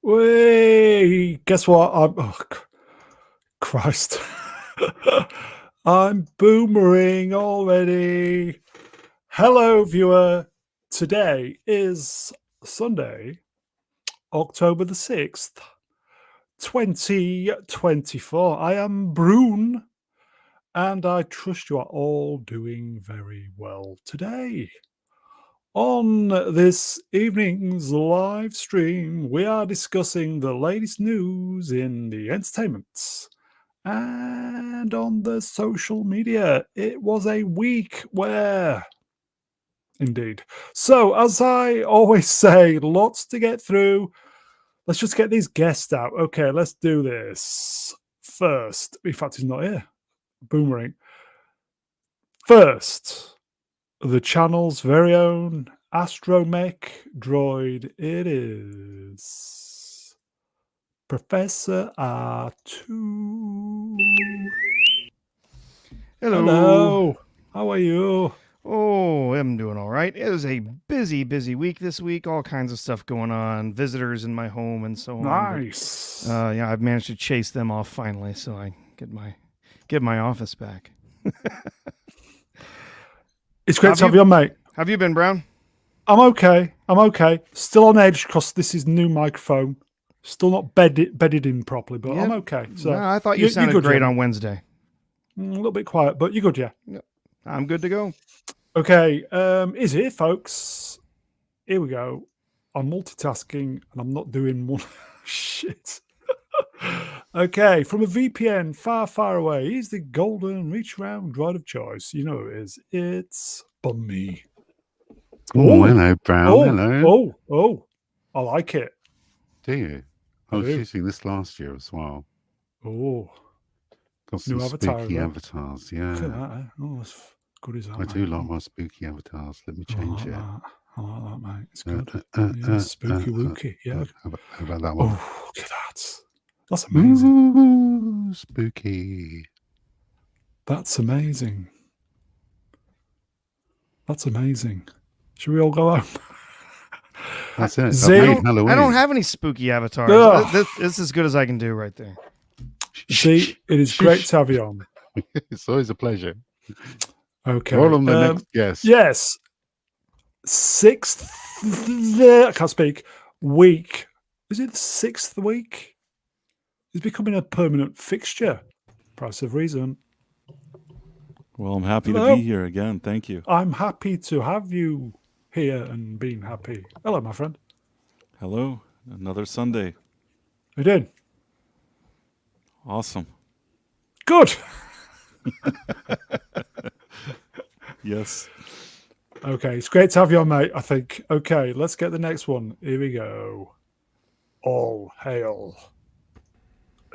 Wait, guess what? Christ. I'm boomering already. Hello, viewer. Today is Sunday, October the 6th, 2024. I am Brune, and I trust you are all doing very well today. On this evening's live stream, we are discussing the latest news in the entertainment and on the social media. It was a week where, indeed. So, as I always say, lots to get through. Let's just get these guests out. Okay, let's do this first. In fact, he's not here. Boomerang. First, the channel's very own astromech droid. It is Professor R2. Hello. How are you? Oh, I'm doing all right. It was a busy week this week. All kinds of stuff going on. Visitors in my home and so on. Nice. Yeah, I've managed to chase them off finally, so I get my office back. It's great to have you on, mate. Have you been, Brown? I'm okay. Still on edge because this is new microphone. Still not bedded in properly, but I'm okay. So no, I thought you sounded great on Wednesday. A little bit quiet, but you're good, yeah? I'm good to go. Okay, is here, folks. Here we go. I'm multitasking and I'm not doing one shit. Okay, from a VPN far away, he's the golden reach round droid of choice. You know who it is. It's Bummy. Oh, hello, Brown. Hello. I like it. Do you? I was using this last year as well. Oh. Got some spooky avatars, yeah. Look at that, eh? Oh, that's good as that. I do like my spooky avatars. Let me change it. I like that, mate. It's good. Spooky wookie, yeah. How about that one? Oh, look at that. That's amazing. Ooh, spooky. That's amazing. Should we all go home? That's it. I don't have any spooky avatars. This is as good as I can do right there. See, it is great to have you on. It's always a pleasure. Okay. All on the next guest. Yes. 6th, I can't speak, week. Is it the 6th week? It's becoming a permanent fixture. Price of reason. Well, I'm happy to be here again. Thank you. I'm happy to have you here and being happy. Hello, my friend. Hello. Another Sunday. How you doing? Awesome. Good. Yes. Okay, it's great to have you on, mate, I think. Okay, let's get the next one. Here we go. All hail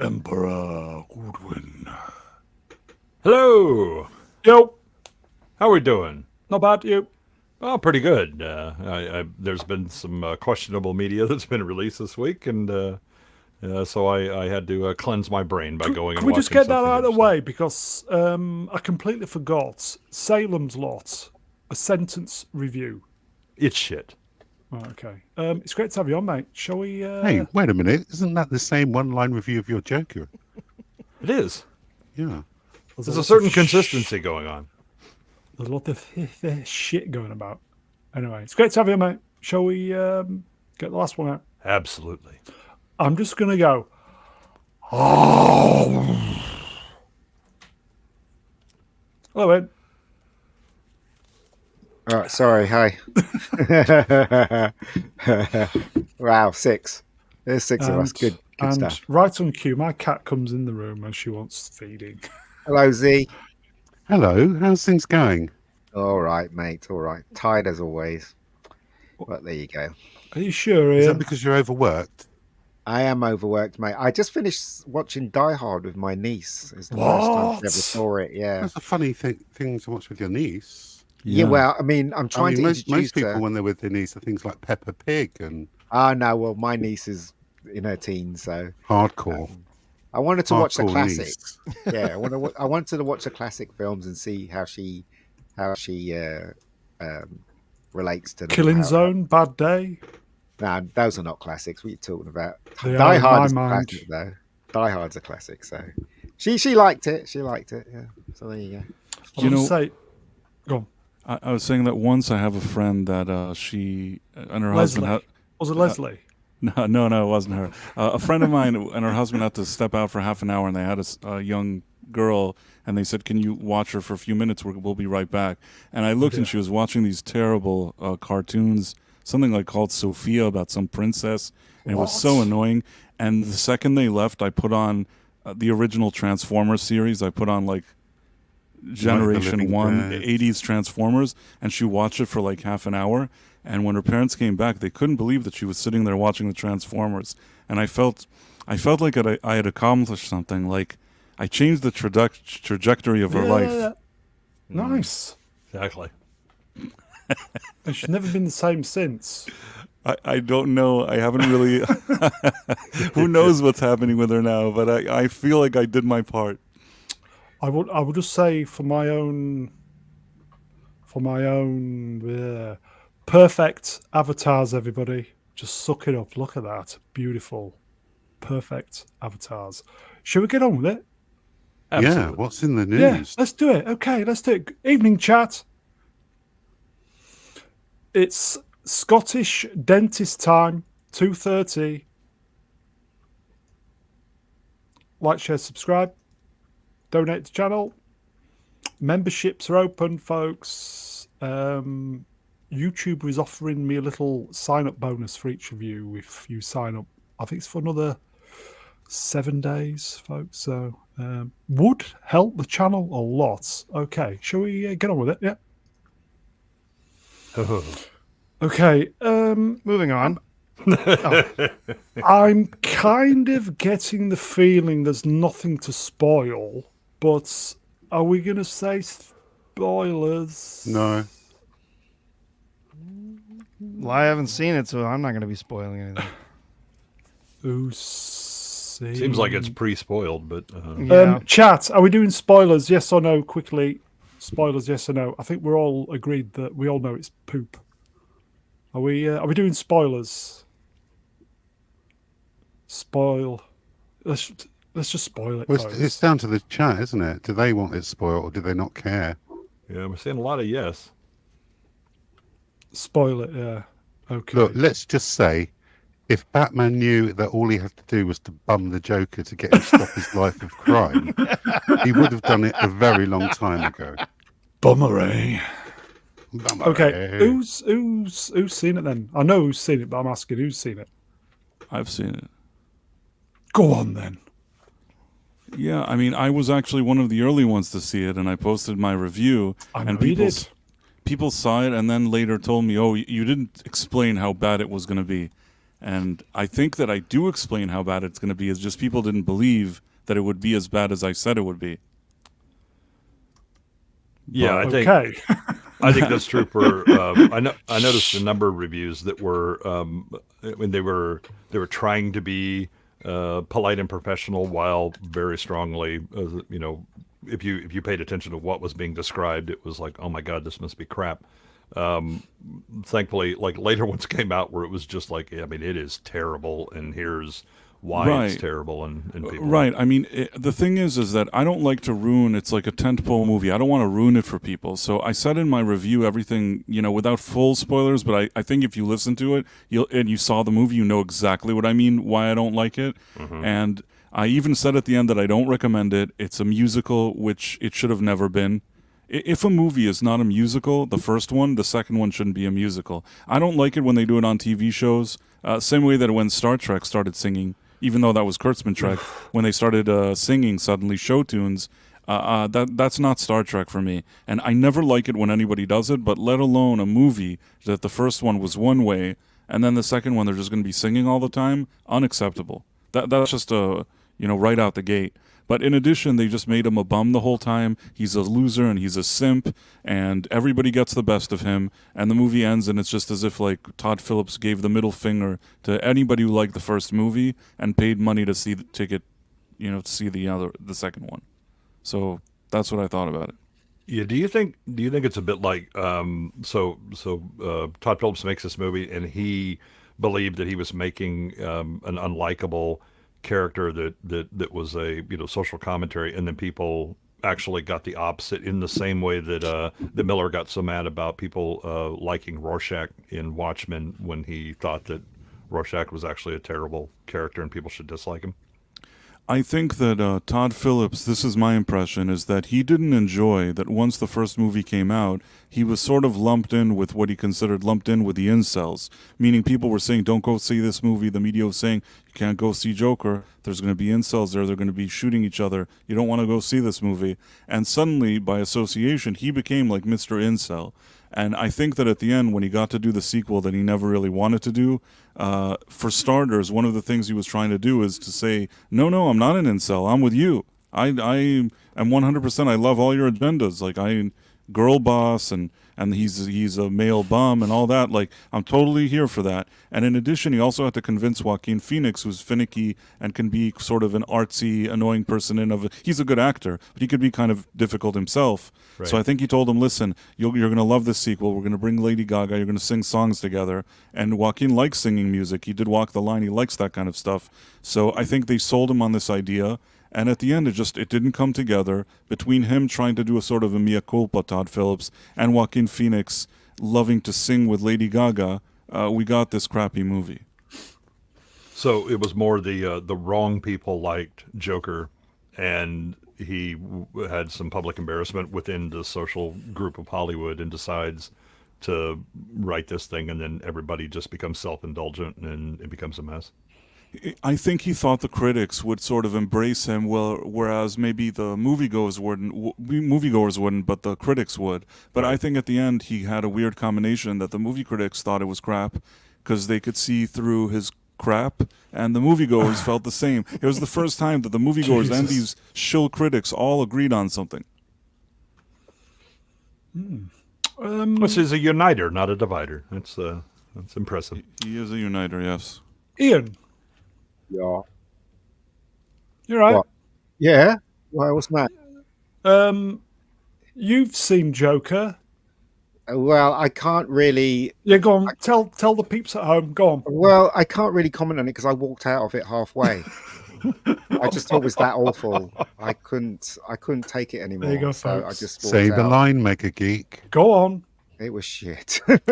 Emperor Goodwin. Hello. Yo. How are we doing? Not bad, you? Oh, pretty good. There's been some questionable media that's been released this week, and so I had to cleanse my brain by going and watching. Can we just get that out of the way? Because I completely forgot Salem's Lot, a sentence review. It's shit. Oh, okay. It's great to have you on, mate. Shall we... Hey, wait a minute. Isn't that the same one-line review of your Joker? It is. Yeah. There's a certain consistency going on. There's a lot of shit going about. Anyway, it's great to have you, mate. Shall we get the last one out? Absolutely. I'm just going to go. Oh. Hello, Ed. Oh, sorry. Hi. Wow, 6. There's 6 of us. Good stuff. Right on cue, my cat comes in the room and she wants feeding. Hello, Z. Hello. How's things going? All right, mate. All right. Tired as always. But there you go. Are you sure, Ian? Is that because you're overworked? I am overworked, mate. I just finished watching Die Hard with my niece. It's the first time I ever saw it. Yeah. That's a funny thing to watch with your niece. Yeah, well, I mean, I'm trying to introduce most people, her. when they're with their niece, are things like Peppa Pig and... No, well, my niece is in her teens, so... Hardcore. I wanted to watch the classics. Niece. Yeah, I wanted to watch the classic films and see how she relates to them. Killing Zone, Bad Day. Nah, those are not classics. What are you talking about? They Die are in Hard my is a mind. classic, though. Die Hard's a classic. So she liked it. She liked it. Yeah. So there you go. I You would know, say, go on, I was saying that once I have a friend that she and her husband Leslie. had. Was it Leslie? No, it wasn't her. A friend of mine and her husband had to step out for half an hour, and they had a young girl, and they said, "Can you watch her for a few minutes? We'll be right back." And I looked, and she was watching these terrible cartoons, something like called Sophia about some princess, and it was so What? annoying. And the second they left, I put on the original Transformers series. I put on like Generation Living 1 Dead. 80s Transformers, and she watched it for like half an hour. And when her parents came back, they couldn't believe that she was sitting there watching the Transformers. And I felt like I had accomplished something. Like I changed the trajectory of her life. Nice. Exactly. And she's never been the same since. I don't know. I haven't really. Who knows what's happening with her now? But I feel like I did my part. I would just say for my own perfect avatars, everybody. Just suck it up. Look at that. Beautiful. Perfect avatars. Shall we get on with it? Yeah, Absolutely. what's in the Yeah, news? let's do it. Okay, let's do it. Evening chat. It's Scottish dentist time, 2:30. Like, share, subscribe. Donate to the channel. Memberships are open, folks. YouTube is offering me a little sign-up bonus for each of you if you sign up. I think it's for another 7 days, folks. So would help the channel a lot. Okay, shall we get on with it? Yeah. Okay. Moving on. I'm kind of getting the feeling there's nothing to spoil, but are we going to say spoilers? No. Well, I haven't seen it, so I'm not going to be spoiling anything. Who's seen? Seems like it's pre-spoiled, but Yeah. Chat, are we doing spoilers? Yes or no? Quickly. Spoilers, yes or no? I think we're all agreed that we all know it's poop. Are we doing spoilers? Spoil. Let's just spoil it, Well, folks. it's down to the chat, isn't it? Do they want it spoiled or do they not care? yeah, we're seeing a lot of yes. Spoil it, yeah. Okay. Look, let's just say, if Batman knew that all he had to do was to bum the Joker to get him to stop his life of crime, he would have done it a very long time ago. Bummerang. Bummer, Okay, eh? who's seen it then? I know who's seen it, but I'm asking who's seen it. I've seen it. Go on then. Yeah, I mean, I was actually one of the early ones to see it, and I posted my review. I and know you did. people saw it and then later told me, "Oh, you didn't explain how bad it was going to be." And I think that I do explain how bad it's going to be. It's just people didn't believe that it would be as bad as I said it would be. Yeah, Okay. I think that's true for. I noticed a number of reviews that were when they were trying to be polite and professional while very strongly, if you paid attention to what was being described, it was like, oh my god, this must be crap. Thankfully, like later ones came out where it was just like, I mean, it is terrible, and here's why Right. it's terrible, and people Right. I mean, the thing is that I don't like to ruin. It's like a tentpole movie. I don't want to ruin it for people. So I said in my review everything, without full spoilers. But I think if you listen to it, and you saw the movie, you know exactly what I mean. Why I don't like it. And I even said at the end that I don't recommend it. It's a musical, which it should have never been. If a movie is not a musical, the first one, the second one shouldn't be a musical. I don't like it when they do it on TV shows. Same way that when Star Trek started singing, even though that was Kurtzman Trek, when they started singing suddenly show tunes, that's not Star Trek for me. And I never like it when anybody does it, but let alone a movie that the first one was one way, and then the second one they're just going to be singing all the time, unacceptable. That's just right out the gate. But in addition, they just made him a bum the whole time. He's a loser and he's a simp, and everybody gets the best of him. And the movie ends, and it's just as if like Todd Phillips gave the middle finger to anybody who liked the first movie and paid money to see the ticket, to see the second one. So that's what I thought about it. Yeah, do you think it's a bit like Todd Phillips makes this movie and he believed that he was making an unlikable character that was a social commentary, and then people actually got the opposite in the same way that Miller got so mad about people liking Rorschach in Watchmen when he thought that Rorschach was actually a terrible character and people should dislike him. I think that Todd Phillips, this is my impression, is that he didn't enjoy that once the first movie came out, he was sort of lumped in with what he considered lumped in with the incels, meaning people were saying, don't go see this movie. The media was saying, you can't go see Joker. There's going to be incels there. They're going to be shooting each other. You don't want to go see this movie. And suddenly, by association, he became like Mr. Incel. And I think that at the end, when he got to do the sequel that he never really wanted to do, for starters, one of the things he was trying to do is to say, no, I'm not an incel. I'm with you. I am 100%. I love all your agendas. Like girl boss and he's a male bum and all that. Like I'm totally here for that. And in addition, he also had to convince Joaquin Phoenix, who's finicky and can be sort of an artsy, annoying person. He's a good actor, but he could be kind of difficult himself. Right. So I think he told him, listen, you're going to love this sequel. We're going to bring Lady Gaga. You're going to sing songs together. And Joaquin likes singing music. He did Walk the Line. He likes that kind of stuff. So I think they sold him on this idea. And at the end, it didn't come together between him trying to do a sort of a mea culpa, Todd Phillips, and Joaquin Phoenix loving to sing with Lady Gaga. We got this crappy movie. So it was more the wrong people liked Joker, and he had some public embarrassment within the social group of Hollywood and decides to write this thing, and then everybody just becomes self-indulgent and it becomes a mess. I think he thought the critics would sort of embrace him, whereas maybe the moviegoers wouldn't, but the critics would. But I think at the end he had a weird combination that the movie critics thought it was crap because they could see through his crap, and the moviegoers felt the same. It was the first time that the moviegoers and these shill critics all agreed on something. Which is a uniter, not a divider. That's impressive. He is a uniter, yes. Ian, Yeah. you're right. What? Yeah. Why was that? You've seen Joker. Well, I can't really. Yeah, go on. Tell the peeps at home. Go on. Well, I can't really comment on it because I walked out of it halfway. I just thought it was that awful. I couldn't take it anymore. There you go, so I folks. just walked Say the out. line, Mega Geek. Go on. It was shit. It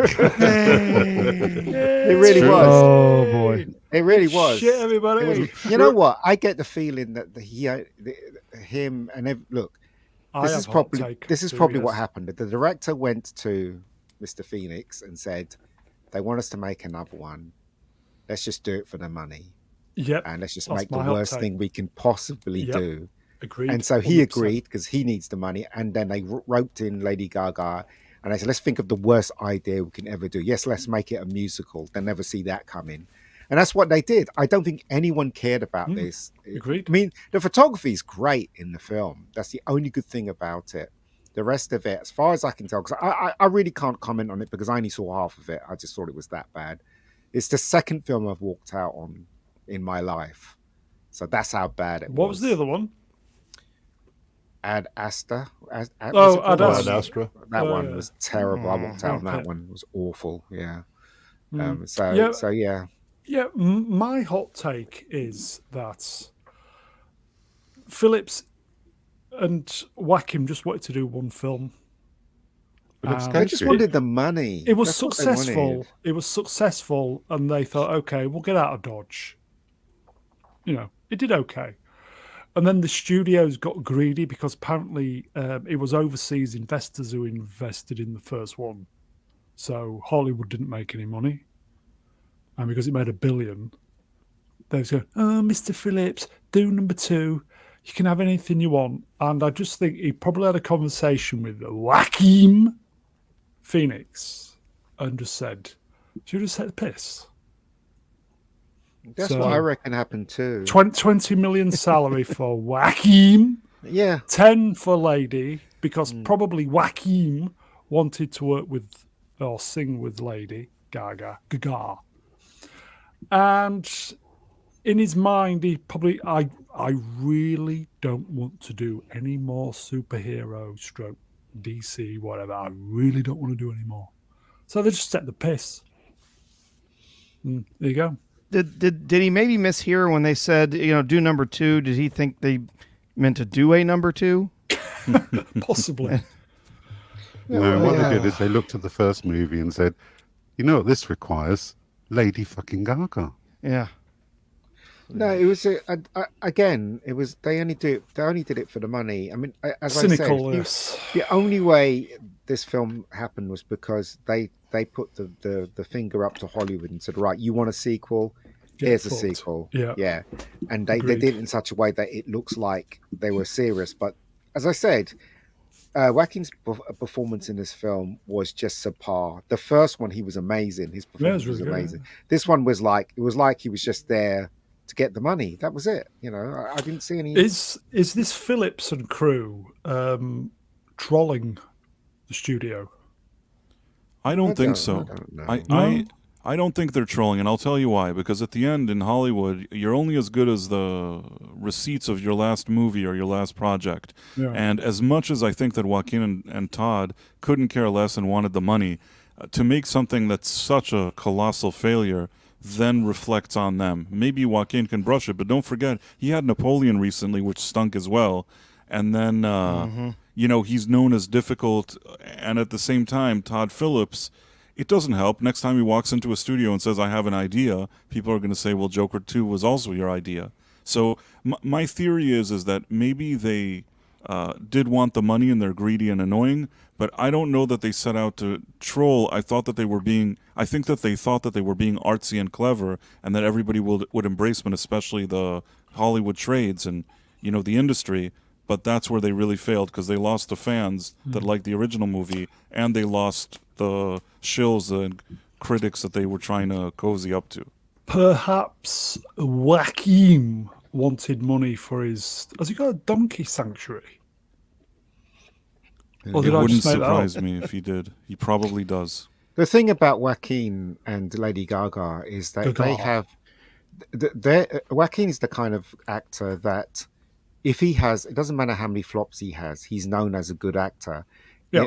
really was. Oh boy. It really was. Shit, everybody. It was- you know what? I get the feeling that him and look. This is probably what happened. The director went to Mr. Phoenix and said, "They want us to make another one. Let's just do it for the money, Yep. and let's just That's make the my hot worst take. thing we can possibly Yep. do." Agreed. And so he 100%. agreed because he needs the money. And then they roped in Lady Gaga, and they said, "Let's think of the worst idea we can ever do. Yes, let's make it a musical." They'll never see that coming. And that's what they did. I don't think anyone cared about this. Agreed. I mean, the photography is great in the film. That's the only good thing about it. The rest of it, as far as I can tell, because I really can't comment on it because I only saw half of it. I just thought it was that bad. It's the second film I've walked out on in my life. So that's how bad it was. What was the other one? Ad Astra. Ad Ad Astra. Astra. That Oh, one yeah. was terrible. I walked out on that Okay. one. It was awful. Yeah. Yeah. So yeah. Yeah, my hot take is that Phillips and Joaquin just wanted to do one film. But it's They just sketchy. wanted the money. It was That's what they successful. wanted. It was successful, and they thought, okay, we'll get out of Dodge. You know, it did okay. And then the studios got greedy because apparently it was overseas investors who invested in the first one. So Hollywood didn't make any money. And because it made $1 billion, they was going, "Oh, Mr. Phillips, do number 2. You can have anything you want." And I just think he probably had a conversation with Joaquin Phoenix and just said, "Should you just take the piss?" That's So- what I reckon happened too. 20 million salary for Joaquin, Yeah. 10 for Lady, because probably Joaquin wanted to work with or sing with Lady Gaga. And in his mind, he probably, I really don't want to do any more superhero stroke DC, whatever. I really don't want to do any more. So they just set the piss. There you go. Did he maybe mishear when they said, do number 2? Did he think they meant to do a number 2? Possibly. No, what they did is they looked at the first movie and said, you know what this requires? Lady fucking Gaga. Yeah. No, it was again. It was they only did it for the money. I mean, as Cynical, I said, yes. the only way this film happened was because they put the finger up to Hollywood and said, right, you want a sequel? Get Here's a fucked. sequel. Yeah. And they Agreed. did it in such a way that it looks like they were serious. But as I said, Joaquin's performance in this film was just subpar. The first one, he was amazing. His performance was really good, amazing. This one was like he was just there to get the money. That was it. I didn't see any. Is this Phillips and crew trolling the studio? I don't think so. I don't know. I don't think they're trolling, and I'll tell you why. Because at the end in Hollywood, you're only as good as the receipts of your last movie or your last project. Yeah. And as much as I think that Joaquin and Todd couldn't care less and wanted the money, to make something that's such a colossal failure then reflects on them. Maybe Joaquin can brush it, but don't forget, he had Napoleon recently, which stunk as well. And then, he's known as difficult, and at the same time, Todd Phillips, it doesn't help. Next time he walks into a studio and says, I have an idea, people are going to say, well, Joker 2 was also your idea. So my theory is that maybe they did want the money and they're greedy and annoying, but I don't know that they set out to troll. I think that they thought that they were being artsy and clever and that everybody would embrace them, especially the Hollywood trades and, the industry. But that's where they really failed because they lost the fans that liked the original movie and they lost the shills and critics that they were trying to cozy up to. Perhaps Joaquin wanted money for his... Has he got a donkey sanctuary? Or It did I wouldn't just make that up? surprise me if he did. He probably does. The thing about Joaquin and Lady Gaga is that they have. Joaquin is the kind of actor that, if he has, it doesn't matter how many flops he has, he's known as a good actor. Yeah.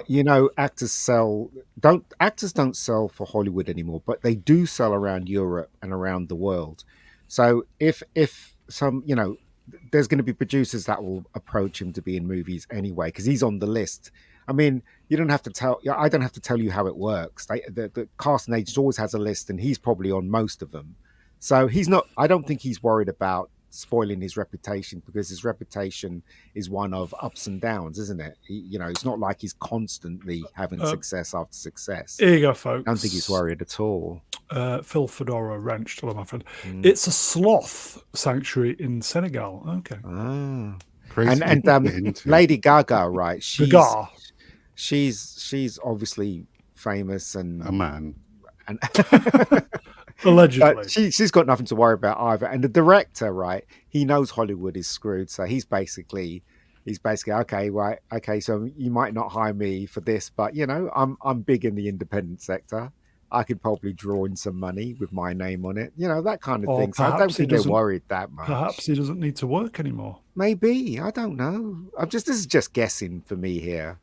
Actors don't sell for Hollywood anymore, but they do sell around Europe and around the world. So if some, there's going to be producers that will approach him to be in movies anyway because he's on the list. I mean, I don't have to tell you how it works. The casting agent always has a list, and he's probably on most of them. So he's not. I don't think he's worried about spoiling his reputation because his reputation is one of ups and downs, isn't it? It's not like he's constantly having success after success. Here you go, folks. I don't think he's worried at all. Phil Fedora wrenched. Hello, my friend. It's a sloth sanctuary in Senegal. Okay. Crazy And people get into it. Lady Gaga, right? Gaga. She's obviously famous and A man. and Allegedly. she's got nothing to worry about either. And the director, right? He knows Hollywood is screwed, so he's basically okay, right? Okay, so you might not hire me for this, but I'm big in the independent sector. I could probably draw in some money with my name on it, that kind of Or thing. So I don't perhaps he think they're doesn't- worried that much. Perhaps he doesn't need to work anymore. Maybe, I don't know. This is just guessing for me here.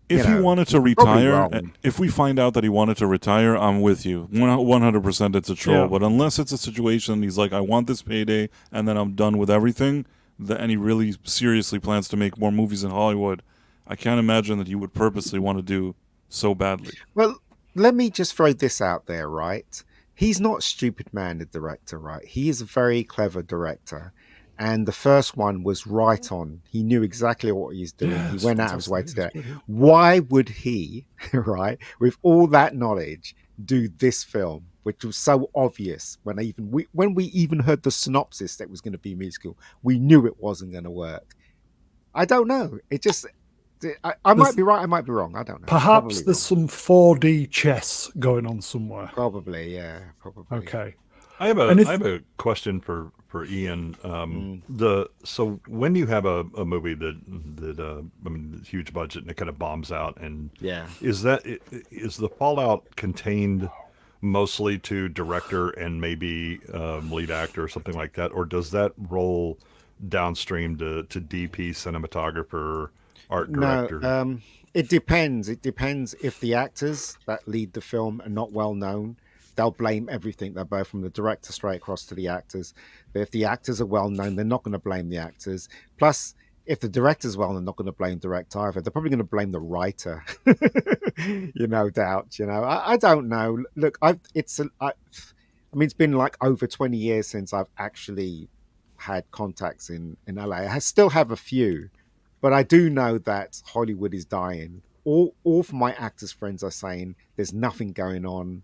If he wanted to probably retire, wrong. if we find out that he wanted to retire, I'm with you. 100% it's a troll. Yeah. But unless it's a situation he's like, I want this payday and then I'm done with everything, and he really seriously plans to make more movies in Hollywood, I can't imagine that he would purposely want to do so badly. Well, let me just throw this out there, right? He's not a stupid man, the director, right? He is a very clever director. And the first one was right on. He knew exactly what he's doing. Yeah, he it's went out of his way to do fantastic. it. It's brilliant. Why would he, right, with all that knowledge, do this film, which was so obvious when we even heard the synopsis that it was going to be musical? We knew it wasn't going to work. I don't know. It just... I might be right, I might be wrong. I don't know. Perhaps Probably there's wrong. some 4D chess going on somewhere. Probably, yeah. Probably. Okay. I have And if- a question for Ian. So when you have a movie that huge budget and it kind of bombs out, and Yeah. is the fallout contained mostly to director and maybe lead actor or something like that, or does that roll downstream to DP, cinematographer, art director? No, it depends. It depends if the actors that lead the film are not well known. they'll blame everything. They'll go from the director straight across to the actors. But if the actors are well known, they're not going to blame the actors. Plus, if the director's well, they're not going to blame director either. They're probably going to blame the writer. No doubt. I don't know. Look, I mean, it's been like over 20 years since I've actually had contacts in LA. I still have a few, but I do know that Hollywood is dying. All of my actors friends are saying there's nothing going on.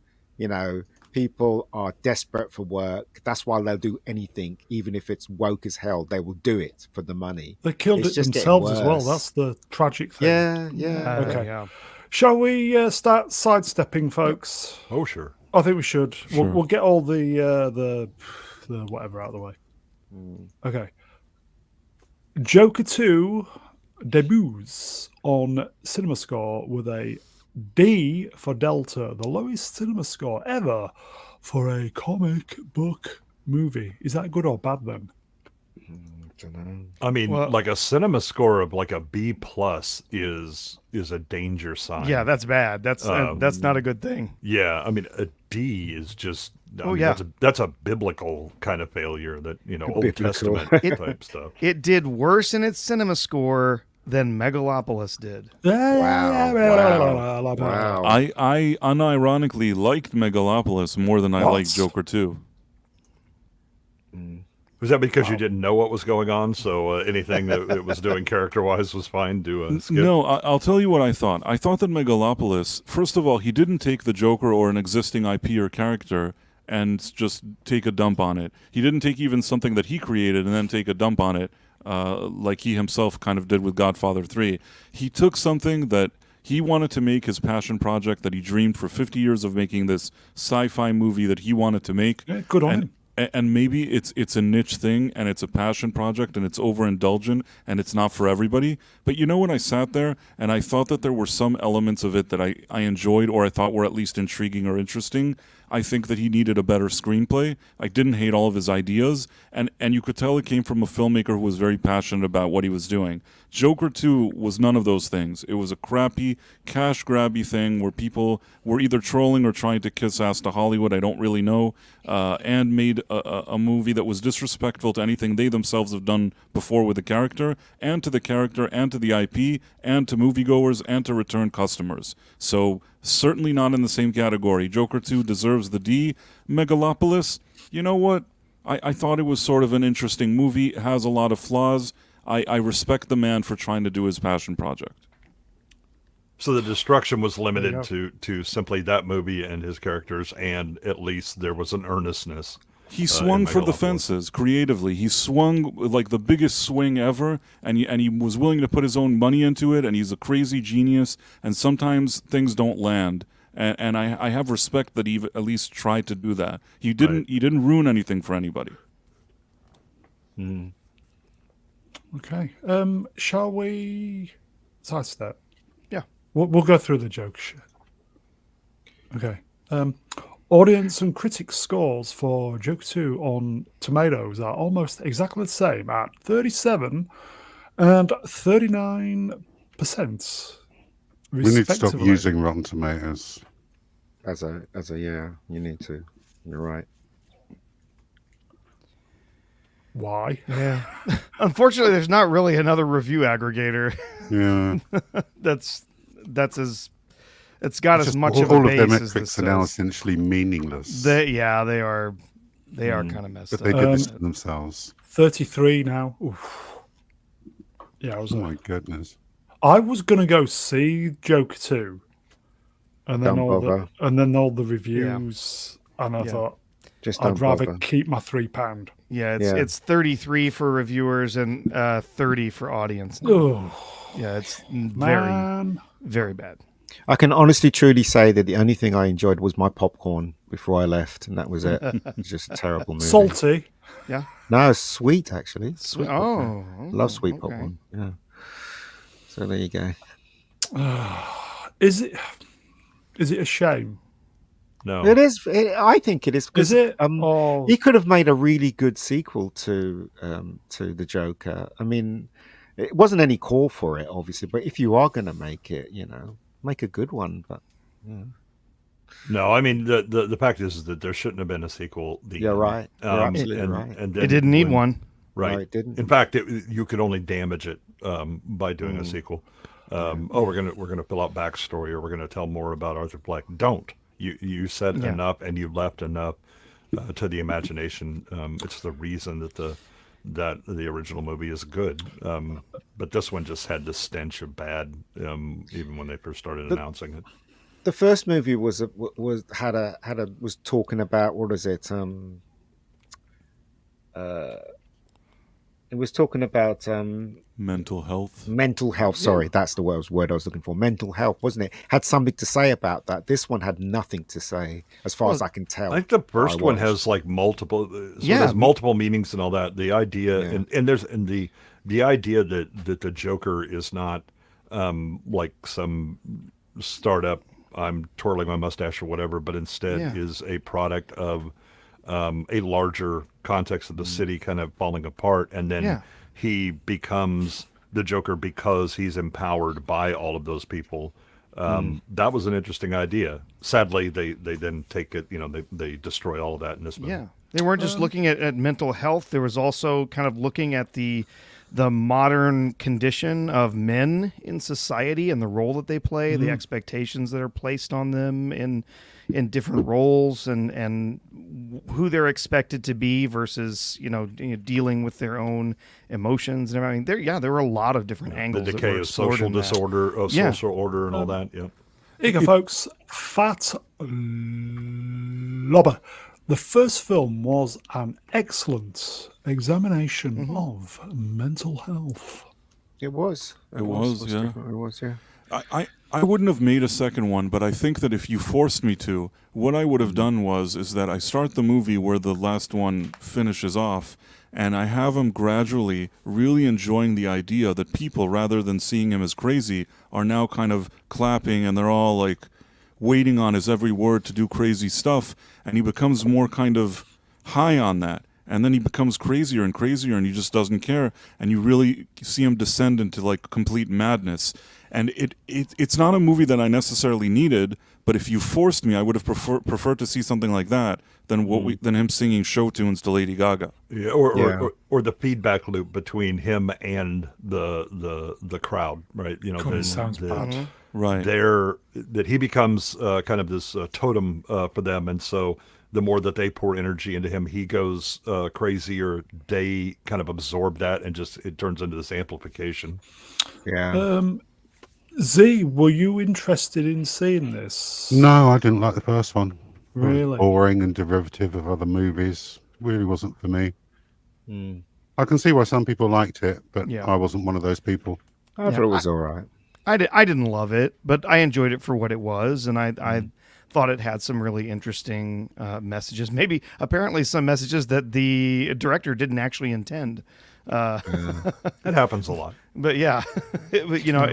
People are desperate for work. That's why they'll do anything, even if it's woke as hell. They will do it for the money. They killed It's it just getting themselves as well. worse. That's the tragic thing. Yeah. Okay. Yeah. Shall we start sidestepping, folks? Oh, sure. I think we should. Sure. We'll get all the whatever out of the way. Okay. Joker 2 debuts on CinemaScore with a D for Delta, the lowest cinema score ever for a comic book movie. Is that good or bad then? I mean, Well- like a cinema score of like a B+ is a danger sign. Yeah, that's bad. That's not a good thing. Yeah, I mean, a D is just. I Oh, mean, yeah. that's a biblical kind of failure. That Old Biblical. Testament type stuff. It did worse in its cinema score than Megalopolis did. Wow. I unironically liked Megalopolis more than I What? liked Joker 2. Was that because you didn't know what was going on? So anything that it was doing character-wise was fine to skip? No, I'll tell you what I thought. I thought that Megalopolis, first of all, he didn't take the Joker or an existing IP or character and just take a dump on it. He didn't take even something that he created and then take a dump on it, like he himself kind of did with Godfather 3. He took something that he wanted to make his passion project, that he dreamed for 50 years of making this sci-fi movie that he wanted to make. Yeah, good on him. And maybe it's a niche thing and it's a passion project and it's overindulgent and it's not for everybody. But when I sat there and I thought that there were some elements of it that I enjoyed or I thought were at least intriguing or interesting, I think that he needed a better screenplay. I didn't hate all of his ideas, and you could tell it came from a filmmaker who was very passionate about what he was doing. Joker 2 was none of those things. It was a crappy, cash-grabby thing where people were either trolling or trying to kiss ass to Hollywood, I don't really know, and made a movie that was disrespectful to anything they themselves have done before with the character, and to the IP, and to moviegoers, and to return customers. So, certainly not in the same category. Joker 2 deserves the D. Megalopolis, you know what? I thought it was sort of an interesting movie. It has a lot of flaws. I respect the man for trying to do his passion project. So the destruction was There limited you to simply that movie and his characters, and at least there was an earnestness. He swung for the Megalopolis. fences creatively. He swung like the biggest swing ever, and he was willing to put his own money into it, and he's a crazy genius, and sometimes things don't land. And I have respect that he at least tried to do that. He didn't ruin anything for anybody. Okay. Shall we sidestep? Yeah. We'll go through the joke shit. Okay. Audience and critic scores for Joker 2 on Tomatoes are almost exactly the same at 37 and 39%. We need to stop respectively. using Rotten Tomatoes. As a yeah, you need to. You're right. Why? Yeah. Unfortunately, there's not really another review aggregator Yeah. that's as it's got It's as just much all, of a all of their base as metrics this are now does. essentially meaningless. They are kind of messed But up. they did this to themselves. 33 now. Oof. Yeah, Oh my goodness. I was gonna go see Joker 2, and then Don't bother. all the reviews, and I Yeah. thought Just don't I'd rather bother. keep my £3. Yeah, Yeah. it's 33 for reviewers and 30 for audience. Oh Yeah, it's very man, very bad. I can honestly, truly say that the only thing I enjoyed was my popcorn before I left, and that was it. It was just a terrible movie. salty. No, sweet actually. Sweet. popcorn. Love sweet okay. popcorn. Yeah. So there you go. Is it a shame? No, It is. I think it is. Is Because, it? he could have made a really good sequel to the Joker. I mean, it wasn't any call for it, obviously. But if you are going to make it, make a good one. But No, I mean the fact is that there shouldn't have been a sequel. The You're end. right. You're absolutely and, right. And It then didn't need when- one. Right. No, it didn't. In fact, you could only damage it by doing a sequel. Oh, we're gonna fill out backstory, or we're gonna tell more about Arthur Fleck. Don't. You said Yeah. enough, and you left enough to the imagination. It's the reason that the original movie is good. But this one just had the stench of bad, even when they first started announcing it. The first movie was talking about, what is it? It was talking about Mental health. mental health. Sorry, that's the word I was looking for. Mental health, wasn't it? Had something to say about that. This one had nothing to say, as far as I can tell. I think the first one watched. has like multiple, Yeah. there's multiple meanings and all that. The idea, Yeah. and the idea that the Joker is not like some startup. I'm twirling my mustache or whatever, but instead Yeah. is a product of a larger context of the city kind of falling apart, and then Yeah. he becomes the Joker because he's empowered by all of those people. That was an interesting idea. Sadly, they then take it, they destroy all of that in this movie. Yeah, they weren't just looking at mental health. There was also kind of looking at the modern condition of men in society and the role that they play, the expectations that are placed on them in different roles, and who they're expected to be versus dealing with their own emotions and everything. There were a lot of different The angles. that decay were of explored social in that. disorder, Yeah. social order, and all that. Yeah. Here you go, folks. Fat Lobber. The first film was an excellent examination of mental health. It was. It was, yeah. It was, yeah. I wouldn't have made a second one, but I think that if you forced me to, what I would have done is that I start the movie where the last one finishes off, and I have him gradually really enjoying the idea that people, rather than seeing him as crazy, are now kind of clapping, and they're all like waiting on his every word to do crazy stuff, and he becomes more kind of high on that. And then he becomes crazier and crazier, and he just doesn't care. And you really see him descend into like complete madness. And it's not a movie that I necessarily needed, but if you forced me, I would have preferred to see something like that than than him singing show tunes to Lady Gaga. Yeah, Yeah. or the feedback loop between him and the crowd, right? God, it sounds bad. Right. That he becomes kind of this totem for them, and so the more that they pour energy into him, he goes crazy, or they kind of absorb that, and just it turns into this amplification. Yeah. Z, were you interested in seeing this? No, I didn't like the first one. It was Really? boring and derivative of other movies. Really wasn't for me. Mm. I can see why some people liked it, but Yeah. I wasn't one of those people. I thought it was all right. I didn't love it, but I enjoyed it for what it was, and I thought it had some really interesting messages. Maybe apparently some messages that the director didn't actually intend. It happens a lot. But yeah, it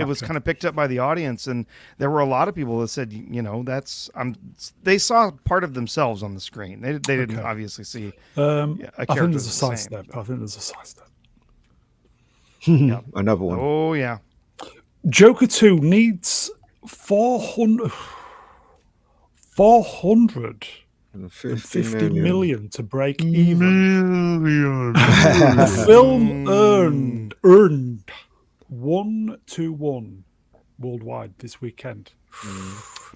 was kind of picked up by the audience, and there were a lot of people that said, they saw part of themselves on the screen. They didn't obviously see a character. I think there's a the side same. step. I think there's a side step. Another one. Oh yeah, Joker 2 needs 450 million to break even. The film earned 1-1 worldwide this weekend.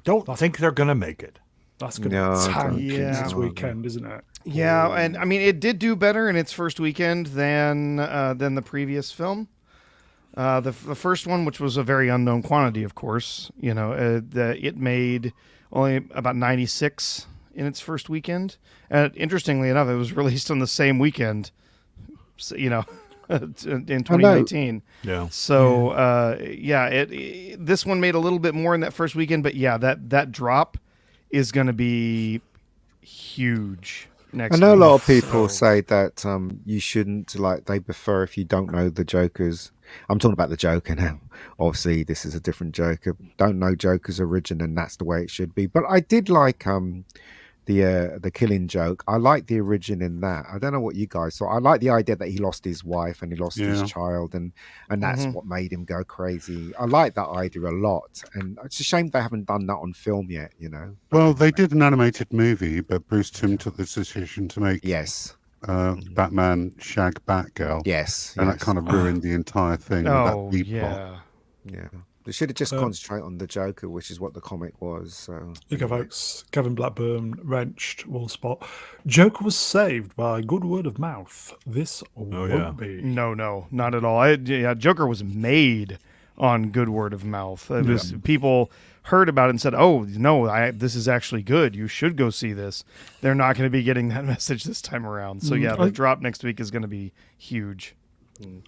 Don't think they're gonna make it. That's going No, I to don't tank think this so. weekend, isn't it? yeah, and I mean it did do better in its first weekend than the previous film. The first one, which was a very unknown quantity, of course, it made only about 96 in its first weekend. And interestingly enough, it was released on the same weekend, in 2019. Yeah. So, this one made a little bit more in that first weekend, but yeah, that drop is going to be huge next I know a lot week. of people So- say that you shouldn't, like, they prefer if you don't know the Jokers. I'm talking about the Joker now. Obviously, this is a different Joker. Don't know Joker's origin, and that's the way it should be. But I did like the the Killing Joke. I like the origin in that. I don't know what you guys thought. I like the idea that he lost his wife and he lost his Yeah. child, and that's Mhm. what made him go crazy. I like that idea a lot, and it's a shame they haven't done that on film yet. But Well, they anyway. did an animated movie, but Bruce Timm took this decision to make Yes, Batman shag Batgirl, yes, and that yes. kind of ruined the entire thing with that Oh B plot. yeah. Yeah, they should have just Um, concentrate on the Joker, which is what the comic was. So You go, anyway. folks. Kevin Blackburn wrenched one spot. Joker was saved by good word of mouth. This won't yeah. be. No, not at all. Joker was made on good word of mouth. It was people heard about it and said, "Oh no, this is actually good. You should go see this." They're not going to be getting that message this time around. So yeah, the drop next week is going to be huge.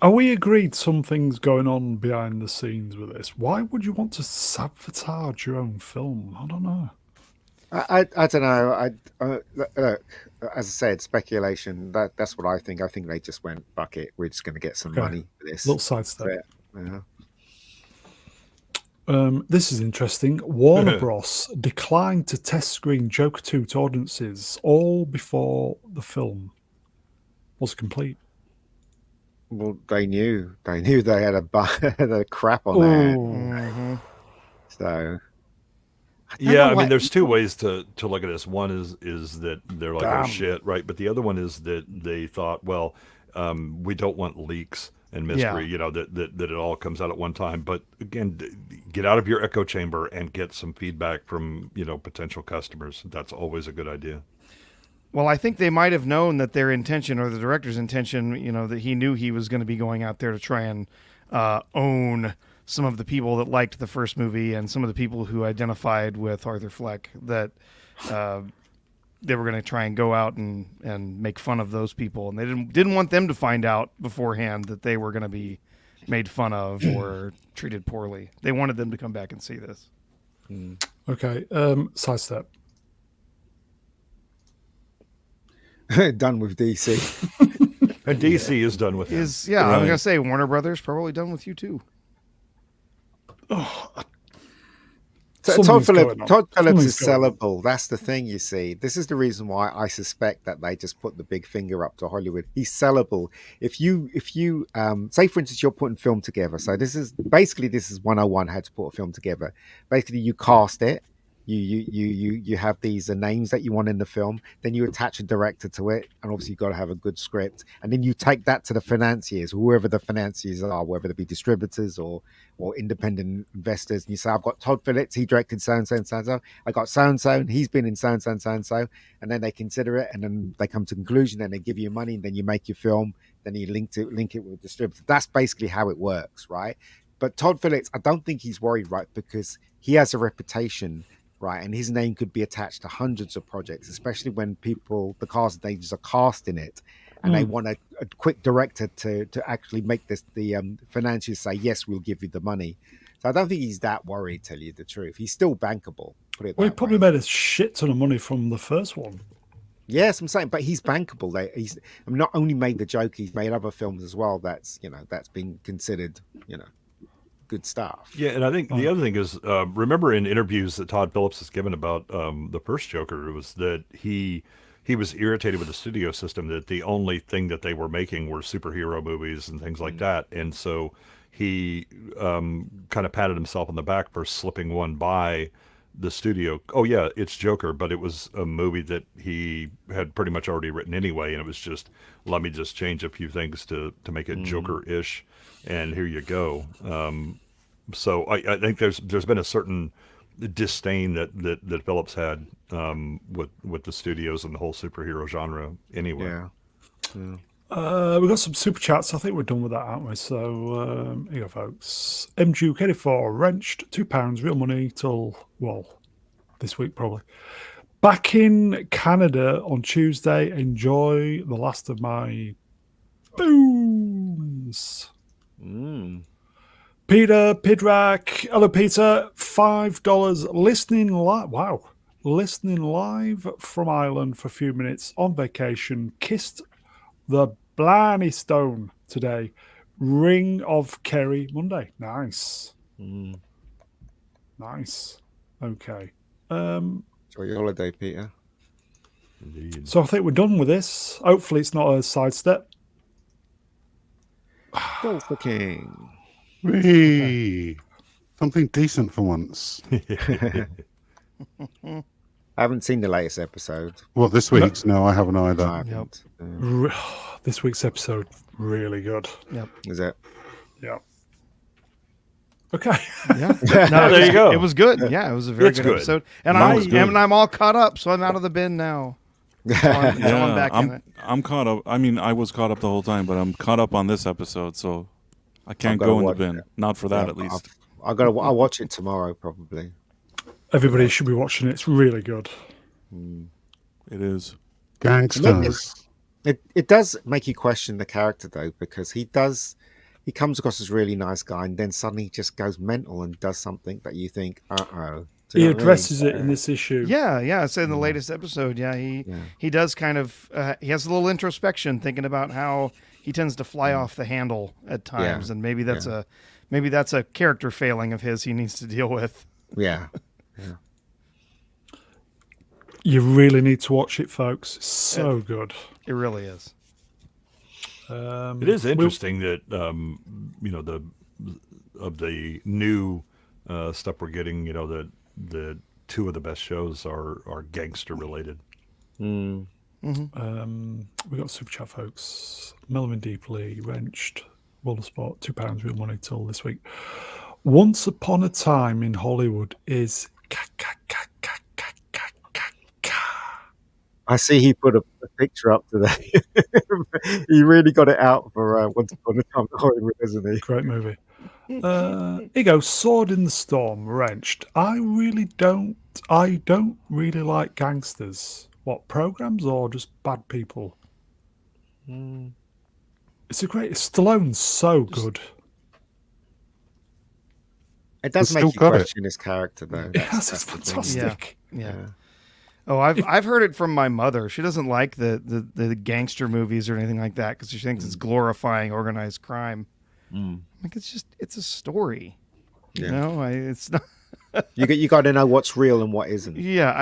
Are we agreed something's going on behind the scenes with this? Why would you want to sabotage your own film? I don't know. I don't know. Look, as I said, speculation. That's what I think. I think they just went, "Fuck it, we're just going to get some Okay. money for this." Little sidestep. Yeah. This is interesting. Warner Bros. Declined to test screen Joker 2 to audiences all before the film was complete. Well, they knew they had a crap on their hands. So Yeah, I why- mean, there's two ways to look at this. One is that they're like, Damn. oh shit, right? But the other one is that they thought, well, we don't want leaks and mystery, Yeah. that it all comes out at one time. But again, get out of your echo chamber and get some feedback from potential customers. That's always a good idea. Well, I think they might have known that their intention, or the director's intention, that he knew he was going to be going out there to try and own some of the people that liked the first movie and some of the people who identified with Arthur Fleck, that they were going to try and go out and make fun of those people. And they didn't want them to find out beforehand that they were going to be made fun of or treated poorly. They wanted them to come back and see this. Okay, sidestep. done with DC. And DC is done with him. I was going to say, Warner Brothers probably done with you too. Todd Something's Phillips, going on. Todd Phillips Something's is going on. sellable. That's the thing, you see. This is the reason why I suspect that they just put the big finger up to Hollywood. He's sellable. If you say, for instance, you're putting film together. So this is 101 how to put a film together. Basically, you cast it. You have these names that you want in the film. Then you attach a director to it, and obviously you've got to have a good script. And then you take that to the financiers, whoever the financiers are, whether they be distributors or independent investors. And you say, I've got Todd Phillips, he directed so and so and so and so. I got so and so, and he's been in so and so and so and so. And then they consider it, and then they come to a conclusion, and they give you money, and then you make your film. Then you link it with a distributor. That's basically how it works, right? But Todd Phillips, I don't think he's worried, right? Because he has a reputation. Right, and his name could be attached to hundreds of projects, especially when the cast agents are casting it, and they want a quick director to actually make the financiers say yes, we'll give you the money. So I don't think he's that worried. Tell you the truth, he's still bankable. Put it Well, he that probably way. made a shit ton of money from the first one. Yes, I'm saying, but he's bankable. He's not only made the joke, he's made other films as well. That's been considered good stuff. Yeah, and I think the other thing is, remember in interviews that Todd Phillips has given about the first Joker, it was that he was irritated with the studio system, that the only thing that they were making were superhero movies and things like that, and so he kind of patted himself on the back for slipping one by the studio. Oh yeah, it's Joker, but it was a movie that he had pretty much already written anyway, and it was just, let me just change a few things to make it Joker-ish, and here you go. So I think there's been a certain disdain that Phillips had with the studios and the whole superhero genre anyway. Yeah. We've got some super chats. I think we're done with that, aren't we? So here you go, folks. MJuke84 wrenched £2, real money till, well, this week probably. Back in Canada on Tuesday. Enjoy the last of my booms. Peter Pidrak, hello Peter, $5 listening live. Wow, listening live from Ireland for a few minutes on vacation. Kissed the Blarney Stone today. Ring of Kerry Monday. Nice. Nice. Okay. Enjoy your holiday, Peter. Indeed. So I think we're done with this. Hopefully it's not a sidestep. Tulsa King. Whee! Something decent for once. I haven't seen the latest episode. What, this week's? No, I haven't either. I haven't. This week's episode, really good. Yep. Is it? Yeah. Okay. Yeah. No, there you go. It was good. Yeah, it was a very It's good, good. episode. And No, it's good. I'm all caught up, so I'm out of the bin now. So I'm back in it. I'm caught up. I mean, I was caught up the whole time, but I'm caught up on this episode, so I can't gotta go in the watch bin. it. Not for that, Yeah, at least. I'll watch it tomorrow probably. Everybody should be watching it. It's really good. It is. Gangsters. It does make you question the character though, because he comes across as a really nice guy, and then suddenly he just goes mental and does something that you think, uh-oh. Do He you know what I mean? addresses it in this issue. Yeah. It's in the latest episode. Yeah, he does kind of. He has a little introspection, thinking about how he tends to fly off the handle at times, and maybe that's a character failing of his he needs to deal with. Yeah. You really need to watch it, folks. It's so good. It really is. It is interesting that of the new stuff we're getting, the two of the best shows are gangster related. We got super chat, folks. Melvin Deeply, Wrenched, World of Sport, £2 real money till this week. Once Upon a Time in Hollywood is I see he put a picture up today. He really got it out for Once Upon a Time in Hollywood, isn't he? great movie. Here you go, Sword in the Storm, Wrenched. I don't really like gangsters. What, programs or just bad people? It's a great. Stallone's so good. It does We've make you still got it. question his character though. Yes, it's the thing. fantastic. Yeah. Oh, I've heard it from my mother. She doesn't like the gangster movies or anything like that because she thinks it's glorifying organized crime. Like it's a story. Yeah. You know, it's not. You got to know what's real and what isn't. Yeah,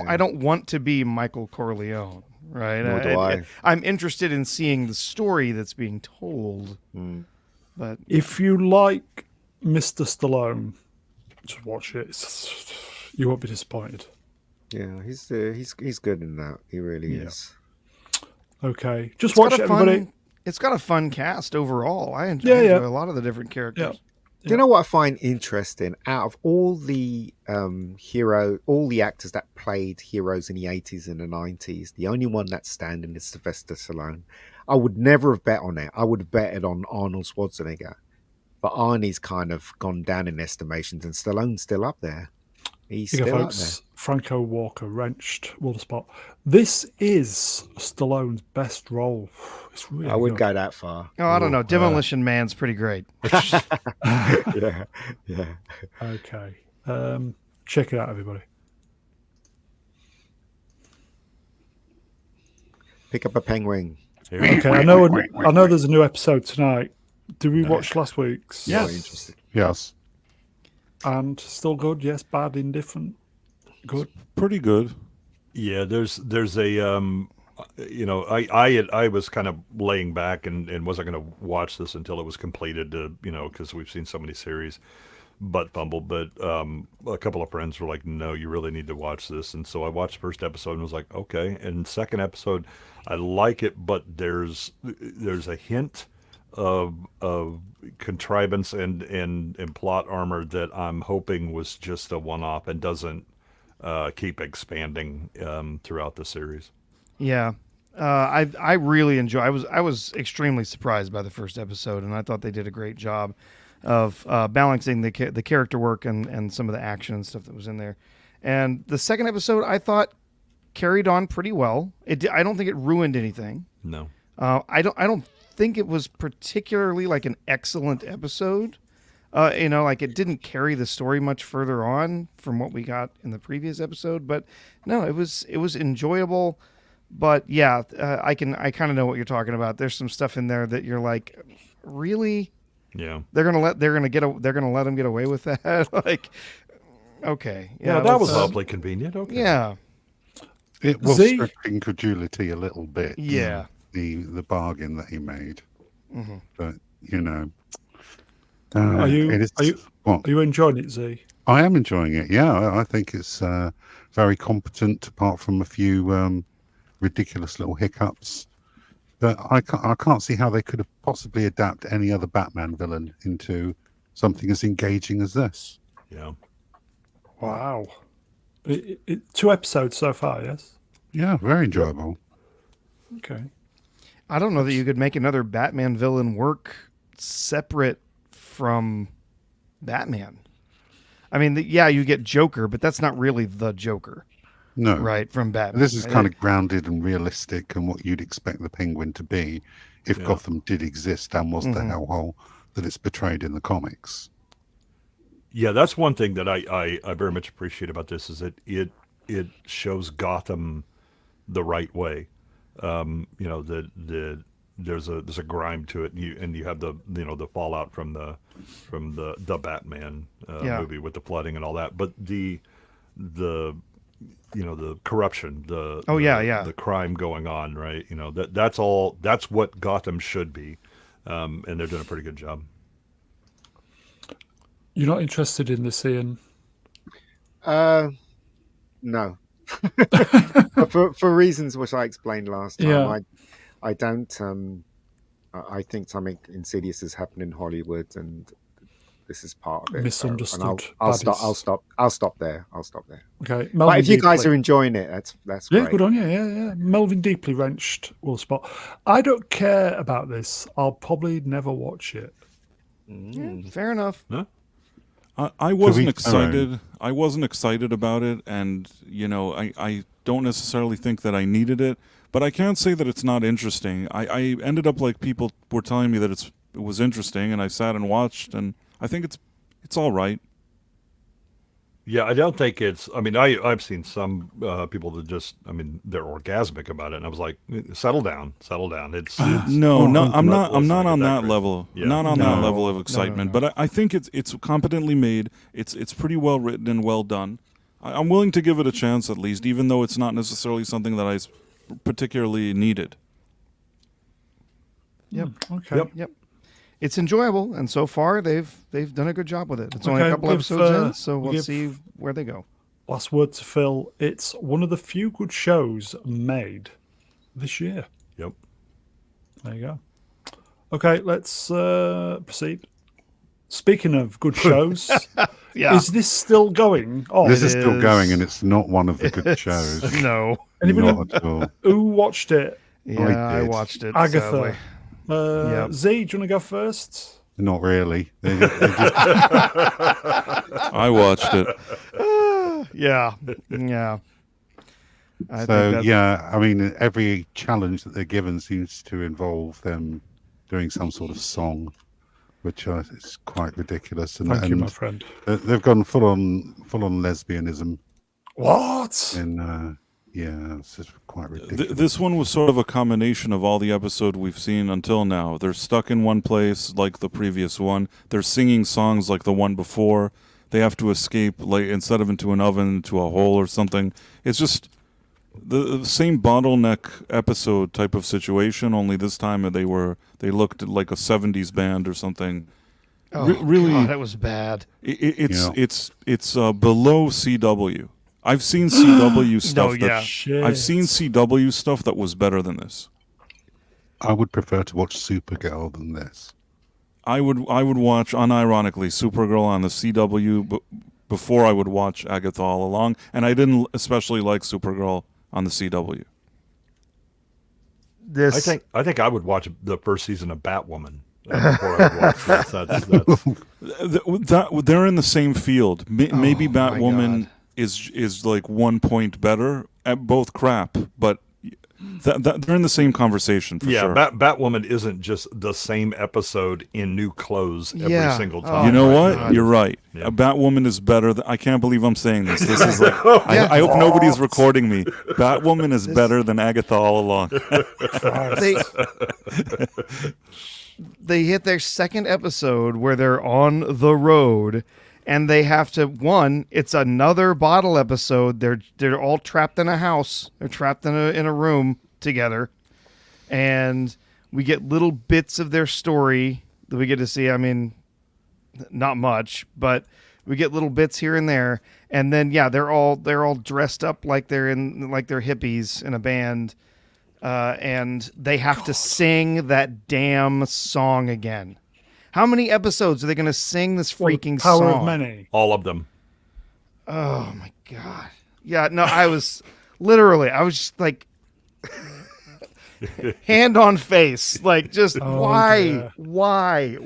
I don't want to be Michael Corleone, right? Nor do I. I'm interested in seeing the story that's being told. But If you like Mr. Stallone, just watch it. You won't be disappointed. Yeah, he's good in that. He really is. Okay, just it's watch got it, a everybody. fun. It's got a fun cast overall. I enjoy a lot of the different characters. Do you know what I find interesting? Out of all the all the actors that played heroes in the 80s and the 90s, the only one that's standing is Sylvester Stallone. I would never have bet on it. I would have betted on Arnold Schwarzenegger. But Arnie's kind of gone down in estimations, and Stallone's still up there. He's Here you still go, up there. folks. Franco Walker, Wrenched, World of Sport. This is Stallone's best role. It's really I wouldn't good. go that far. Oh, I don't know. Demolition Man's pretty great. Yeah. Okay. Check it out, everybody. Pick up a penguin. Okay, I know there's a new episode tonight. Did we watch last week's? Very interesting. Yes. And still good? Yes, bad, indifferent? Good. Pretty good. Yeah, there's a I was kind of laying back and wasn't going to watch this until it was completed because we've seen so many series butt fumble, but a couple of friends were like, no, you really need to watch this. And so I watched the first episode and was like, okay. And second episode, I like it, but there's a hint of contrivance and plot armor that I'm hoping was just a one-off and doesn't keep expanding throughout the series. Yeah. I really enjoy. I was extremely surprised by the first episode, and I thought they did a great job of balancing the character work and some of the action and stuff that was in there. And the second episode, I thought carried on pretty well. I don't think it ruined anything. No. I don't think it was particularly like an excellent episode. Like it didn't carry the story much further on from what we got in the previous episode. But no, it was enjoyable. But yeah, I kind of know what you're talking about. There's some stuff in there that you're like, really? Yeah. They're gonna let him get away with that? Like, okay, Yeah, that was awfully convenient. Okay. Yeah. It was Z? stretching credulity a little bit. Yeah. The bargain that he made, Mm-hmm. but Are it is. What? you enjoying it, Z? I am enjoying it. Yeah, I think it's very competent, apart from a few ridiculous little hiccups. But I can't see how they could have possibly adapt any other Batman villain into something as engaging as this. Yeah. Wow. 2 episodes so far, yes? Yeah, very enjoyable. Okay. I don't know that you could make another Batman villain work separate from Batman. I mean, yeah, you get Joker, but that's not really the Joker, No, right? From Batman. this is right? kind of grounded and realistic, and what you'd expect the Penguin to be if Gotham did exist and was the hellhole that it's portrayed in the comics. Yeah, that's one thing that I very much appreciate about this is that it shows Gotham the right way. There's a grime to it, and you have the the fallout from the Batman movie with the flooding and all that. But the corruption, the crime going on, right? That's what Gotham should be, and they're doing a pretty good job. You're not interested in this, Ian? No. for reasons which I explained last time. Yeah. I don't. I think something insidious has happened in Hollywood, and this is part of it. Misunderstood. And I'll stop. I'll stop there. Okay. But if you guys are enjoying it, that's yeah, great. good on you. Yeah. Melvin Deeply Wrenched will spot. I don't care about this. I'll probably never watch it. Yeah, fair enough. Huh? I wasn't excited. I wasn't excited about it, and I don't necessarily think that I needed it. But I can't say that it's not interesting. I ended up like people were telling me that it was interesting, and I sat and watched, and I think it's all right. Yeah, I don't think it's. I mean, I've seen some people that just. I mean, they're orgasmic about it, and I was like, settle down. It's No, I'm not let's not on get that crazy. level. Yeah. Not on that level of No. excitement. But I think it's competently made. It's pretty well written and well done. I'm willing to give it a chance at least, even though it's not necessarily something that I particularly needed. Yep. Okay. Yep. It's enjoyable, and so far they've done a good job with it. It's only Okay, a couple give, episodes in, so give- we'll see where they go. Last word to Phil. It's one of the few good shows made this year. Yep. There you go. Okay, let's proceed. Speaking of good shows, Yeah. is this still going on? This is still is- going, and it's not one of the good shows. No. Anybody Not at all. who watched it? Yeah, I did. watched it. Agatha. Sadly. Yep. Z, do you want to go first? Not really. They just, I watched it. Yeah. Yeah. I think so that's- yeah, I mean, every challenge that they're given seems to involve them doing some sort of song, which is quite ridiculous. And, Thank you, and my friend. they've gone full on lesbianism, What? and yeah, it's just quite ridiculous. This one was sort of a combination of all the episodes we've seen until now. They're stuck in one place like the previous one. They're singing songs like the one before. They have to escape, like instead of into an oven, into a hole or something. It's just the same bottleneck episode type of situation. Only this time they looked like a '70s band or something. Oh, really, God, that was bad. It's below CW. I've seen CW stuff. No, yeah. Shit. I've seen CW stuff that was better than this. I would prefer to watch Supergirl than this. I would watch unironically Supergirl on the CW before I would watch Agatha All Along, and I didn't especially like Supergirl on the CW. This I think I would watch the first season of Batwoman before I would watch this. That's They're in the same field. Maybe Oh, my Batwoman God. is like 1 point better at both crap, but they're in the same conversation for sure. Batwoman isn't just the same episode in new clothes every Yeah. single Oh, time. You know my what? God. You're right. Yeah. Batwoman is better. I can't believe I'm saying this. This is like I hope nobody's recording me. Batwoman is better than Agatha All Along. they hit their second episode where they're on the road, and they have to it's another bottle episode. They're all trapped in a house. They're trapped in a room together, and we get little bits of their story that we get to see. I mean, not much, but we get little bits here and there. And then they're all dressed up like they're hippies in a band, and they have to sing that damn song again. How many episodes are they going to sing this freaking Power song? of many. All of them. Oh my god! Yeah, no, I was just like hand on face, like just dear. why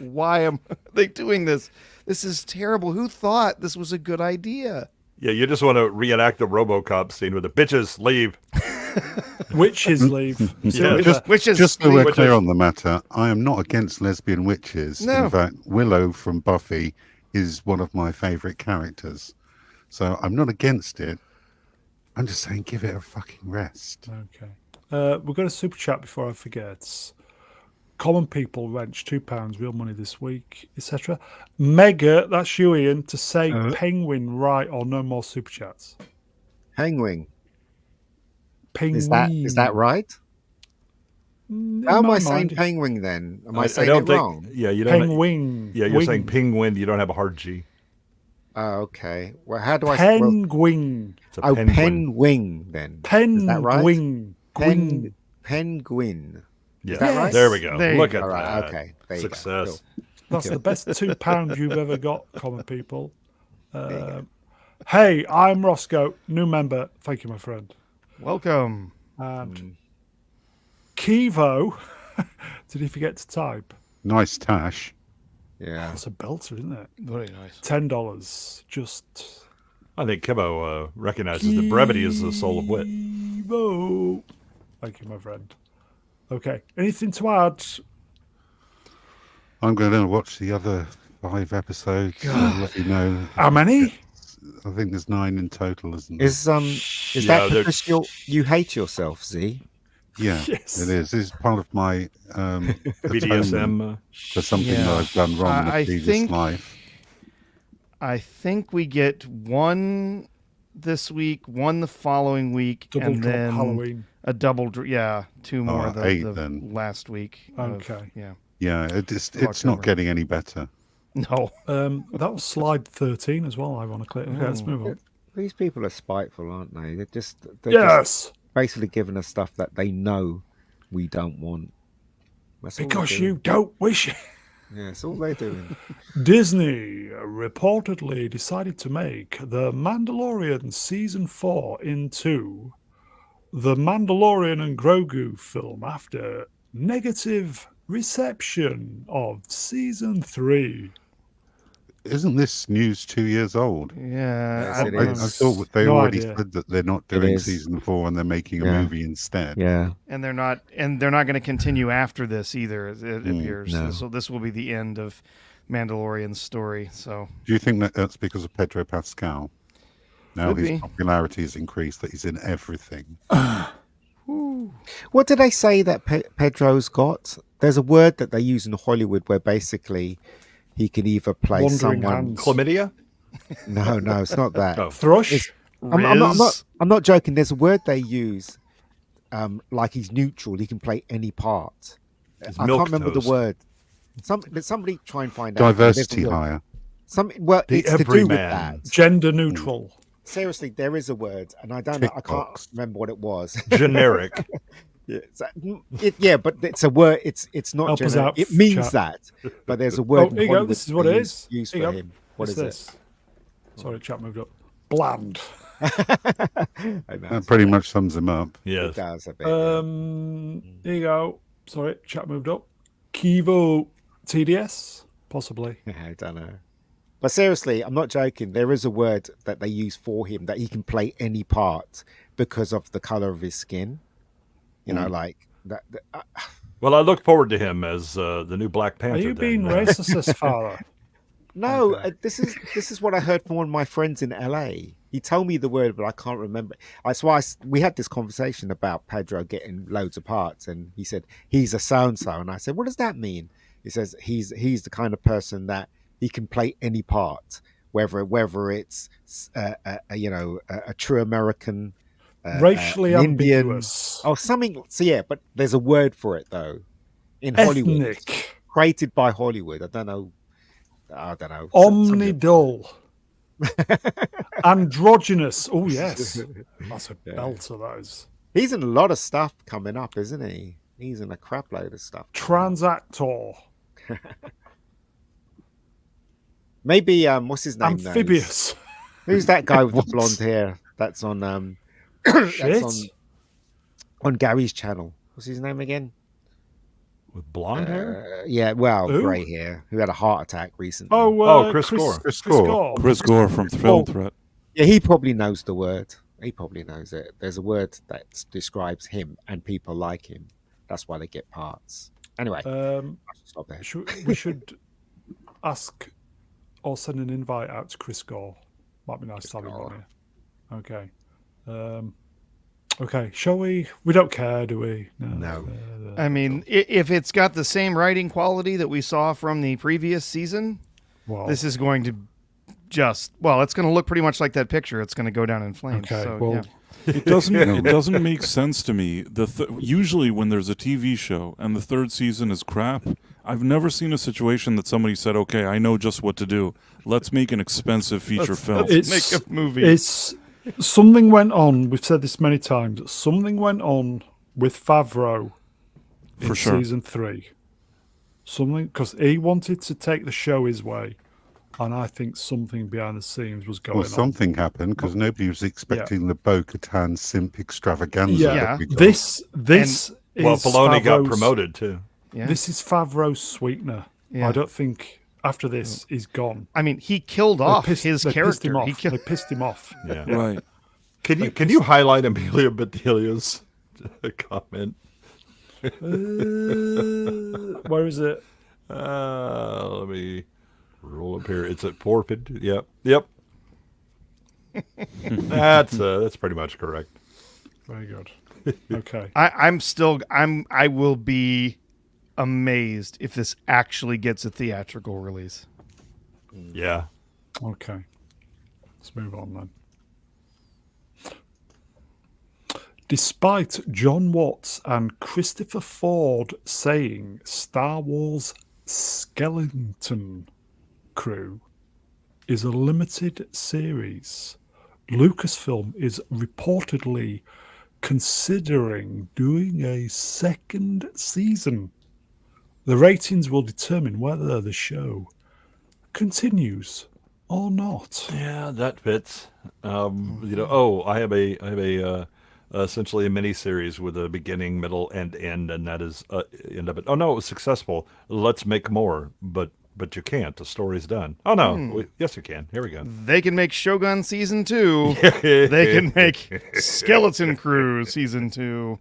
am they doing this? This is terrible. Who thought this was a good idea? Yeah, you just want to reenact the RoboCop scene with the bitches leave. Witches leave. Yeah. Just so we're Witches. clear on the matter, I am not against lesbian witches. No. In fact, Willow from Buffy is one of my favourite characters. So I'm not against it. I'm just saying give it a fucking rest. Okay. We've got a super chat before I forget. Common People wrench £2, real money this week, etc. Mega, that's you, Ian, to say penguin right or no more super chats. Penguin. Penguin. Is that right? In How am my I saying mind, penguin then? Am I I saying don't it think. wrong? Yeah, you don't. penguin? Yeah, you're saying penguin. You don't have a hard G. Oh, okay. Well, how do I say? Well, Penguin. It's a oh, penguin. penguin then. Is that right? Penguin. Gwyn. Penguin. Yeah, that right? there we go. There you Look go. at All right. that. Okay. There you go. Success. Cool. That's the best £2 you've ever got, Common People. There you go. Hey, I'm Roscoe, new member. Thank you, my friend. Welcome. And Kivo, did he forget to type? Nice tash. Yeah. That's a belter, isn't it? Very nice. $10. Just I think Kibo recognizes that brevity is the soul of wit. Kivo. Thank you, my friend. Okay. Anything to add? I'm going to watch the other 5 episodes. I'll let you know. How many? I think there's 9 in total, isn't there? Is Yeah, that they're- because you hate yourself, Z? Yeah, Yes. it is. It's part of my atonement BDSM. for something Yeah. that I've done wrong in a I previous think- life. I think we get one this week, one the following week, Double and drop then Halloween. a double. 2 more Oh, the 8 then. last week. Okay. Yeah. Yeah, it's October. not getting any better. No. That was slide 13 as well, ironically. Okay, let's move on. These people are spiteful, aren't they? They're just Yes, basically giving us stuff that they know we don't want. That's all they're because doing. you don't wish it. Yeah, that's all they're doing. Disney reportedly decided to make The Mandalorian Season 4 into The Mandalorian and Grogu film after negative reception of Season 3. Isn't this news 2 years old? Yeah. Yes, I- it I is. thought they No already idea. said that they're not It doing is. season 4 and they're making a Yeah. movie instead. Yeah. and they're not going to continue after this either. It appears. no. So this will be the end of Mandalorian's story. So Do you think that that's because of Pedro Pascal? Now Could his be. popularity has increased, that he's in everything. What did they say that Pedro's got? There's a word that they use in Hollywood where basically he can either play Wandering someone. hands. Chlamydia? No, it's not that. Oh. Thrush. I'm not joking. There's a word they use, like he's neutral. He can play any part. I can't remember the milquetoast. word. Somebody try and find out. Diversity There's a word. hire. Well, The it's to do with everyman. that. Gender neutral. Seriously, there is a word, and I don't know. I can't Tick-box. remember what it was. Generic. Yeah, but it's a word. It's not Help us generic. out, It means chat. that, but there's a word. Oh, in here you go. Hollywood This is what they it is. Use Here for you go. him. What What's is this? Sorry, chat moved up. Bland. it? I know, That pretty much sums him up. it Yes. does a bit. Yeah. Here you go. Sorry, chat moved up. Kivo TDS? Possibly. I don't know. But seriously, I'm not joking. There is a word that they use for him that he can play any part because of the color of his skin. You know, like that. Well, I look forward to him as the new Black Are Panther. you then. being racist, father? No, this is what I heard from one of my friends in LA. He told me the word, but I can't remember. That's why we had this conversation about Pedro getting loads of parts, and he said he's a so-and-so, and I said, what does that mean? He says he's the kind of person that he can play any part, whether it's a true American, Racially an Indian, ambiguous. or something. So yeah, but there's a word for it though in Hollywood, Ethnic. created by Hollywood. I don't know. Something. Omnidul. Androgynous. Oh, yes. That's a belt of those. He's in a lot of stuff coming up, isn't he? He's in a crap load of stuff. Transactor. Maybe what's his name? Amphibious. Who's that guy with the blonde hair? That's on Shit. on Gary's channel. What's his name again? With blonde hair? Yeah, well, Who? grey hair. Who had a heart attack recently? Chris Gore. Chris Gore. Chris Gore from Thrill Threat. Yeah, he probably knows the word. He probably knows it. There's a word that describes him and people like him. That's why they get parts. Anyway, I should stop there. We should ask or send an invite out to Chris Gore. Might be nice to have him on here. Okay. Okay, shall we? We don't care, do we? No. I mean, if it's got the same writing quality that we saw from the previous season, Well, this is going to it's going to look pretty much like that picture. It's going to go down in flames. okay. So, Well, yeah. It doesn't make sense to me. Usually when there's a TV show and the third season is crap, I've never seen a situation that somebody said, "Okay, I know just what to do. Let's make an expensive feature film." Let's make a movie. It's something went on. We've said this many times. Something went on with Favreau in For sure. season 3. Something because he wanted to take the show his way, and I think something behind the scenes was going Well, on. something happened because nobody was expecting the Bo-Katan simp extravaganza. Yeah, that we got. this is Well, Filoni got Favreau's- promoted too. Yeah. This is Favreau's sweetener. Yeah. I don't think after this he's gone. I mean, he killed off his They pissed him character. off. He They pissed him off. Yeah. Right. Can you highlight Amelia Bedelia's comment? Where is it? Let me roll up here. It's at 450. Yep. That's pretty much correct. Very good. Okay. I will be amazed if this actually gets a theatrical release. Yeah. Okay. Let's move on then. Despite John Watts and Christopher Ford saying Star Wars Skeleton Crew is a limited series, Lucasfilm is reportedly considering doing a second season. The ratings will determine whether the show continues or not. Yeah, that fits. I have a essentially a mini series with a beginning, middle, and end, and that is end of it. Oh no, it was successful. Let's make more, but you can't. The story's done. Oh no, yes you can. Here we go. They can make Shogun season 2. They can make Skeleton Crew season 2.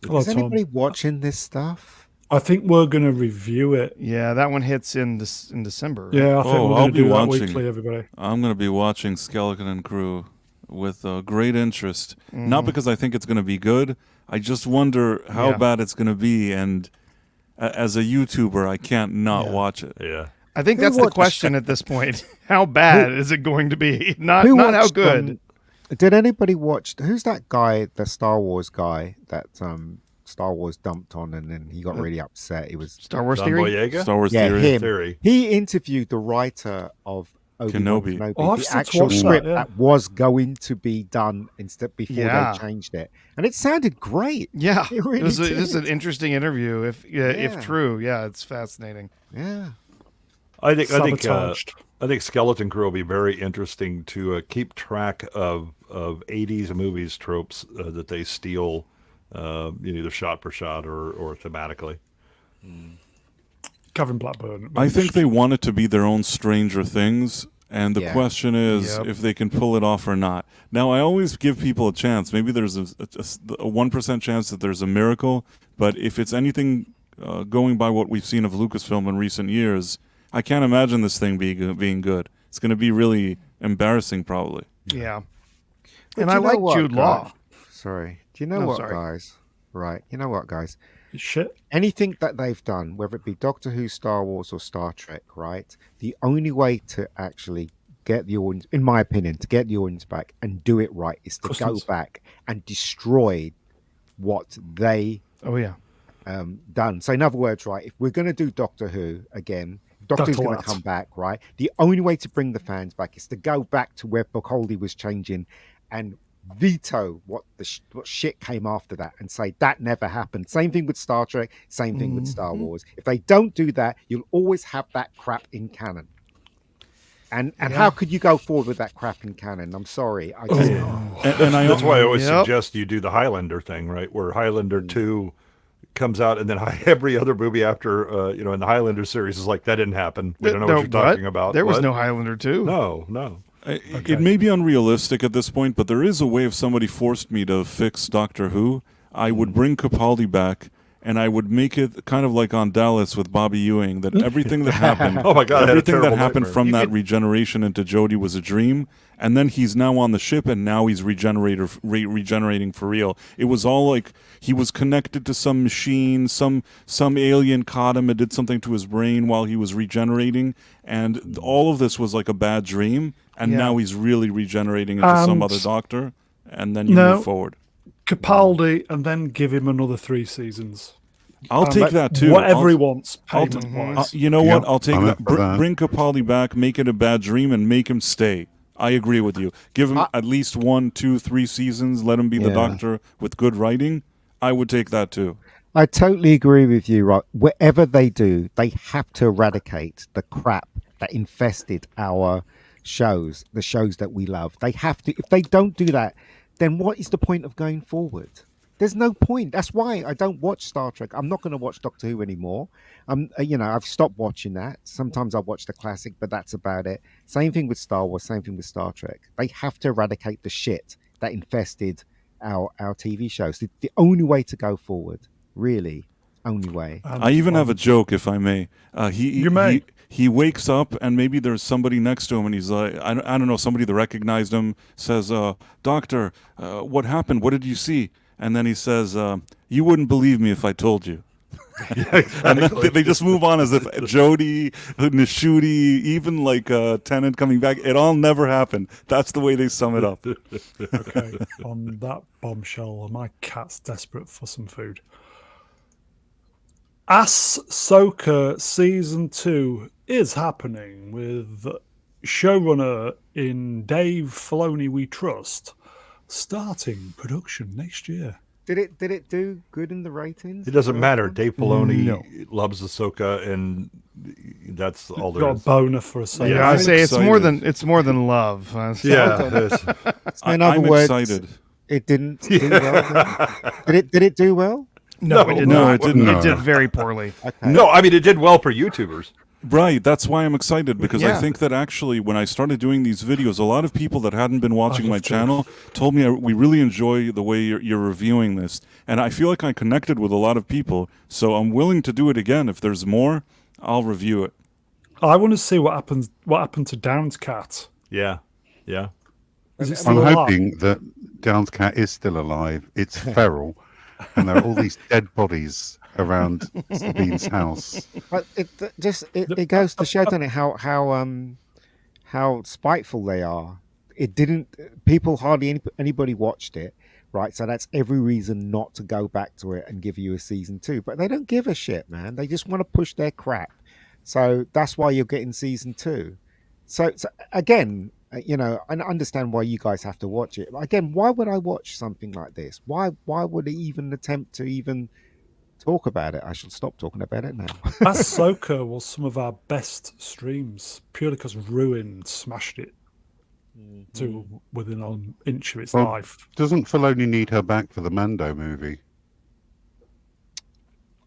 Hello, Is Tom. anybody watching this stuff? I think we're going to review it. Yeah, that one hits in December. Right? Yeah, I think we're I'll going to be do that watching. weekly, everybody. I'm going to be watching Skeleton and Crew with great interest. Not because I think it's going to be good. I just wonder how bad it's going to be. And as a YouTuber, I can't not watch it. Yeah. I think that's the question at this point. How bad is it going to be? Not Who how watched, good. Did anybody watch? Who's that guy? The Star Wars guy that Star Wars dumped on, and then he got really upset. He was Star Wars John Theory? Boyega? Star Wars yeah, Theory. him. Theory. He interviewed the writer of Obi-Wan Kenobi. Kenobi, Oh, I've the still actual watched that, script yeah. that was going to be done instead before Yeah. they changed it, and it sounded great. Yeah. It really This is an did. interesting interview. If Yeah. true, yeah, it's fascinating. Yeah, I think Sabotaged. Skeleton Crew will be very interesting to keep track of 80s movies tropes that they steal, either shot for shot or thematically. Kevin Blackburn. I think they want it to be their own Stranger Things, and the Yeah. question is Yep. if they can pull it off or not. Now, I always give people a chance. Maybe there's a 1% chance that there's a miracle, but if it's anything going by what we've seen of Lucasfilm in recent years, I can't imagine this thing being good. It's going to be really embarrassing, probably. Yeah. But And you I know like what, Jude Law. guys? Sorry, do you know No, what, sorry. guys? Right, you know what, guys? Shit. Anything that they've done, whether it be Doctor Who, Star Wars, or Star Trek, right? The only way to actually get the audience, in my opinion, to get the audience back and do it right is to Customers. go back and destroy what they Oh yeah. done. So in other words, right, if we're going to do Doctor Who again, Doctor Who's Dr. going to Watt. come back, right? The only way to bring the fans back is to go back to where Bocaldi was changing and veto what what shit came after that and say that never happened. Same thing with Star Trek, same thing with Star Wars. If they don't do that, you'll always have that crap in canon. And how could you go forward with that crap in canon? I'm sorry. I just can't. And That's why I always Yep. suggest you do the Highlander thing, right? Where Highlander 2 comes out, and then every other movie after, in the Highlander series is like, that didn't happen. We don't know what you're talking about. There was What? no Highlander 2. No. It may be unrealistic at this point, but there is a way if somebody forced me to fix Doctor Who, I would bring Capaldi back and I would make it kind of like on Dallas with Bobby Ewing, that everything that happened, Oh my God, I had a everything that terrible happened nightmare. from that regeneration into Jodie was a dream, and then he's now on the ship and now he's regenerating for real. It was all like he was connected to some machine, some alien caught him and did something to his brain while he was regenerating, and all of this was like a bad dream, and Yeah. now he's really regenerating into some And- other doctor, and then you No. move forward. Capaldi, and then give him another 3 seasons. I'll take Like, that too. Whatever he I'll- wants, I'll payment t- wise. you know Yep, what? I'll take I'm that. up for that. Bring Capaldi back, make it a bad dream, and make him stay. I agree with you. Give him at least 1, 2, 3 seasons. Let him be the Yeah. doctor with good writing. I would take that too. I totally agree with you, right? Whatever they do, they have to eradicate the crap that infested our shows, the shows that we love. They have to. If they don't do that, then what is the point of going forward? There's no point. That's why I don't watch Star Trek. I'm not going to watch Doctor Who anymore. I've stopped watching that. Sometimes I watch the classic, but that's about it. Same thing with Star Wars. Same thing with Star Trek. They have to eradicate the shit that infested our TV shows. The only way to go forward, really, only way. I even have a joke, if I may. You may. He wakes up and maybe there's somebody next to him, and he's like, I don't know, somebody that recognized him says, "Doctor, what happened? What did you see?" And then he says, "You wouldn't believe me if I told you." And then they just move on as if Jodie, Nishuti, even like Tennant coming back, it all never happened. That's the way they sum it up. Okay, on that bombshell, my cat's desperate for some food. Ahsoka Season 2 is happening with showrunner in Dave Filoni We Trust, starting production next year. Did it do good in the ratings? It doesn't matter. Dave Filoni No. loves Ahsoka, and that's all there Got a is. boner for Ahsoka. Yeah, I I'm say excited. it's more than love. Yeah, it is. In other I'm words, excited. it didn't do well. Did it do well? No, it did No, not. it didn't. It did very poorly. Okay. No, I mean it did well for YouTubers. Right, that's why I'm excited, because I Yeah. think that actually when I started doing these videos, a lot of people that hadn't been watching love my to. channel told me we really enjoy the way you're reviewing this, and I feel like I connected with a lot of people, so I'm willing to do it again. If there's more, I'll review it. I want to see what happened to Down's cat. Yeah. Is it I'm still alive? hoping that Down's cat is still alive. It's feral, and there are all these dead bodies around Sabine's house. But it goes to show, doesn't it, how spiteful they are. It didn't. People hardly anybody watched it, right? So that's every reason not to go back to it and give you a season 2. But they don't give a shit, man. They just want to push their crap. So that's why you're getting season 2. So again, I understand why you guys have to watch it. But again, why would I watch something like this? Why would I even attempt to even talk about it? I should stop talking about it now. Ahsoka was some of our best streams purely because Ruin smashed it to within an inch of its Well, life. Doesn't Filoni need her back for the Mando movie?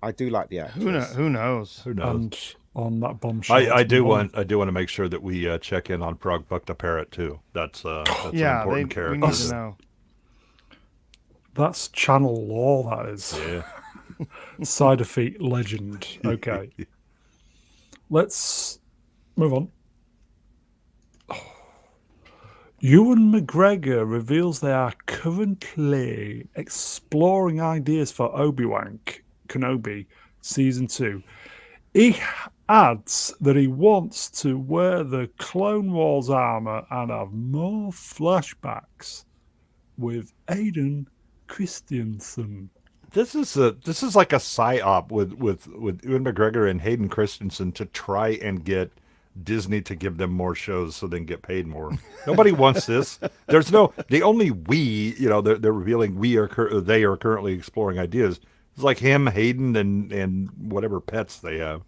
I do like the actress. Who knows? Who knows? And on that bombshell, I do tomorrow. want to make sure that we check in on Prague Buck the Parrot too. That's an Yeah, important we character. need to know. That's channel law. That is Yeah. side feet legend. Okay, let's move on. Ewan McGregor reveals they are currently exploring ideas for Obi-Wan Kenobi Season 2. He adds that he wants to wear the Clone Wars armor and have more flashbacks with Aiden Christensen. This is like a psyop with Ewan McGregor and Hayden Christensen to try and get Disney to give them more shows so they can get paid more. Nobody wants this. There's no the only we, they're revealing they are currently exploring ideas. It's like him, Hayden, and whatever pets they have.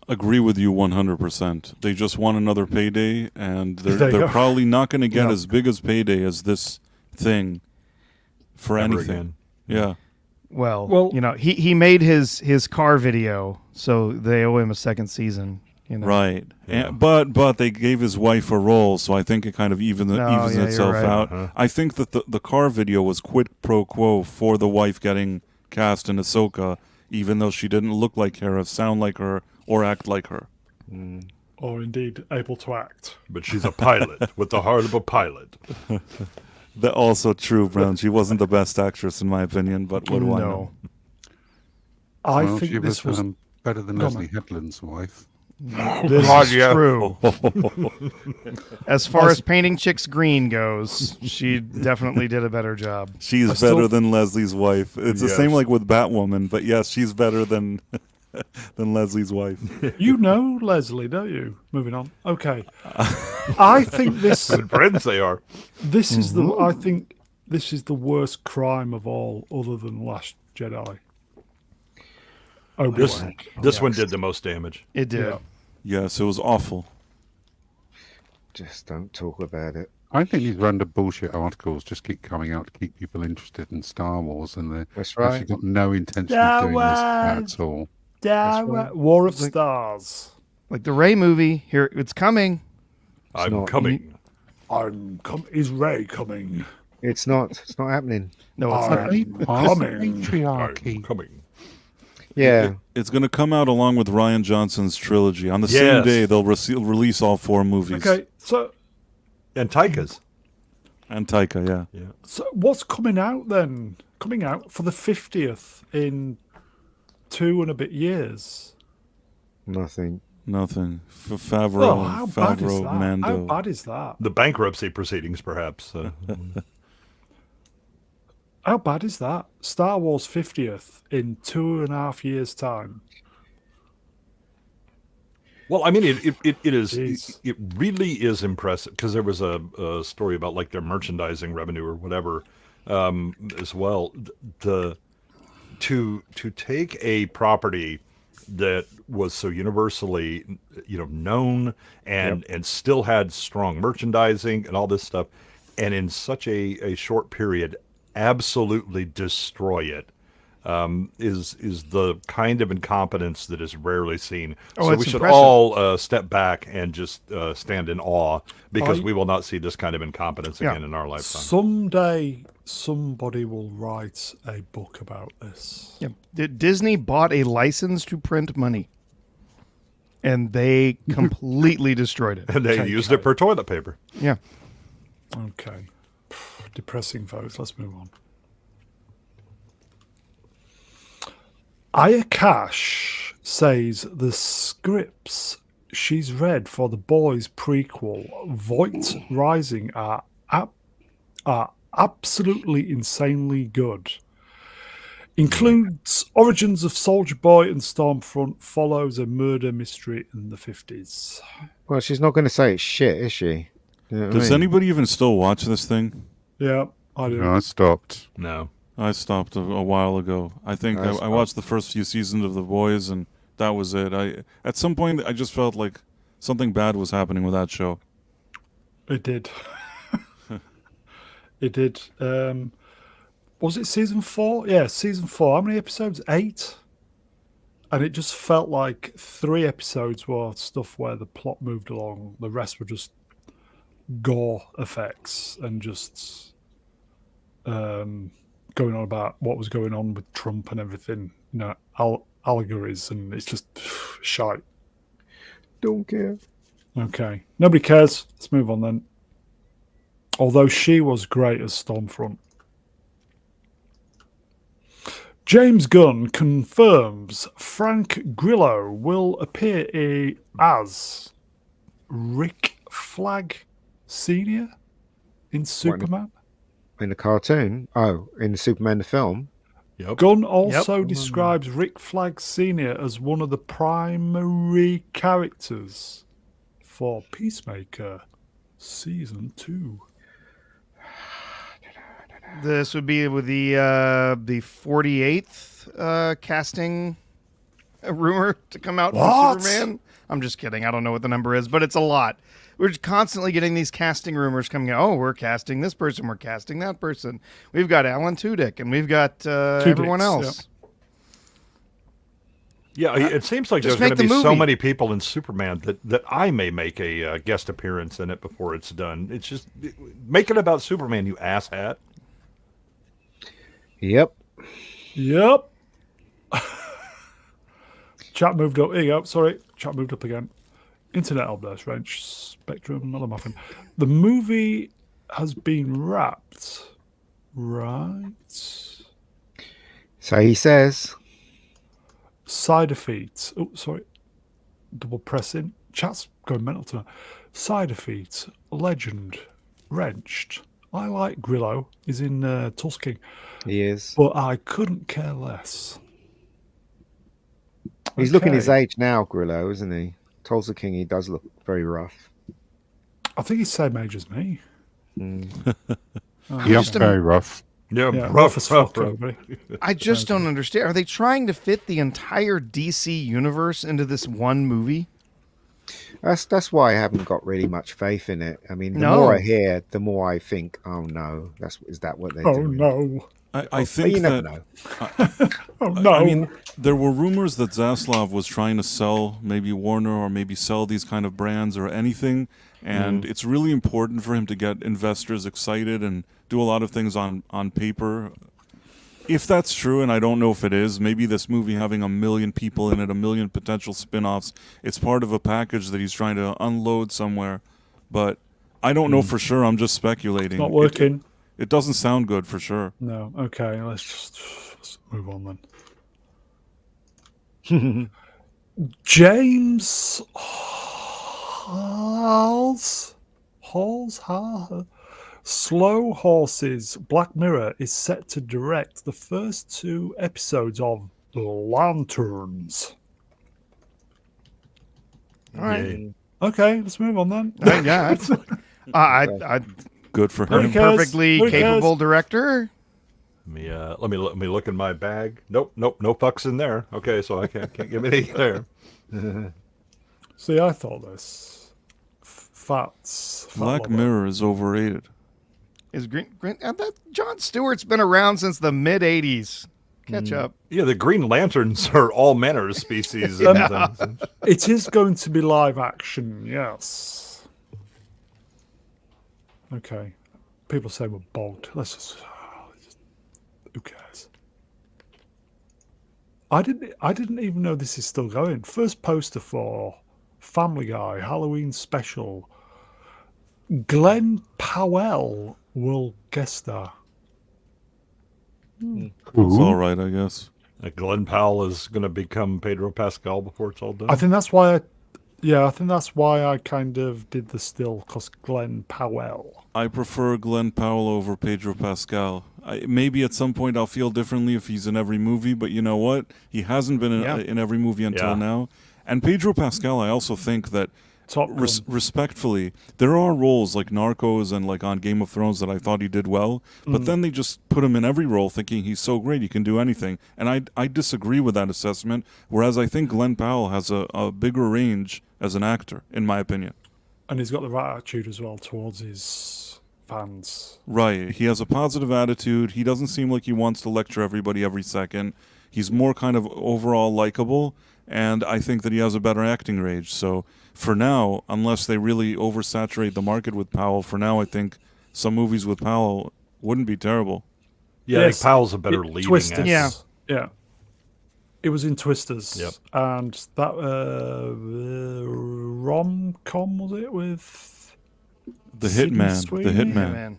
Agree with you 100%. They just want another payday, and There you they're go. probably not going to get Yeah. as big as payday as this thing for Ever anything. again. Yeah. Well, he made his car video, so they owe him a second season. Right. Yeah. But they gave his wife a role, so I think it kind of evens yeah, you're itself right. out. Uh-huh. I think that the car video was quid pro quo for the wife getting cast in Ahsoka, even though she didn't look like her, sound like her, or act like her. Or indeed able to act. But she's a pilot with the heart of a pilot. That's also true, Brown. She wasn't the best actress, in my opinion, but what do I know? I Well, think she this was better than Go on, Leslie Headland's wife. This is true. As far as painting chicks green goes, she definitely did a better job. She's I still- better than Leslie's wife. It's the same Yes. like with Batwoman, but yes, she's better than than Leslie's wife. You know Leslie, don't you? Moving on. Okay. I think this Good friends they are. this is the I think this is the worst crime of all, other than Last Jedi. This Obi-Wan. this one did the most damage. It did. Yeah. Yes, it was awful. Just don't talk about it. I think these random bullshit articles just keep coming out to keep people interested in Star Wars, and they've That's actually right. got no intention Star of doing this Wars. at all. War of Stars. Like the Ray movie, here it's coming. I'm not- coming. Is Ray coming? It's not. It's not happening. No, it's All not. right. They pass the Coming. patriarchy. I'm coming. Yeah. It's going to come out along with Ryan Johnson's trilogy. On the same Yes. day, they'll release all 4 movies. Okay, so And Taika's. And Taika, yeah. what's coming out then? Coming out for the 50th in 2 and a bit years. Nothing. Nothing. Favreau, Oh, how bad is Favreau, that? Mando. How bad is that? The bankruptcy proceedings, perhaps. How bad is that? Star Wars 50th in 2.5 years' time. Well, I mean, it is Jeez. it really is impressive because there was a story about like their merchandising revenue or whatever as well. To take a property that was so universally known and still had strong merchandising and all this stuff, and in such a short period absolutely destroy it. Is the kind of incompetence that is rarely seen. Oh, So it's we should impressive. all step back and just stand in awe because I- we will not see this kind of incompetence Yeah. again in our lifetime. Someday, somebody will write a book about this. Yeah. Disney bought a license to print money, and they completely destroyed it. And they Okay, used it for toilet paper. Yeah. Okay. Depressing, folks. Let's move on. Ayakash says the scripts she's read for the boys prequel Voight Rising are absolutely insanely good. Includes origins of Soldier Boy and Stormfront, follows a murder mystery in the 50s. Well, she's not going to say it's shit, is she? You know what I Does mean? anybody even still watch this thing? Yeah, I do. No, I stopped. No. I stopped a while ago. I think I watched the first few seasons of The Boys, and that was it. At some point, I just felt like something bad was happening with that show. It did. It did. Was it season 4? Yeah, season 4. How many episodes? 8? And it just felt like 3 episodes were stuff where the plot moved along. The rest were just gore effects and just going on about what was going on with Trump and everything. Allegories, and it's just shite. Don't care. Okay. Nobody cares. Let's move on then. Although she was great as Stormfront. James Gunn confirms Frank Grillo will appear as Rick Flag Sr. in Superman. In the cartoon? Oh, in the Superman the film? Yep. Gunn also describes Rick Flag Sr. as one of the primary characters for Peacemaker Season 2. This would be with the 48th casting rumor to come out What? for Superman. I'm just kidding. I don't know what the number is, but it's a lot. We're just constantly getting these casting rumors coming out. Oh, we're casting this person. We're casting that person. We've got Alan Tudyk, and we've got everyone else. Yeah, it seems like Just there's going to make be the so movie. many people in Superman that I may make a guest appearance in it before it's done. It's just make it about Superman, you asshat. Yep. Yep. Chat moved up. Here you go. Sorry. Chat moved up again. Internet updates, Wrench, Spectrum, Mother Muffin. The movie has been wrapped. Right. So he says. Side feet. Oh, sorry. Double pressing. Chat's going mental tonight. Side feet. Legend. Wrenched. I like Grillo. He's in Tulsa King. He is. But I couldn't care less. He's looking his Okay. age now, Grillo, isn't he? Tulsa King, he does look very rough. I think he's same age as me. Yep, very rough. Yeah, Yeah, rough, as rough, fuck, rough. everybody. I just don't understand. Are they trying to fit the entire DC universe into this one movie? That's why I haven't got really much faith in it. I mean, the No. more I hear, the more I think, oh no, is that what they're Oh doing? no. I But think you never that know. Oh no. I mean, there were rumors that Zaslav was trying to sell maybe Warner or maybe sell these kind of brands or anything, and it's really important for him to get investors excited and do a lot of things on paper. If that's true, and I don't know if it is, maybe this movie having 1 million people in it, 1 million potential spin-offs, it's part of a package that he's trying to unload somewhere. But I don't know for sure. I'm just speculating. Not working. It doesn't sound good for sure. No. Okay, let's move on then. James Halls. Slow Horses Black Mirror is set to direct the first 2 episodes of The Lanterns. All right. Yay. Okay, let's move on then. Yeah. I Good for Who him. cares? perfectly Who cares? capable director. Let me look in my bag. Nope, no fucks in there. Okay, so I can't give any there. See, I thought this. Fat Black lover. Mirror is overrated. Is that Jon Stewart's been around since the mid '80s. Catch up. Yeah, the Green Lanterns are all manner of species. And things. It is going to be live action, yes. Okay. People say we're bogged. Let's just who cares? I didn't even know this is still going. First poster for Family Guy Halloween special. Glenn Powell will guest star. It's all right, I guess. Glenn Powell is going to become Pedro Pascal before it's all done. I think that's why I kind of did the still, because Glenn Powell. I prefer Glenn Powell over Pedro Pascal. Maybe at some point I'll feel differently if he's in every movie, but you know what? He hasn't been in every movie until now. And Pedro Pascal, I also think that respectfully, there are roles like Narcos and like on Game of Thrones that I thought he did well, but then they just put him in every role thinking he's so great he can do anything. And I disagree with that assessment, whereas I think Glenn Powell has a bigger range as an actor, in my opinion. And he's got the right attitude as well towards his fans. Right. He has a positive attitude. He doesn't seem like he wants to lecture everybody every second. He's more kind of overall likable, and I think that he has a better acting range. So for now, unless they really oversaturate the market with Powell, for now I think some movies with Powell wouldn't be terrible. Yeah, I think Powell's a better leading Twisters. actor. Yeah. It was in Twisters. Yep. And that rom-com, was it, with The Sydney Hitman. Sweeney? The Hitman. Man.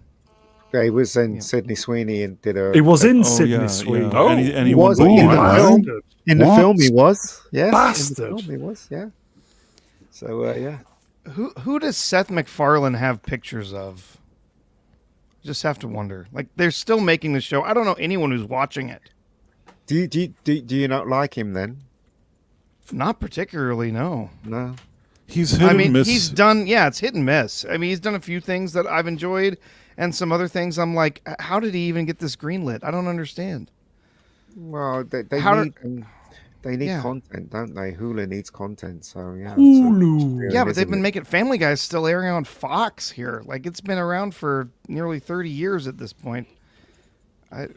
Yeah, he was in Yeah. Sydney Sweeney and did a. He was in Oh Sydney yeah, Sweeney. yeah. Oh, And He he won was the in the Wow. film. Bastard. In the What? film, he was. Yeah, in the Bastard. film, he was. Yeah. So yeah. Who does Seth MacFarlane have pictures of? Just have to wonder. Like they're still making the show. I don't know anyone who's watching it. Do you not like him then? Not particularly, no. No. He's hit I and mean, miss. he's done. Yeah, it's hit and miss. I mean, he's done a few things that I've enjoyed, and some other things I'm like, how did he even get this greenlit? I don't understand. Well, they How need they need Yeah. content, don't they? Hulu needs content, so yeah. Hulu. Yeah, but they've been making Family Guy is still airing on Fox here. Like it's been around for nearly 30 years at this point. I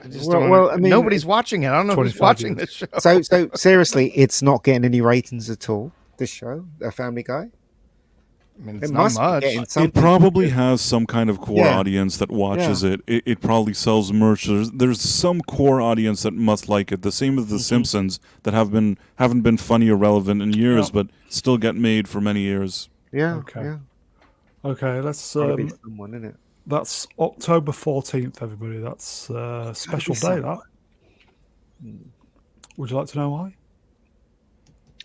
just Well- don't. well, I mean, nobody's watching it. I don't know who's 25 watching years. this show. So seriously, it's not getting any ratings at all. This show, A Family Guy. I mean, it's It not must be much. getting It something. probably has some kind of core Yeah. audience that watches it. It probably sells merch. There's some core audience that must like it. The same as The Simpsons that haven't been funny or relevant in years, Yeah. but still get made for many years. Yeah. Okay. Yeah. Okay, let's. Gotta be someone, isn't it? That's October 14th, everybody. That's a special day. That. Would you like to know why?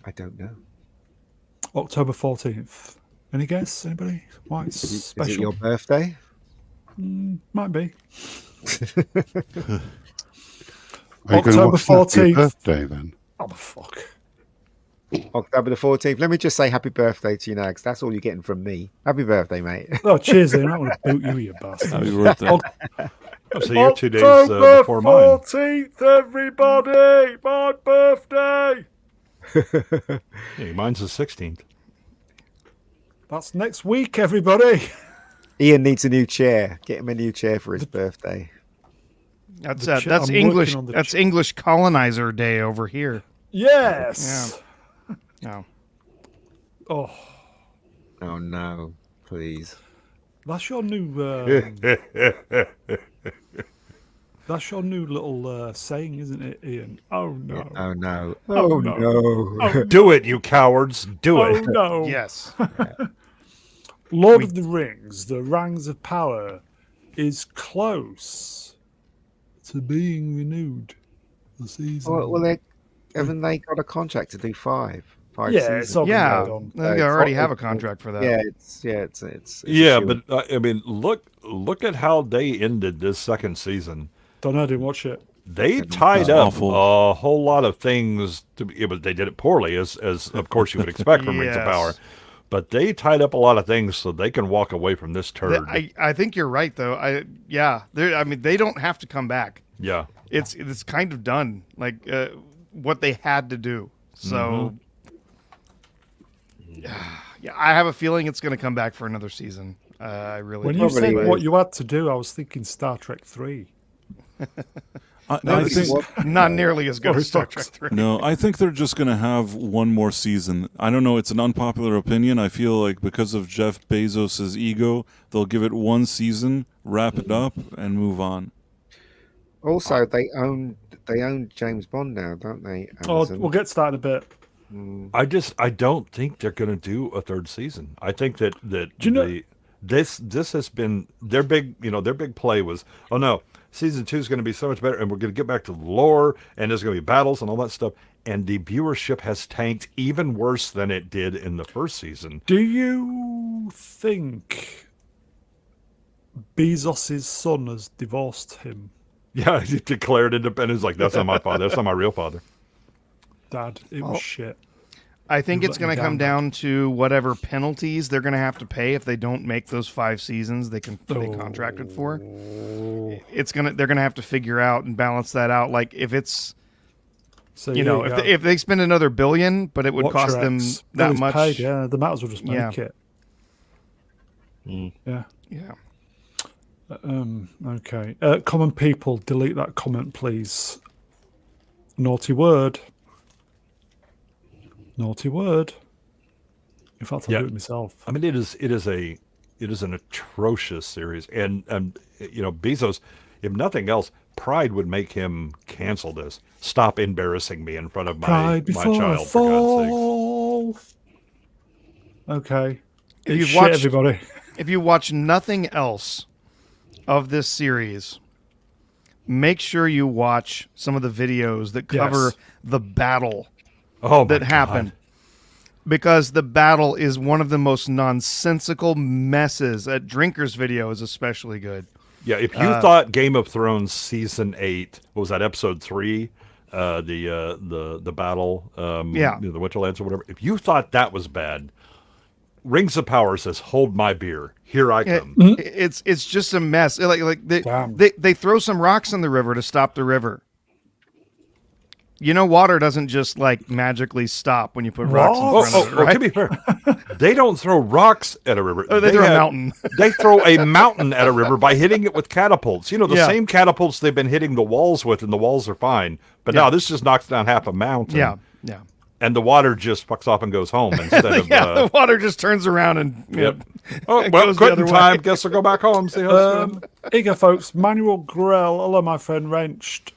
I don't know. October 14th. Any guess? Anybody? Why it's Is it special? your birthday? Might be. Are you going to October watch that for your 14th. birthday then? Oh, the fuck. October the 14th. Let me just say happy birthday to you now, 'cause that's all you're getting from me. Happy birthday, mate. Oh, cheers, Ian. I want to boot you, you bastard. Happy birthday. Oh, so you're 2 days October before mine. 14th, everybody. My birthday. Yeah, mine's the 16th. That's next week, everybody. Ian needs a new chair. Get him a new chair for his birthday. That's The ch- that's I'm English. working on the That's ch- English colonizer day over here. Yes. No. Oh, Oh no, please. that's your new. That's your new little saying, isn't it, Ian? Oh no. Oh no. Oh, Oh no. no. Do it, you cowards. Do Oh it. no. Yes. Lord of the Rings, The Rings of Power, is close to being renewed. The season. Well, haven't they got a contract to do five yeah, seasons? it's all Yeah. done. They already have a contract for that. Yeah, it's a Yeah, shoe. but I mean, look at how they ended this second season. Don't know, I didn't watch it. They tied up awful. a whole lot of things. They did it poorly, as of course you would expect from Rings of Yes. Power. But they tied up a lot of things so they can walk away from this turd. I think you're right though. I mean they don't have to come back. Yeah. It's kind of done. Like what they had to do. So yeah, I have a feeling it's going to come back for another season. I really When do. you Probably said will. what you had to do, I was thinking Star Trek 3. I think Not nearly as good Sorry, as Star folks. Trek 3. no. I think they're just going to have one more season. I don't know. It's an unpopular opinion. I feel like because of Jeff Bezos' ego, they'll give it one season, wrap it up, and move on. Also, they own James Bond now, don't they? Oh, Amazon? we'll get to that in a bit. I don't think they're going to do a third season. I think that you know- this has been their big play was, oh no, season 2 is going to be so much better, and we're going to get back to the lore, and there's going to be battles and all that stuff. And the viewership has tanked even worse than it did in the first season. Do you think Bezos' son has divorced him, Yeah, he declared independence. Like, that's not my father. That's not my real father. Dad? It was shit. I think You've it's let going me to come down, down to whatever penalties they're going to have to pay if they don't make those 5 seasons they contracted for. They're going to have to figure out and balance that out. Like if it's So if they spend another $1 billion, but it would cost them that Billy's much. Paid, yeah, they might as well just make Yeah. it. Yeah. Yeah. Okay. Common people, delete that comment, please. Naughty word. Naughty word. In fact, I'll Yeah. do it myself. I mean, it is an atrocious series, and Bezos, if nothing else, pride would make him cancel this. Stop embarrassing me in front of my Pride before I child, for God's sake. fall. Okay. If you've Shit, watched- everybody. If you watch nothing else, of this series, make sure you watch some of the videos that cover Yes. the battle Oh, that my happened. God. Because the battle is one of the most nonsensical messes. Drinker's video is especially good. Yeah, if you thought Game of Thrones season 8, what was that, episode 3, the battle, Yeah. the Winterlands or whatever, if you thought that was bad, Rings of Power says, "Hold my beer, here I come." It's just a mess. Like Damn. they throw some rocks in the river to stop the river. You know, water doesn't just like magically stop when you put rocks in Oh, front of it, right? to be fair, they don't throw rocks at a river. Oh, they throw a mountain. They throw a mountain at a river by hitting it with catapults. You know, the Yeah. same catapults they've been hitting the walls with, and the walls are fine. But Yeah. now this just knocks down half a mountain. Yeah. And the water just fucks off and goes home instead of. Yeah, the water just turns around and Yep. Oh, it well, goes the quitting other time. way. Guess I'll go back home. See how it's going. Here you go, folks. Manuel Grell, hello, my friend Wrenched.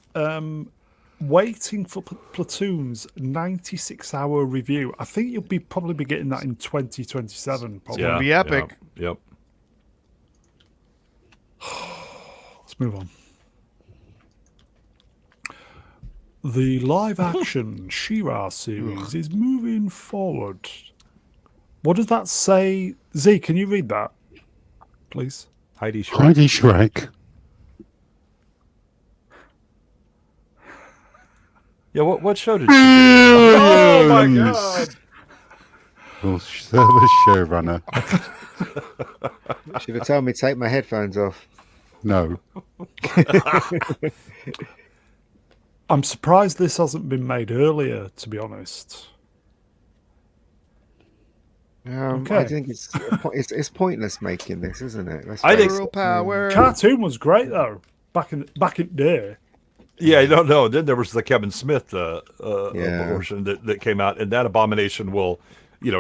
Waiting for Platoon's 96-hour review. I think you'll probably be getting that in 2027. Probably. gonna be epic. Yep. Let's move on. The live-action She-Ra series is moving forward. What does that say? Z, can you read that, please? Heidi Shrek. Heidi Shrek. Yeah, what show did she do? Oh my God! Will serve as showrunner. Should have told me to take my headphones off. No. I'm surprised this hasn't been made earlier, to be honest. Okay. I think it's pointless making this, isn't it? I think- Girl power. Cartoon was great though, back in the day. Yeah, I don't know. Then there was the Kevin Smith Yeah. version that came out, and that abomination will,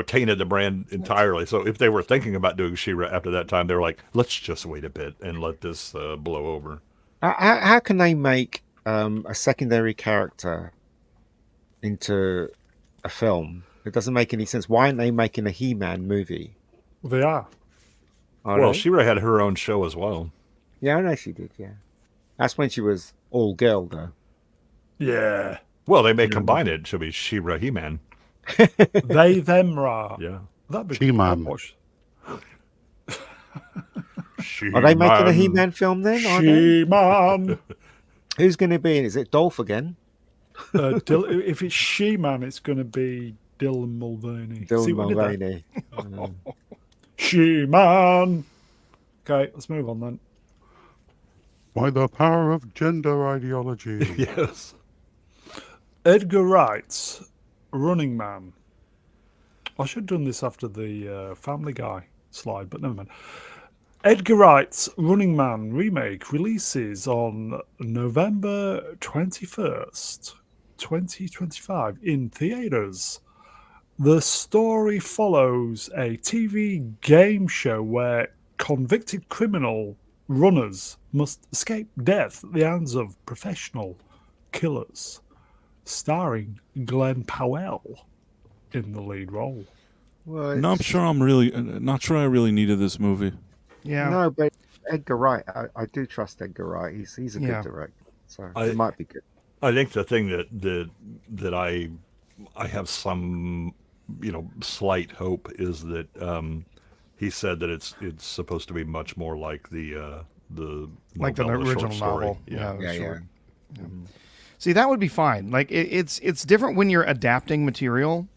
tainted the brand entirely. So if they were thinking about doing She-Ra after that time, they were like, let's just wait a bit and let this blow over. How can they make a secondary character into a film? It doesn't make any sense. Why aren't they making a He-Man movie? They are. Are Well, they? She-Ra had her own show as well. Yeah, I know she did. Yeah, that's when she was all girl though. Yeah. Well, they may combine it. She'll be She-Ra He-Man. They, them, Ra. Yeah. That'd be She-Man. watch. Are they making a He-Man film then? Are they? She-Man. Who's going to be in? Is it Dolph again? If it's She-Man, it's going to be Dylan Mulvaney. See Dylan what I did there? Mulvaney. She-Man. Okay, let's move on then. By the power of gender ideology. Yes. Edgar Wright's Running Man. I should have done this after the Family Guy slide, but never mind. Edgar Wright's Running Man remake releases on November 21st, 2025 in theaters. The story follows a TV game show where convicted criminal runners must escape death at the hands of professional killers, starring Glenn Powell in the lead role. Well, Not sure I really needed this movie. Yeah. No, but Edgar Wright, I do trust Edgar Wright. He's a Yeah. good director, so I- it might be good. I think the thing that I have some slight hope is that he said that it's supposed to be much more like the Like the novella, short original story. novel. Yeah. Yeah, sure. yeah. See, that would be fine. Like it's different when you're adapting material.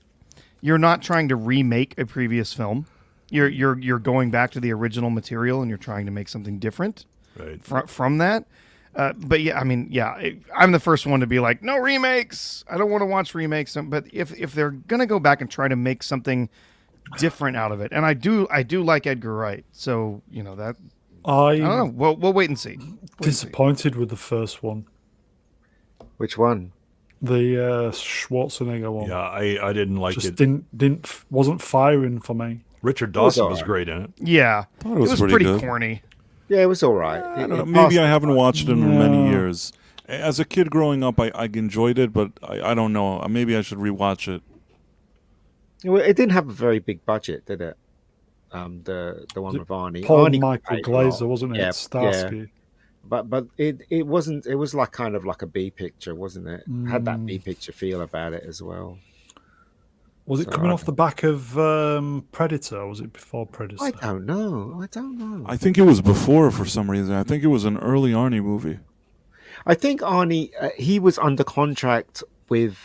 You're not trying to remake a previous film. You're going back to the original material and you're trying to make something different Right. from that. But yeah, I mean, yeah, I'm the first one to be like, no remakes. I don't want to watch remakes. But if they're gonna go back and try to make something different out of it, and I do like Edgar Wright, so that I don't know. We'll wait and see. Disappointed with the first one, Which one? the Schwarzenegger one. Yeah, I didn't like Just it. wasn't firing for me. Richard was Dawson was alright. great in it. Yeah, Thought it was pretty pretty good. corny. Yeah, it was all right. I don't know, maybe I haven't watched it in many years. As a kid growing up, I enjoyed it, but I don't know. Maybe I should rewatch it. It didn't have a very big budget, did it? The one Was it with Arnie. Paul Arnie got Michael paid a lot. Glazer, wasn't it? Yeah, yeah. Starsky. But it wasn't. It was like kind of like a B picture, wasn't it? Had that B picture feel about it as well. Was it So coming I off the back of Predator? Or was it before Predator? I don't know. I don't know. I think it was before for some reason. I think it was an early Arnie movie. I think Arnie, he was under contract with.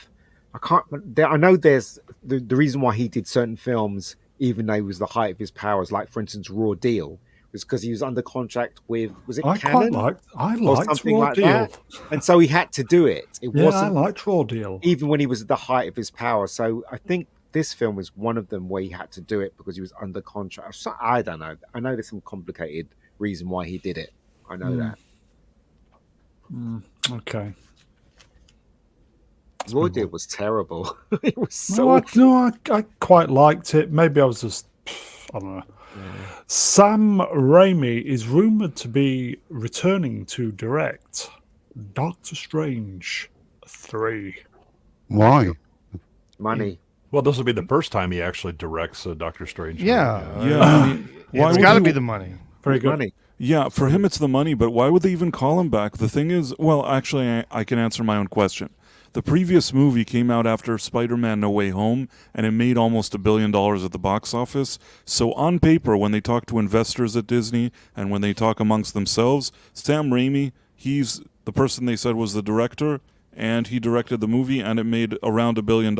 I can't. I know there's the reason why he did certain films, even though he was the height of his powers. Like for instance, Raw Deal was because he was under contract with. Was it I Canon or liked something Raw like Deal. that? And so he had to do it. It Yeah, I wasn't liked Raw Deal. even when he was at the height of his power. So I think this film was one of them where he had to do it because he was under contract. So, I don't know. I know there's some complicated reason why he did it. I know that. Okay. Raw Deal was terrible. It was I quite liked it. Maybe I was just, I don't know. Sam Raimi is rumored to be returning to direct Doctor Strange 3. Why? money. Well, this will be the first time he actually directs Doctor Strange. Yeah. Yeah, I mean, why It's would got to you- be the money. Very good. Money. Yeah, for him it's the money, but why would they even call him back? The thing is, well, actually, I can answer my own question. The previous movie came out after Spider-Man No Way Home, and it made almost $1 billion at the box office. So on paper, when they talk to investors at Disney and when they talk amongst themselves, Sam Raimi, he's the person they said was the director, and he directed the movie, and it made around $1 billion.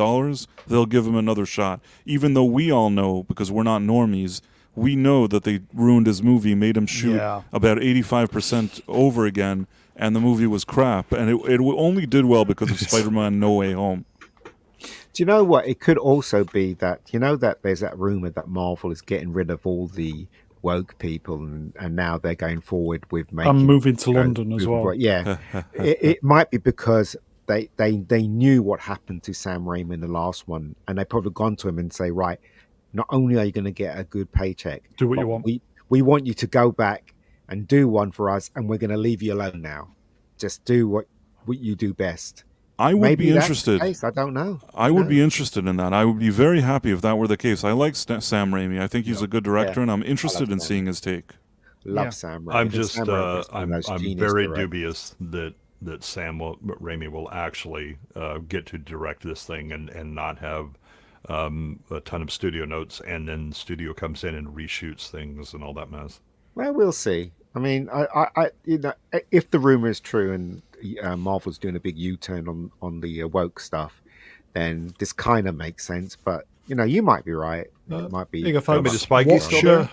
They'll give him another shot. Even though we all know, because we're not normies, we know that they ruined his movie, made him shoot about 85% over again, and the movie was crap. And it only did well because of Spider-Man No Way Home. Do you know what? It could also be that, that there's that rumor that Marvel is getting rid of all the woke people and now they're going forward with making. I'm moving to London as well. Yeah. it might be because they knew what happened to Sam Raimi in the last one, and they probably gone to him and say, right, not only are you going to get a good paycheck, Do what you but want. We want you to go back and do one for us, and we're going to leave you alone now. Just do what you do best. I would Maybe be that's interested. the case. I don't know. I would be interested in that. I would be very happy if that were the case. I like Sam Raimi. I think he's a good director, and I'm interested in seeing his take. Love Sam Raimi. I'm just Sam Raimi is one of I'm those genius very directors. dubious that Raimi will actually get to direct this thing and not have a ton of studio notes, and then studio comes in and reshoots things and all that mess. Well, we'll see. I mean, I if the rumor is true and Marvel's doing a big U-turn on the woke stuff, then this kind of makes sense. But you might be right. It might be. Here you go, folks. Does Feige Watch still your- there?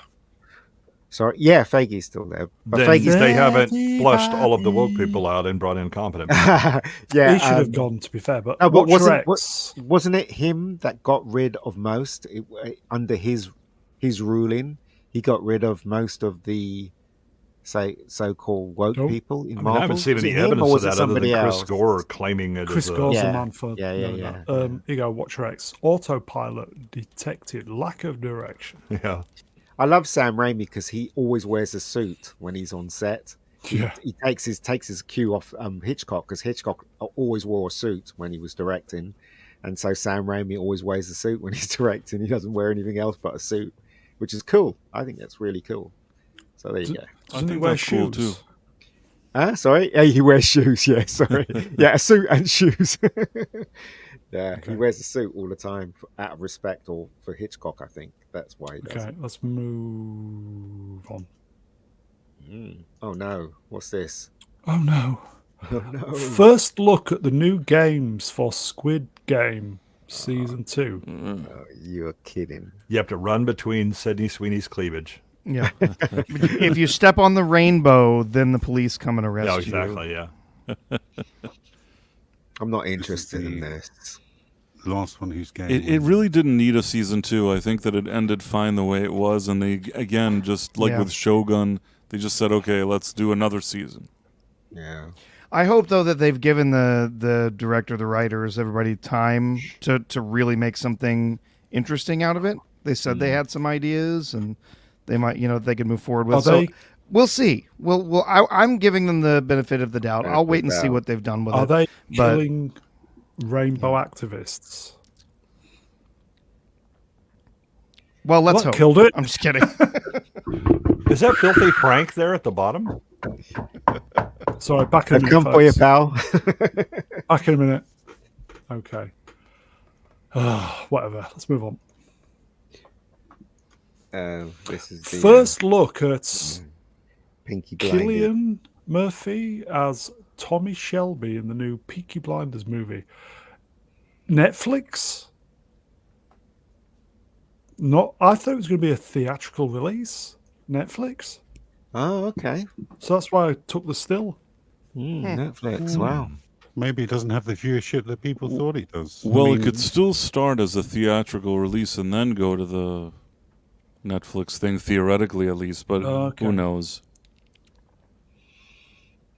Sorry, yeah, Feige's still there. But Then Feige's they haven't flushed all of the woke people out and brought in competent people. yeah, He should have gone, to be fair. But No, but Watch Your X. wasn't it him that got rid of most under his ruling? He got rid of most of the so-called woke Nope. people in I Marvel. haven't seen Was any it him, evidence or of was it that other than somebody Chris else? Gore claiming it Chris as Gore's a... the Yeah. man for Yeah. Here you go, Watch Your X. Autopilot detected lack of direction. Yeah. I love Sam Raimi because he always wears a suit when he's on set. Yeah. He takes his cue off Hitchcock, because Hitchcock always wore a suit when he was directing, and so Sam Raimi always wears a suit when he's directing. He doesn't wear anything else but a suit, which is cool. I think that's really cool. So there you go. Doesn't he think wear that's cool, shoes? too. Sorry. Yeah, he wears shoes. Yeah, sorry. Yeah, a suit and shoes. Yeah, he wears a suit all the time out of respect, or for Hitchcock. I think that's why he does Okay, it. let's move on. Oh no, what's this? Oh no. Oh no. First look at the new games for Squid Game Season 2. Oh, you're kidding. You have to run between Sydney Sweeney's cleavage. Yeah. If you step on the rainbow, then the police come and arrest Yeah, you. exactly. Yeah. I'm not interested in the- this. Last one who's game. It really didn't need a season 2. I think that it ended fine the way it was, and they, again, just like Yeah. with Shogun, they just said, okay, let's do another season. Yeah. I hope though that they've given the director, the writers, everybody time to really make something interesting out of it. They said they had some ideas and they might, they could move forward with. Are So they we'll see. I'm giving them the benefit of the doubt. I'll wait and see what they've done with are it. they but- killing rainbow activists? Well, let's Well, hope. killed it. I'm just kidding. Is that Filthy Frank there at the bottom? Sorry, back in a I've minute, come for you, folks. pal. Back in a minute. Okay. Whatever. Let's move on. This is the First look at Pinky Blinders. Cillian Murphy as Tommy Shelby in the new Peaky Blinders movie. Netflix? Not. I thought it was going to be a theatrical release. Netflix. Oh, okay. So that's why I took the still. Netflix. Wow. Maybe it doesn't have the viewership that people thought it does. Well, it could still start as a theatrical release and then go to the Netflix thing, theoretically at least, but Okay. who knows?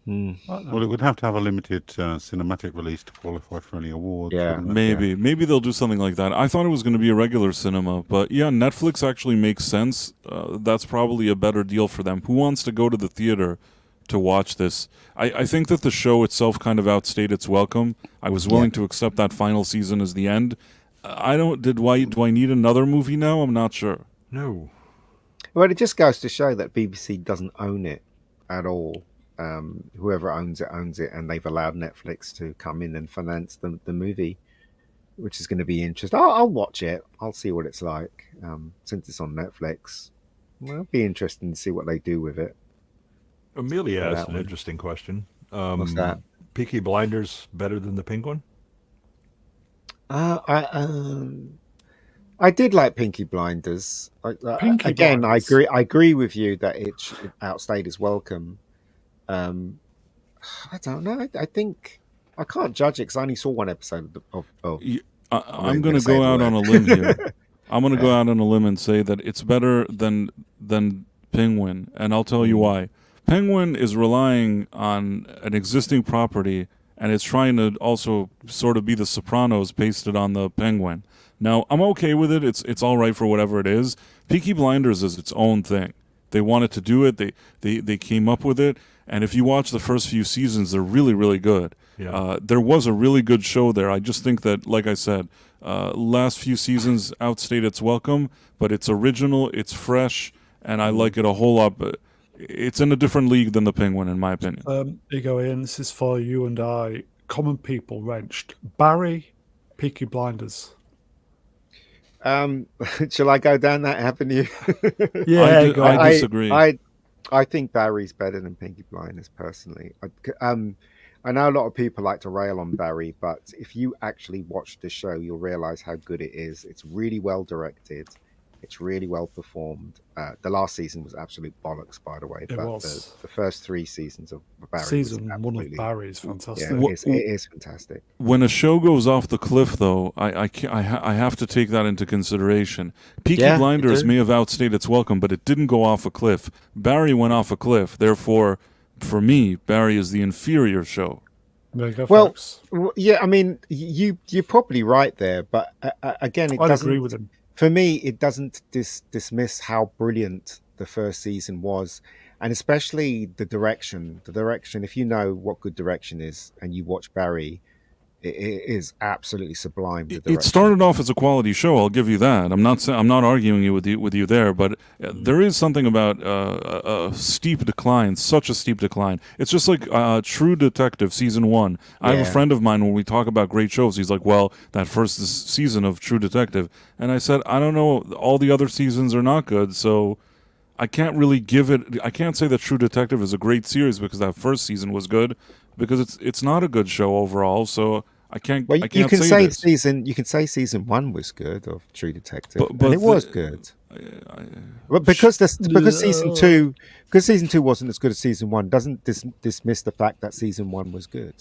I don't know. Well, it would have to have a limited cinematic release to qualify for any awards. Yeah. wouldn't it? Maybe they'll do something like that. I thought it was going to be a regular cinema, but yeah, Netflix actually makes sense. That's probably a better deal for them. Who wants to go to the theater to watch this? I think that the show itself kind of outstayed its welcome. I was willing to accept that final season as the end. Do I need another movie now? I'm not sure. No. Well, it just goes to show that BBC doesn't own it at all. Whoever owns it, and they've allowed Netflix to come in and finance the movie, which is going to be interesting. I'll watch it. I'll see what it's like. Since it's on Netflix, well, it'll be interesting to see what they do with it. Amelia For asked that an one. interesting question. What's that? Peaky Blinders better than the Penguin? I did like Pinky Blinders. Pinky Again, Blinders. I agree with you that it outstayed its welcome. I don't know. I think I can't judge it because I only saw one episode of I'm going gonna to say go the out on a word. limb here. I'm going to go out on a limb and say that it's better than Penguin, and I'll tell you why. Penguin is relying on an existing property, and it's trying to also sort of be the Sopranos pasted on the Penguin. Now, I'm okay with it. It's all right for whatever it is. Peaky Blinders is its own thing. They wanted to do it. They came up with it. And if you watch the first few seasons, they're really, really good. Yeah. There was a really good show there. I just think that, like I said, last few seasons outstayed its welcome, but it's original, it's fresh, and I like it a whole lot. But it's in a different league than the Penguin, in my opinion. Here you go, Ian. This is for you and I. Common people wrenched. Barry, Peaky Blinders. Shall I go down that avenue? Yeah, go I ahead. disagree. I think Barry's better than Pinky Blinders personally. I know a lot of people like to rail on Barry, but if you actually watch the show, you'll realize how good it is. It's really well directed. It's really well performed. The last season was absolute bollocks, by the way. It But was. the first three seasons of Barry Season was one of absolutely- Barry is fantastic. Yeah, it is fantastic. When a show goes off the cliff, though, I have to take that into consideration. Peaky Yeah, you Blinders do. may have outstayed its welcome, but it didn't go off a cliff. Barry went off a cliff. Therefore, for me, Barry is the inferior show. There you go, Well, folks. Yeah, I mean, you're probably right there, but again, it I'd doesn't. agree with him. For me, it doesn't dismiss how brilliant the first season was, and especially the direction. The direction, if you know what good direction is, and you watch Barry, it is absolutely sublime. The It direction. started off as a quality show. I'll give you that. I'm not arguing with you there, but there is something about a steep decline, such a steep decline. It's just like True Detective season 1. I have a Yeah. friend of mine when we talk about great shows. He's like, "Well, that first season of True Detective," and I said, "I don't know. All the other seasons are not good, so." I can't really give it. I can't say that True Detective is a great series because that first season was good, because it's not a good show overall. So I can't. Well, I you can't can say say this. you can say season 1 was good of True Detective, But and it was good. But because season 2 wasn't as good as season 1, doesn't dismiss the fact that season 1 was good.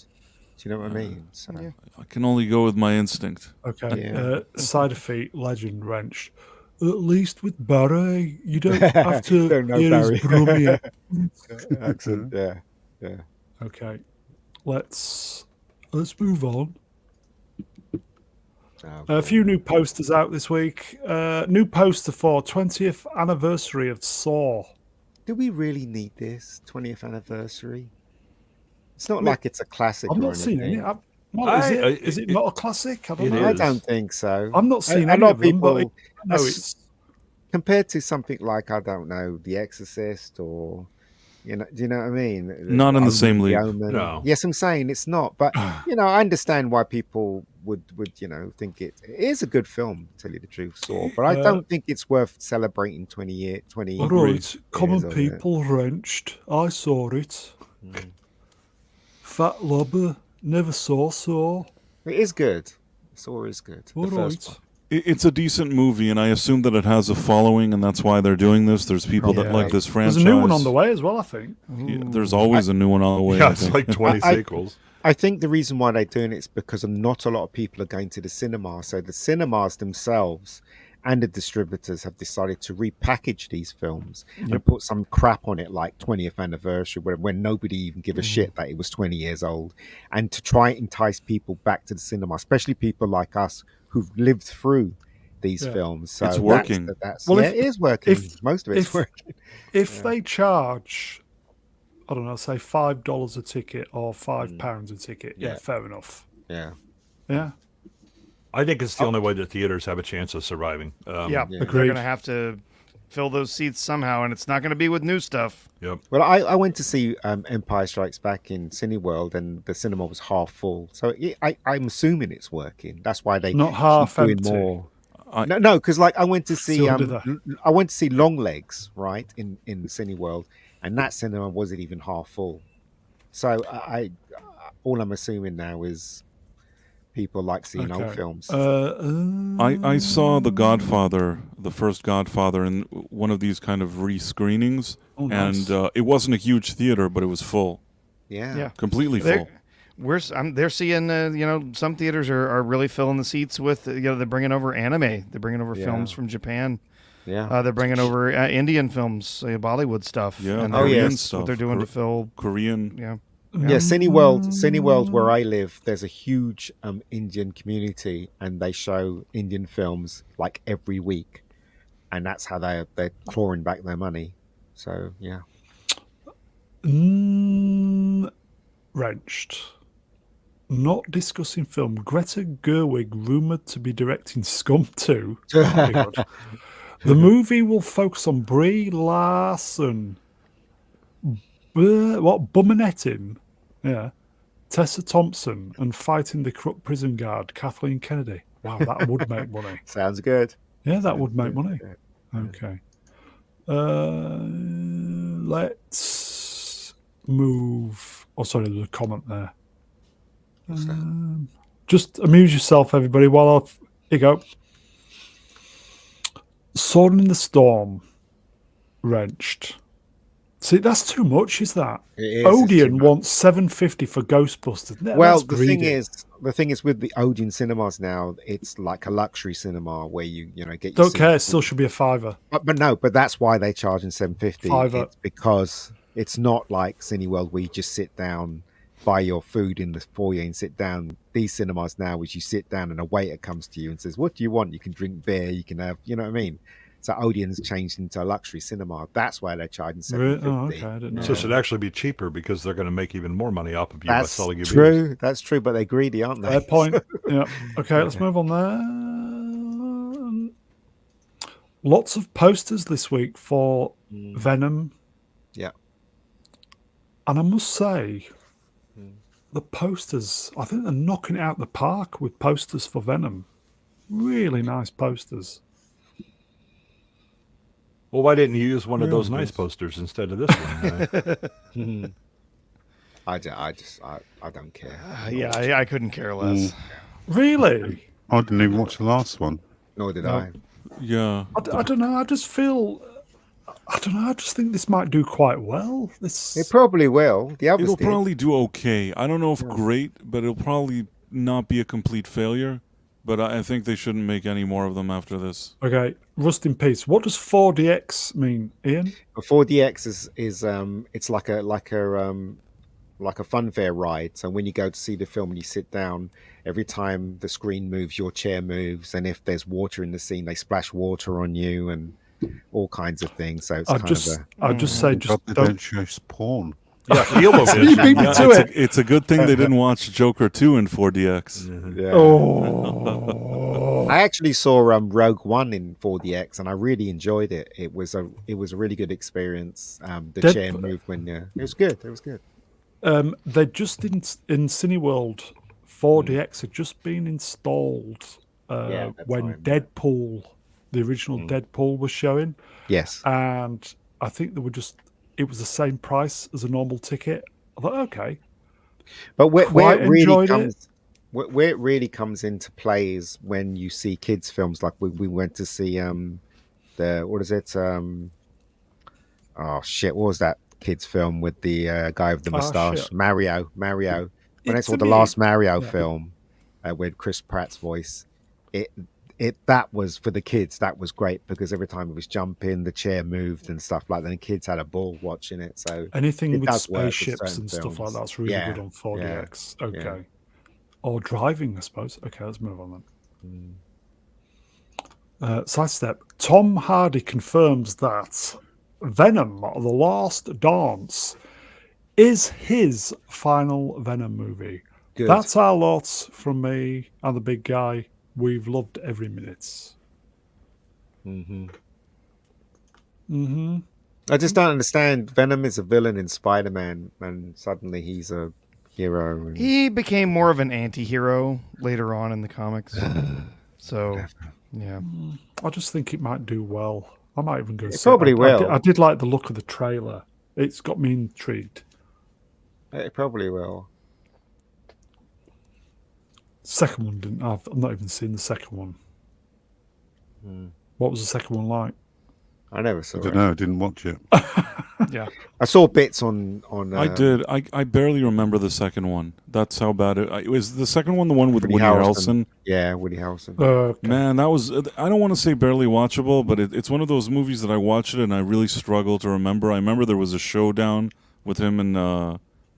Do you know what I mean? So I can only go with my instinct. Okay. Yeah. Side effect, legend wrench. At least with Barry, you don't have to Don't know hear Barry. his brummy. accent, yeah. Okay. Let's move on. A few new posters out this week. New poster for 20th anniversary of Saw. Do we really need this 20th anniversary? It's not like it's a classic. I've or not seen anything. any. Is it not a classic? I don't it know. I is. don't think so. I'm not seeing a any lot of them, but I know that's- it's compared to something like, I don't know, The Exorcist, or do you know what I mean? Not in the same The league. Omen. No. Yes, I'm saying it's not, but I understand why people would think it is a good film, to tell you the truth, Saw. But I don't think it's worth celebrating 20 All Agreed. right, Common of it. People Wrenched. I saw it. Fat Lobber never saw Saw. It is good. Saw is good. All The first right. one. It's a decent movie, and I assume that it has a following, and that's why they're doing this. There's people that Yeah. like this franchise. There's a new one on the way as well, I think. Yeah, there's always a new one on the way. Yeah, I it's think. like 20 sequels. I think the reason why they're doing it is because not a lot of people are going to the cinema. So the cinemas themselves and the distributors have decided to repackage these films and put some crap on it, like 20th anniversary, when nobody even give a shit that it was 20 years old, and to try and entice people back to the cinema, especially people like us who've lived through these films. So It's working. Well, it is working. Most of it's working. If they charge, I don't know, say $5 a ticket or £5 a ticket, yeah, fair enough. Yeah. Yeah. I think it's the only way that theaters have a chance of surviving. They're Agreed. going to have to fill those seats somehow, and it's not going to be with new stuff. Yep. Well, I went to see Empire Strikes Back in Cineworld, and the cinema was half full. So I'm assuming it's working. That's why they Not half keep doing empty. more. No, because like I went to see So did I. I went to see Long Legs, right, in Cineworld, and that cinema wasn't even half full. So I all I'm assuming now is people like seeing old films. I saw The Godfather, the first Godfather, in one of these kind of re-screenings, nice. and it wasn't a huge theater, but it was full, Yeah. completely full. They're seeing, some theaters are really filling the seats with, they're bringing over anime. They're bringing over films from Japan. Yeah. They're bringing over Indian films, Bollywood stuff. Yeah, and Korean that's stuff. what they're doing to fill. Korean. Yeah. Yeah, Cineworld, where I live, there's a huge Indian community, and they show Indian films like every week, and that's how they're clawing back their money. So yeah, Wrenched. Not discussing film. Greta Gerwig rumored to be directing Scum 2. That'd be good. The movie will focus on Brie Larson, Bummanetting, yeah, Tessa Thompson, and fighting the corrupt prison guard Kathleen Kennedy. Wow, that would make money. sounds good. Yeah, that would make money. Okay. Let's move. Oh, sorry, there's a comment there. Just amuse yourself, everybody, while here you go. Sword in the Storm. Wrenched. See, that's too much, is that? It is, Odeon wants $750 for Ghostbusters. Well, That's greedy. the thing is with the Odeon cinemas now, it's like a luxury cinema where you get your Don't care. It seats. still should be a $5. But that's why they're charging $750. $5. It's because it's not like Cineworld where you just sit down, buy your food in the foyer and sit down. These cinemas now, which you sit down and a waiter comes to you and says, "What do you want?" You can drink beer, you can have, you know what I mean? So Odeon's changed into a luxury cinema. That's why they're charging $750. Oh, okay. I didn't know. So it should actually be cheaper because they're going to make even more money off of you by That's selling you beers. true. That's true, but they're greedy, aren't they? Fair point. Yeah. Okay, let's move on there. Lots of posters this week for Venom. Yeah. And I must say, the posters, I think they're knocking it out the park with posters for Venom. Really nice posters. Well, why didn't you use one of those nice posters instead of this one? I don't care. I couldn't care less. Really? I didn't even watch the last one. Nor did I. Yeah. I don't know. I just feel... I don't know. I just think this might do quite well. It probably will. The others It'll did. probably do okay. I don't know if great, but it'll probably not be a complete failure. But I think they shouldn't make any more of them after this. Okay, rust in peace. What does 4DX mean, Ian? 4DX is it's like a funfair ride. So when you go to see the film and you sit down, every time the screen moves, your chair moves, and if there's water in the scene, they splash water on you and all kinds of things. So it's I'd just say, God, just they don't. don't show porn. Yeah, the almost You beat me to it. It's a good thing they didn't watch Joker 2 in 4DX. Yeah. Oh, Oh, I actually saw Rogue One in 4DX, and I really enjoyed it. It was a really good experience. The Dead, chair movement, yeah, it was good. It was good. they just in Cineworld 4DX had just been installed Yeah, at that when time, yeah. Deadpool, the original Deadpool, was showing, Yes, and I think they were just it was the same price as a normal ticket. I thought, okay, but where quite it really enjoyed it. comes where it really comes into play is when you see kids films like we went to see the what is it oh shit, what was that kids film with the guy with the Ah, mustache? shit. Mario. When I It's saw a the me. last Mario Yeah. film with Chris Pratt's voice, it that was for the kids. That was great because every time it was jumping, the chair moved and stuff like that. And kids had a ball watching it. So Anything it with does work with spaceships certain and stuff like films. that's really good on Yeah, 4DX. yeah. Okay. Or driving, I suppose. Okay, let's move on then. Sidestep. Tom Hardy confirms that Venom, The Last Dance, is his final Venom movie. Good. That's our lot from me and the big guy. We've loved every minute. I just don't understand. Venom is a villain in Spider-Man, and suddenly he's a hero. And... He became more of an anti-hero later on in the comics. So, yeah. I just think it might do well. I might even go It see probably it. will. I did like the look of the trailer. It's got me intrigued. It probably will. Second one didn't have. I've not even seen the second one. What was the second one like? I never saw I it. don't know. I didn't watch it. Yeah. I saw bits on. I did. I barely remember the second one. That's how bad it was. The second one, the one with Woody Harrelson. Yeah, Woody Harrelson. Okay. Man, that was. I don't want to say barely watchable, but it's one of those movies that I watched it and I really struggle to remember. I remember there was a showdown with him and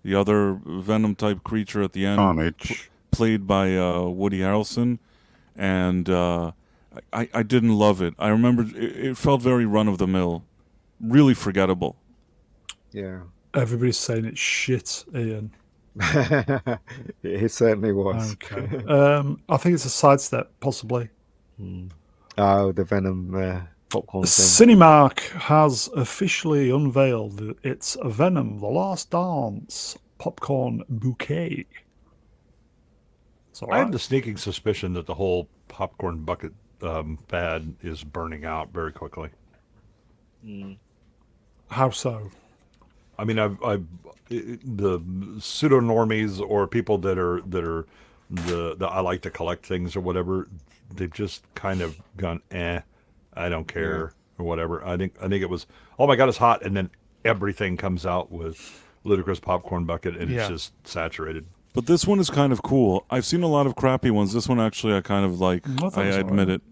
the other Venom type creature at the end, Carnage. played by Woody Harrelson, and I didn't love it. I remember it felt very run of the mill, really forgettable. Yeah, Everybody's saying it's shit, Ian. it certainly was. Okay. I think it's a sidestep, possibly. Oh, the Venom popcorn thing. Cinemark has officially unveiled its Venom: The Last Dance popcorn bouquet. It's all I have right. the sneaking suspicion that the whole popcorn bucket fad is burning out very quickly. How so? I mean, the pseudo normies or people that are the I like to collect things or whatever, they've just kind of gone, I don't care or whatever. I think it was, oh my God, it's hot, and then everything comes out with ludicrous popcorn bucket, and it's just saturated. But this one is kind of cool. I've seen a lot of crappy ones. This one actually I kind of like. I thought I it was admit alright. it.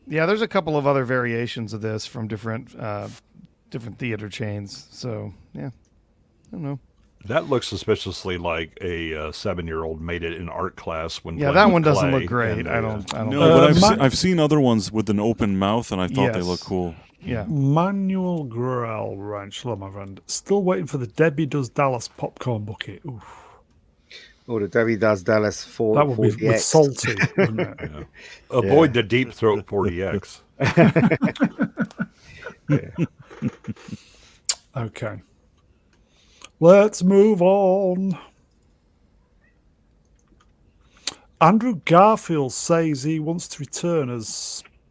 Yeah, there's a couple of other variations of this from different theater chains. So, yeah. I don't know. That looks suspiciously like a 7-year-old made it in art class when Yeah, playing that with one doesn't clay, look great. and, I don't No, know. but I've seen other ones with an open mouth, and I thought they Yes. looked cool. Yeah. Manuel Grill Ranch. Hello, my friend. Still waiting for the Debbie Does Dallas popcorn bucket. Oof. Or the Debbie Does Dallas 4 That would be with 4DX. salty, wouldn't it? Avoid the deep throat 40X. Okay. Let's move on. Andrew Garfield says he wants to return as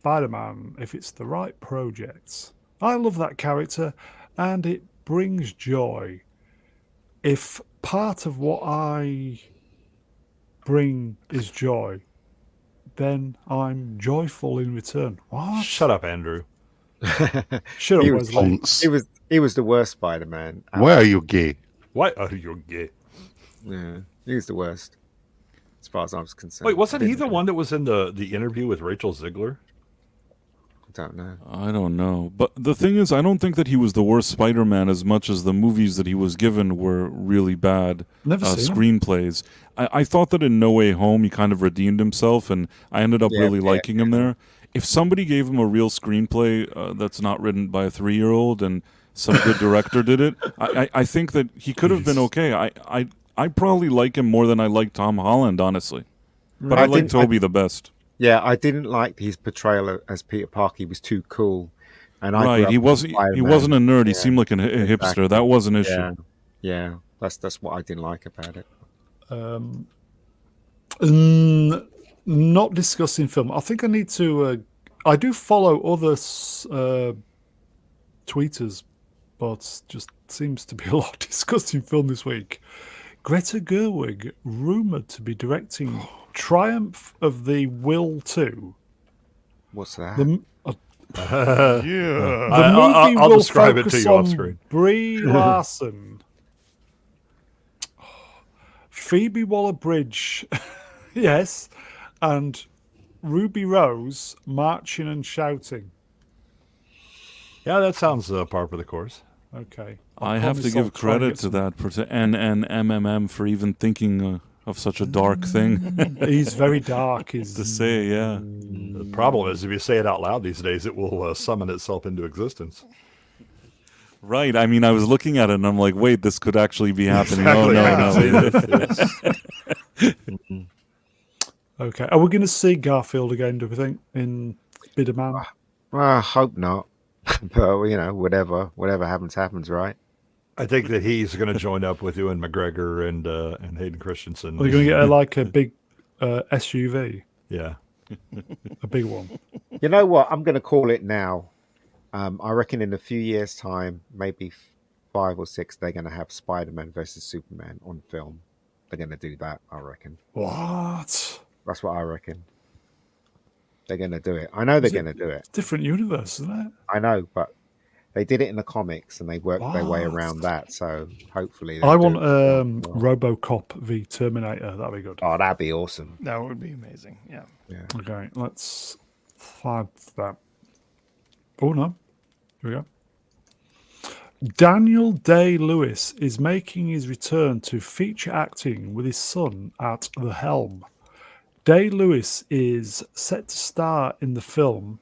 Spider-Man if it's the right project. I love that character and it brings joy. If part of what I bring is joy, then I'm joyful in return. What? Shut up, Andrew. Shut up, He was- Wesley. Ponce. He was the worst Spider-Man. Where are you gay? Why are you gay? Yeah, he was the worst, as far as I was concerned. Wait, wasn't I he didn't- the one that was in the interview with Rachel Ziegler? I don't know. I don't know. But the thing is, I don't think that he was the worst Spider-Man as much as the movies that he was given were really bad Never seen 'em. screenplays. I thought that in No Way Home he kind of redeemed himself, and I ended up really liking him there. If somebody gave him a real screenplay that's not written by a 3-year-old and some good director did it, I think that he could have been okay. I probably like him more than I like Tom Holland, honestly. But I like didn't- Toby the best. Yeah, I didn't like his portrayal as Peter Parker. He was too cool, and I grew Right. up He with wasn't. He Spider-Man. wasn't a nerd. He Yeah, seemed like a hipster. exactly. That was an issue. Yeah, yeah. That's what I didn't like about it. Not discussing film. I think I need to. I do follow other tweeters, but just seems to be a lot discussing film this week. Greta Gerwig rumored to be directing Triumph of the Will 2. What's that? The, Yeah. the movie I'll will describe it to focus you off on screen. Brie Larson, Phoebe Waller-Bridge, yes, and Ruby Rose marching and shouting. Yeah, that sounds par for the course. Okay, I have to promise I'll give try and credit get to some- that NNMMM for even thinking of such a dark thing He's very dark. He's to say. Yeah. The problem is, if you say it out loud these days, it will summon itself into existence. Right. I mean, I was looking at it and I'm like, wait, this could actually be happening. Exactly. okay. Are we going to see Garfield again? Do we think in Spider-Man? I hope not. But whatever happens, right? I think that he's going to join up with Ewan McGregor and Hayden Christensen. Are we going to get like a big SUV, Yeah. a big one? You know what? I'm going to call it now. I reckon in a few years' time, maybe 5 or 6, they're going to have Spider-Man versus Superman on film. They're going to do that, I reckon. What? That's what I reckon. They're going to do it. I know they're going to do it. Different universe, isn't it? I know, but they did it in the comics and they worked their way What? around that. So hopefully, I they'll want do it. RoboCop v Terminator. That'd be good. Oh, that'd be awesome. That would be amazing. Yeah. Yeah. Okay, let's find that. Oh no, here we go. Daniel Day-Lewis is making his return to feature acting with his son at the helm. Day-Lewis is set to star in the film.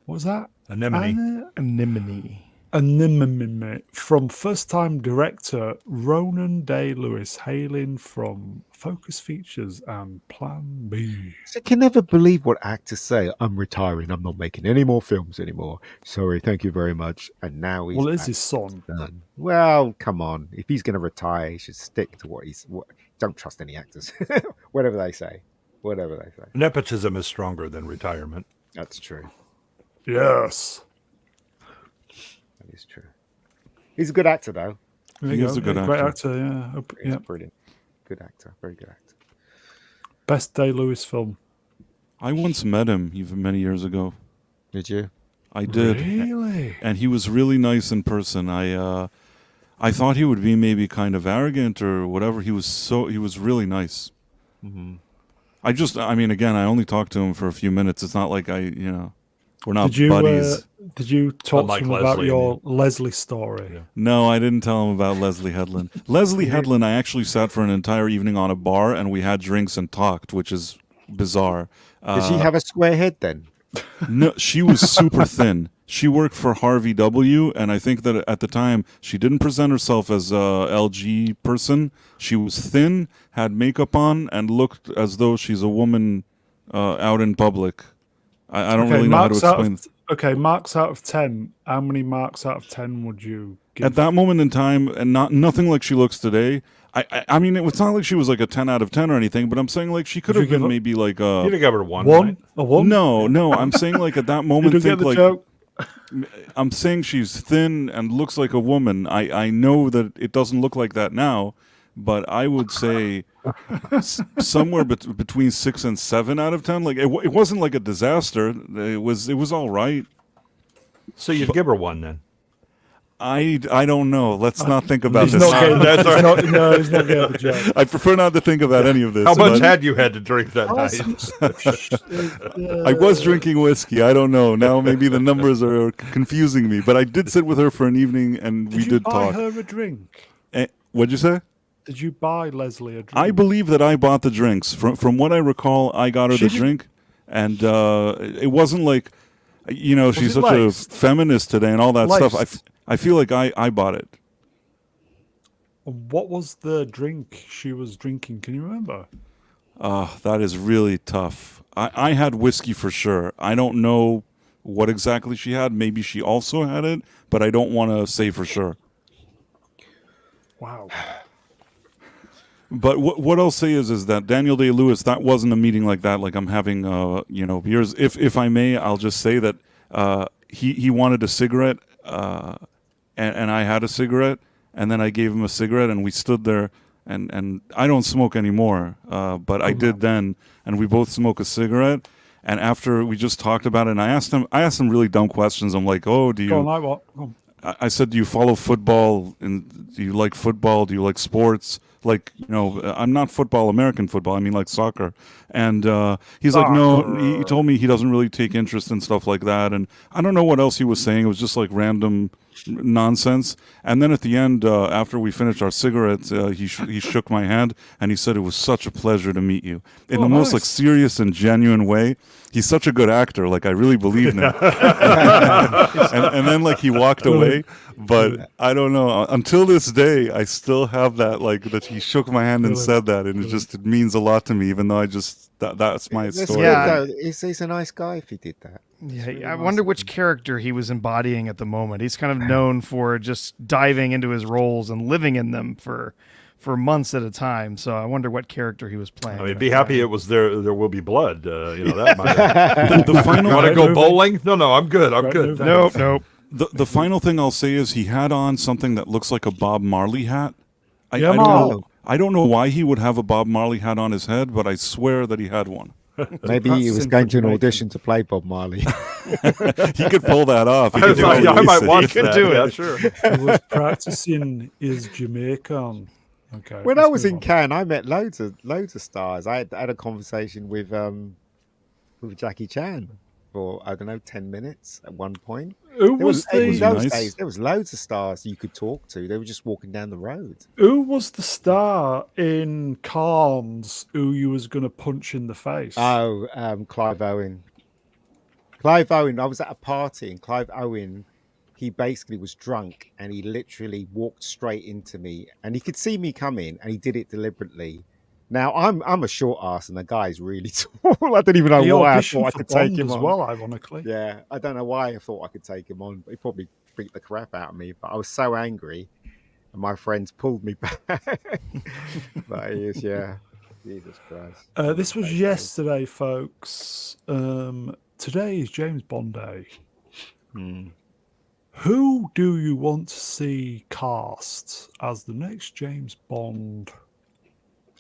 What was that? Anemone. Anemone. Anemone from first-time director Ronan Day-Lewis, hailing from Focus Features and Plan B. I can never believe what actors say. I'm retiring. I'm not making any more films anymore. Sorry. Thank you very much. And now he's Well, it's back. his son. Done. Well, come on. If he's going to retire, he should stick to don't trust any actors. Whatever they say. Nepotism is stronger than retirement. That's true. Yes. That is true. He's a good actor, though. There He you is go. a good Great actor. actor, yeah. He's Yeah. brilliant. Good actor. Very good actor. Best Day-Lewis film. I once met him even many years ago. Did you? I did. Really? And he was really nice in person. I thought he would be maybe kind of arrogant or whatever. He was really nice. Mm-hmm. I mean, again, I only talked to him for a few minutes. It's not like we're not Did you buddies. did you talk Unlike to him about Leslie, your Leslie story? Yeah. No, I didn't tell him about Leslie Headland. Leslie Headland, I actually sat for an entire evening on a bar and we had drinks and talked, which is bizarre. Did she have a square head then? No, she was super thin. She worked for Harvey W, and I think that at the time she didn't present herself as a LG person. She was thin, had makeup on, and looked as though she's a woman out in public. I don't really know how to explain. Marks out of 10. How many marks out of 10 would you give? At that moment in time, and nothing like she looks today. I mean, it's not like she was like a 10 out of 10 or anything, but I'm saying like she could Would have you give been her- maybe like You'd have given her one. One? Right? A one? No, I'm saying like at that You moment, don't get think the like joke? I'm saying she's thin and looks like a woman. I know that it doesn't look like that now, but I would say somewhere between 6 and 7 out of 10. Like it wasn't like a disaster. It was all right. So you'd give her one then. I don't know. Let's not think about He's this. not getting, That's all right. he's not getting the joke. I prefer not to think about any of this. How much but had you had to drink that night? I was drinking whiskey. I don't know. Now maybe the numbers are confusing me. But I did sit with her for an evening and we Did you did buy talk. her a drink? What'd you say? Did you buy Leslie a drink? I believe that I bought the drinks. From what I recall, I got her She the did- drink, and it wasn't like, she's it such laced? a feminist today and all that stuff. Laced? I feel like I bought it. What was the drink she was drinking? Can you remember? That is really tough. I had whiskey for sure. I don't know what exactly she had. Maybe she also had it, but I don't want to say for sure. Wow. But what I'll say is that Daniel Day-Lewis, that wasn't a meeting like that. Like I'm having, beers. If I may, I'll just say that he wanted a cigarette, and I had a cigarette, and then I gave him a cigarette, and we stood there. And I don't smoke anymore, but I did then, and we both smoke a cigarette. And after we just talked about it, and I asked him really dumb questions. I'm like, "Oh, do Go on, you?" like what? Go on. I said, "Do you follow football? And do you like football? Do you like sports? Like, I'm not football, American football. I mean, like soccer." And he's like, "No." He told me he doesn't really take interest in stuff like that. And I don't know what else he was saying. It was just like random nonsense. And then at the end, after we finished our cigarettes, he shook my hand and he said, "It was such a pleasure to meet you," in the most like serious and genuine way. He's such a good actor. Like I really believed him. and then like he walked away. But I don't know. Until this day, I still have that that he shook my hand and said that, and it means a lot to me. Even though that's my story. Yeah. He's a nice guy if he did that. Yeah, Really I nice wonder of which him. character he was embodying at the moment. He's kind of known for just diving into his roles and living in them for months at a time. So I wonder what character he was playing. I mean, be happy it was There Will Be Blood. That might. The final. You want to go movie. bowling? No, I'm good. I'm Great good. movie. Nope. The final thing I'll say is he had on something that looks like a Bob Marley hat. I Yeah, don't man. know. I don't know why he would have a Bob Marley hat on his head, but I swear that he had one. Maybe he was Practicing going for to an Jamaican. audition to play Bob Marley. He could pull that off. He I could do it might basic. watch could that. do Yeah, it. sure. He was practicing his Jamaican. Okay. When I let's was move in on. Cannes, I met loads of stars. I had a conversation with Jackie Chan for, I don't know, 10 minutes at one point. Who There was in Was the he those nice? days, there was loads of stars you could talk to. They were just walking down the road. who was the star in Cannes who you was gonna punch in the face? Oh, Clive Owen. Clive Owen, I was at a party and Clive Owen, he basically was drunk and he literally walked straight into me and he could see me coming and he did it deliberately. Now I'm a short ass and the guy's really tall. I don't even know he why I auditioned thought I for could take Bond him as on. well, ironically. Yeah, I don't know why I thought I could take him on, but he probably freaked the crap out of me. But I was so angry, and my friends pulled me back. But he is, yeah, Jesus Christ. This was yesterday, folks. Today is James Bond Day. Hmm. Who do you want to see cast as the next James Bond?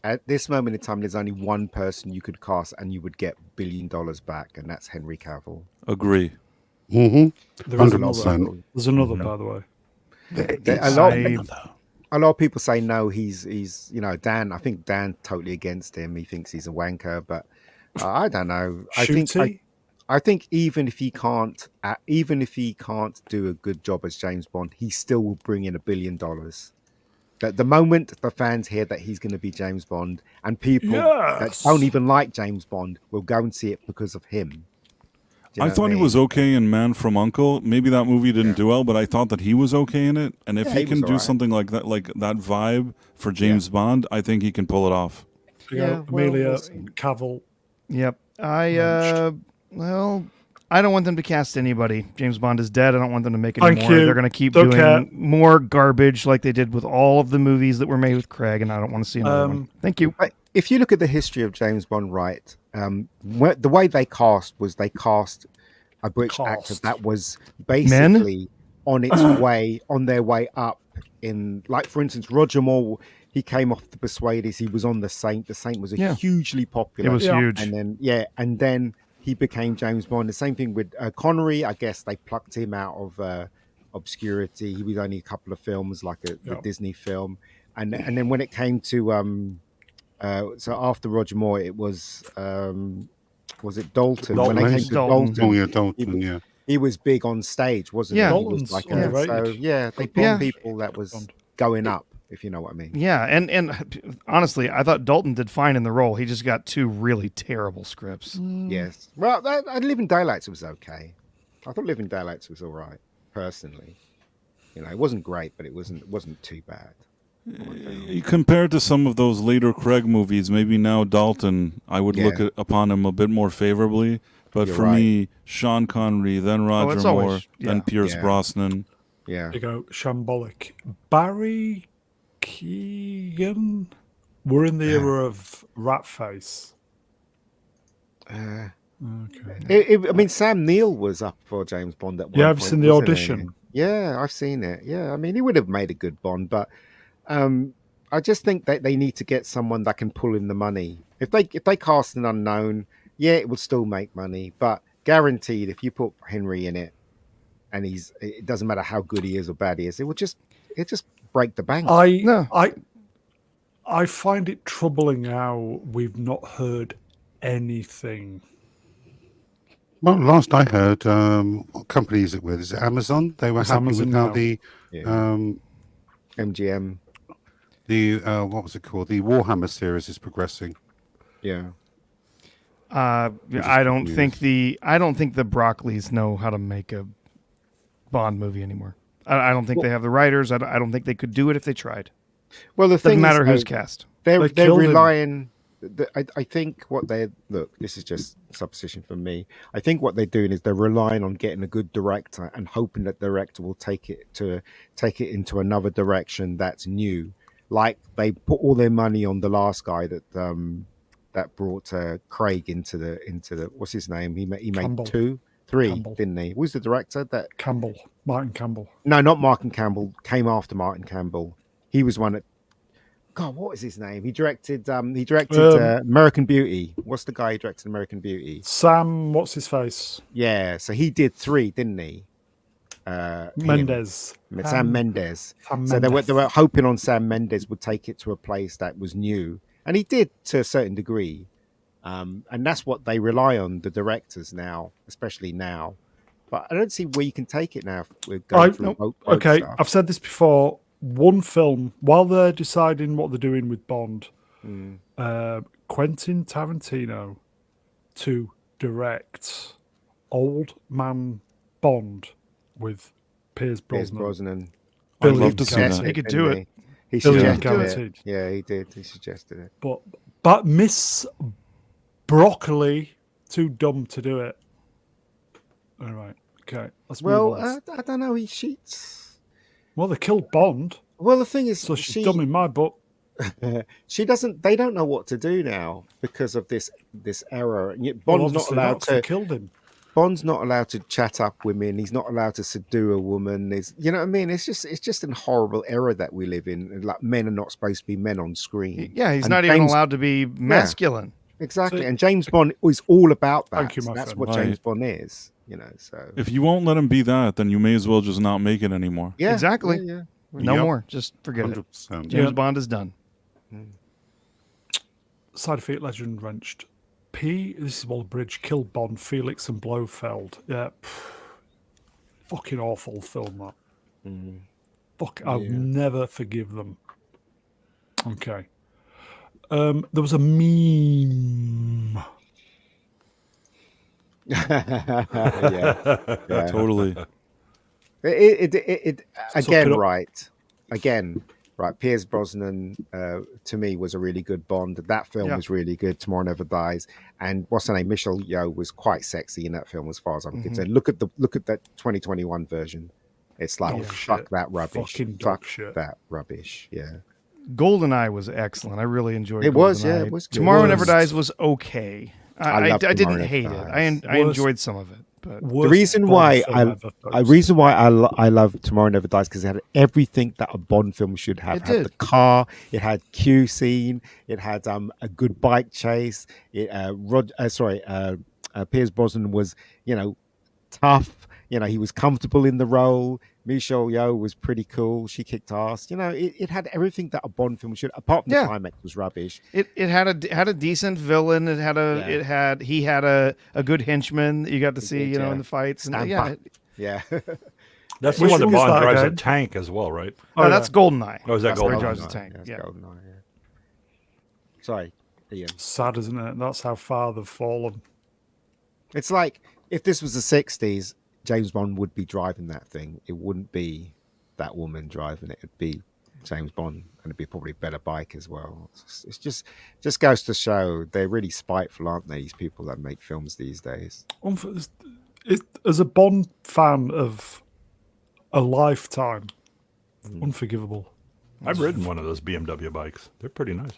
At this moment in time, there's only one person you could cast, and you would get $1 billion back, and that's Henry Cavill. Agree. Mm-hmm. There is 100%. another. There's another, by the way. A lot of people say no. He's Dan. I think Dan totally against him. He thinks he's a wanker, but I don't know. I think even if he can't do a good job as James Bond, he still will bring in $1 billion. The moment the fans hear that he's going to be James Bond, and people that Yes. don't even like James Bond will go and see it because of him. Do you I know thought what he mean? was okay in Man from U.N.C.L.E. Maybe that movie didn't do well, but I thought that he was okay in it. And if Yeah, he he was can do alright. something like that vibe for James Bond, I think he can pull it off. Yeah, well, Amelia we'll see. Cavill. Yep. I don't want them to cast anybody. James Bond is dead. I don't want them to make any Thank more. you. They're going to keep Don't doing care. more garbage like they did with all of the movies that were made with Craig, and I don't want to see another one. Thank you. But if you look at the history of James Bond, right, the way they cast was they cast a British actor Cast. that was basically on their way up in, like, for instance, Roger Moore. He came off the Persuaders. He was on the Saint. The Saint was Yeah. hugely popular. It was Yeah. huge. And then he became James Bond. The same thing with Connery. I guess they plucked him out of obscurity. He was only a couple of films, like the Yeah. Disney film, and then when it came to so after Roger Moore, it was it Dalton? When they came to Dalton. Oh, Dalton, yeah, Dalton, yeah. he was big on stage, wasn't Yeah. he? He was Dalton's like underrated. so yeah, they Good picked Bond. people that was going up, if you know what I mean. Yeah, and honestly, I thought Dalton did fine in the role. He just got two really terrible scripts. Yes. Well, Living Daylights was okay. I thought Living Daylights was all right, personally. You know, it wasn't great, but it wasn't too bad. Compared to some of those later Craig movies, maybe now Dalton, I would look Yeah. upon him a bit more favorably. But You're for right. me, Sean Connery, then Roger it's Moore, always- then yeah. Pierce Yeah. Brosnan. Yeah. You go shambolic. Barry Keoghan. We're in the era of Ratface. Uh, Okay. I mean, Sam Neill was up for James Bond at one Yeah, I've point, seen the wasn't he? audition. Yeah, I've seen it. Yeah, I mean, he would have made a good Bond, but I just think that they need to get someone that can pull in the money. If they cast an unknown, yeah, it would still make money, but guaranteed, if you put Henry in it, and it doesn't matter how good he is or bad he is, it just break the bank. No. I find it troubling how we've not heard anything. Well, last I heard, what company is it with? Is it Amazon? They were It's happy Amazon with how now. Yeah. MGM. the what was it called? The Warhammer series is progressing. Yeah. I don't confused. think the Broccoli's know how to make a Bond movie anymore. I don't think they have the writers. I don't think they could do it if they tried. Well, the Doesn't thing matter is, who's though, cast. they're They killed him. relying. I think what they look. This is just supposition from me. I think what they're doing is they're relying on getting a good director and hoping that the director will take it into another direction that's new. Like they put all their money on the last guy that brought Craig into the what's his name? He made Campbell. 2, 3, Campbell. didn't he? Who's the director that? Martin Campbell. No, not Martin Campbell. Came after Martin Campbell. He was one that. God, what is his name? He directed. American Beauty. What's the guy who directed American Beauty? Sam, what's his face? Yeah, so he did 3, didn't he? Him. Mendes. Sam Mendes. Sam So Mendes. they were hoping on Sam Mendes would take it to a place that was new, and he did to a certain degree. And that's what they rely on, the directors now, especially now. But I don't see where you can take it now. We're going through woke Okay, stuff. I've said this before. One film, while they're deciding what they're doing with Bond, Quentin Tarantino to direct Old Man Bond with Piers Pierce Brosnan. Brosnan. I'd love Billion to see guaranteed. that. He could do it. He Billion suggested guaranteed. it. Yeah, he did. He suggested it. But Miss Broccoli, too dumb to do it. All right, okay, let's move Well, on. I don't know. He cheats. Well, they killed Bond, Well, the thing is, so she's dumb in my book. she doesn't. They don't know what to do now because of this error. And yet Well, Bond's not obviously allowed not, 'cause they to. killed him. Bond's not allowed to chat up women. He's not allowed to subdue a woman. You know what I mean? It's just a horrible era that we live in. And, like, men are not supposed to be men on screen. Yeah, he's And not even James- allowed to be masculine. Exactly. So- And James Bond is all about that. Thank you, my That's friend. what Right. James Bond is. You know. So If you won't let him be that, then you may as well just not make it anymore. yeah, Exactly. Yeah. No Yep. more. Just forget it. 100%. James Yeah. Bond is done. Side of Fate Legend wrenched. This is Wall Bridge, killed Bond, Felix and Blofeld. Yeah. Fucking awful film, that. Fuck, I'll never forgive them. Okay. There was a meme. yeah. Totally. It again, it up. right. Piers Brosnan, to me, was a really good Bond. That film Yeah. was really good. Tomorrow Never Dies, and what's her name? Michelle Yeoh was quite sexy in that film, as far as I'm concerned. Look at that 2021 version. It's like Dog fuck shit. that rubbish. Fucking dog Fuck shit. that rubbish. Yeah. GoldenEye was excellent. I really enjoyed It was, yeah, GoldenEye. it was good. Tomorrow Worst. Never Dies was okay. I love didn't Tomorrow hate Never it. Dies. I Worst. enjoyed some of it. But The reason why I love Tomorrow Never Dies because it had everything that a Bond film should have. It It had did. the car, it had Q scene, it had a good bike chase. Piers Brosnan was tough. He was comfortable in the role. Michelle Yeoh was pretty cool. She kicked ass. It had everything that a Bond film should. Apart from Yeah. the climax was rubbish. it had a decent villain. He had a good henchman that you got to see did, in the fights. And Stand yeah, back. Yeah. That's the Which one that one is Bond that drives a again? tank as well, right? Oh, that's yeah. GoldenEye. Oh, is that That's where he GoldenEye? drives a tank. That's Yeah. GoldenEye, yeah. Sorry, Ian. Sad, isn't it? That's how far they've fallen. It's like if this was the 60s, James Bond would be driving that thing. It wouldn't be that woman driving it. It'd be James Bond, and it'd be probably a better bike as well. It's just goes to show they're really spiteful, aren't they? These people that make films these days. As a Bond fan of a lifetime, unforgivable. I've ridden one of those BMW bikes. They're pretty nice.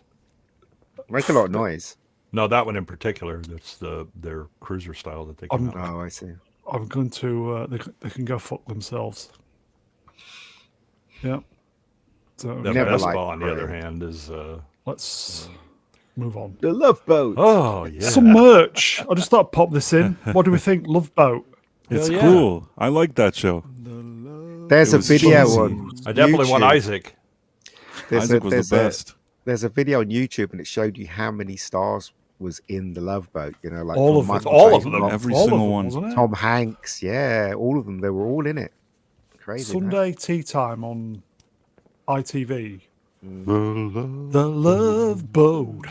Make a lot of noise. No, that one in particular. That's their cruiser style that they come out with. Oh, I see. I'm going to. They can go fuck themselves. Yeah. So The Never Vespa, liked on the other Brit. hand, is let's move on. The Love Boat. oh yeah. Some merch. I just thought I'd pop this in. What do we think? Love Boat. It's Hell yeah. cool. I like that show. There's It a was video cheesy. on I definitely want YouTube. Isaac. Isaac was the best. There's a video on YouTube, and it showed you how many stars was in the Love Boat. You know, like All from of it. Michael All of J. them. Fox, Every All of single them, one. wasn't it? Tom Hanks, yeah, all of them. They were all in it. Crazy. man. Sunday tea time on ITV. The love- The Love Boat.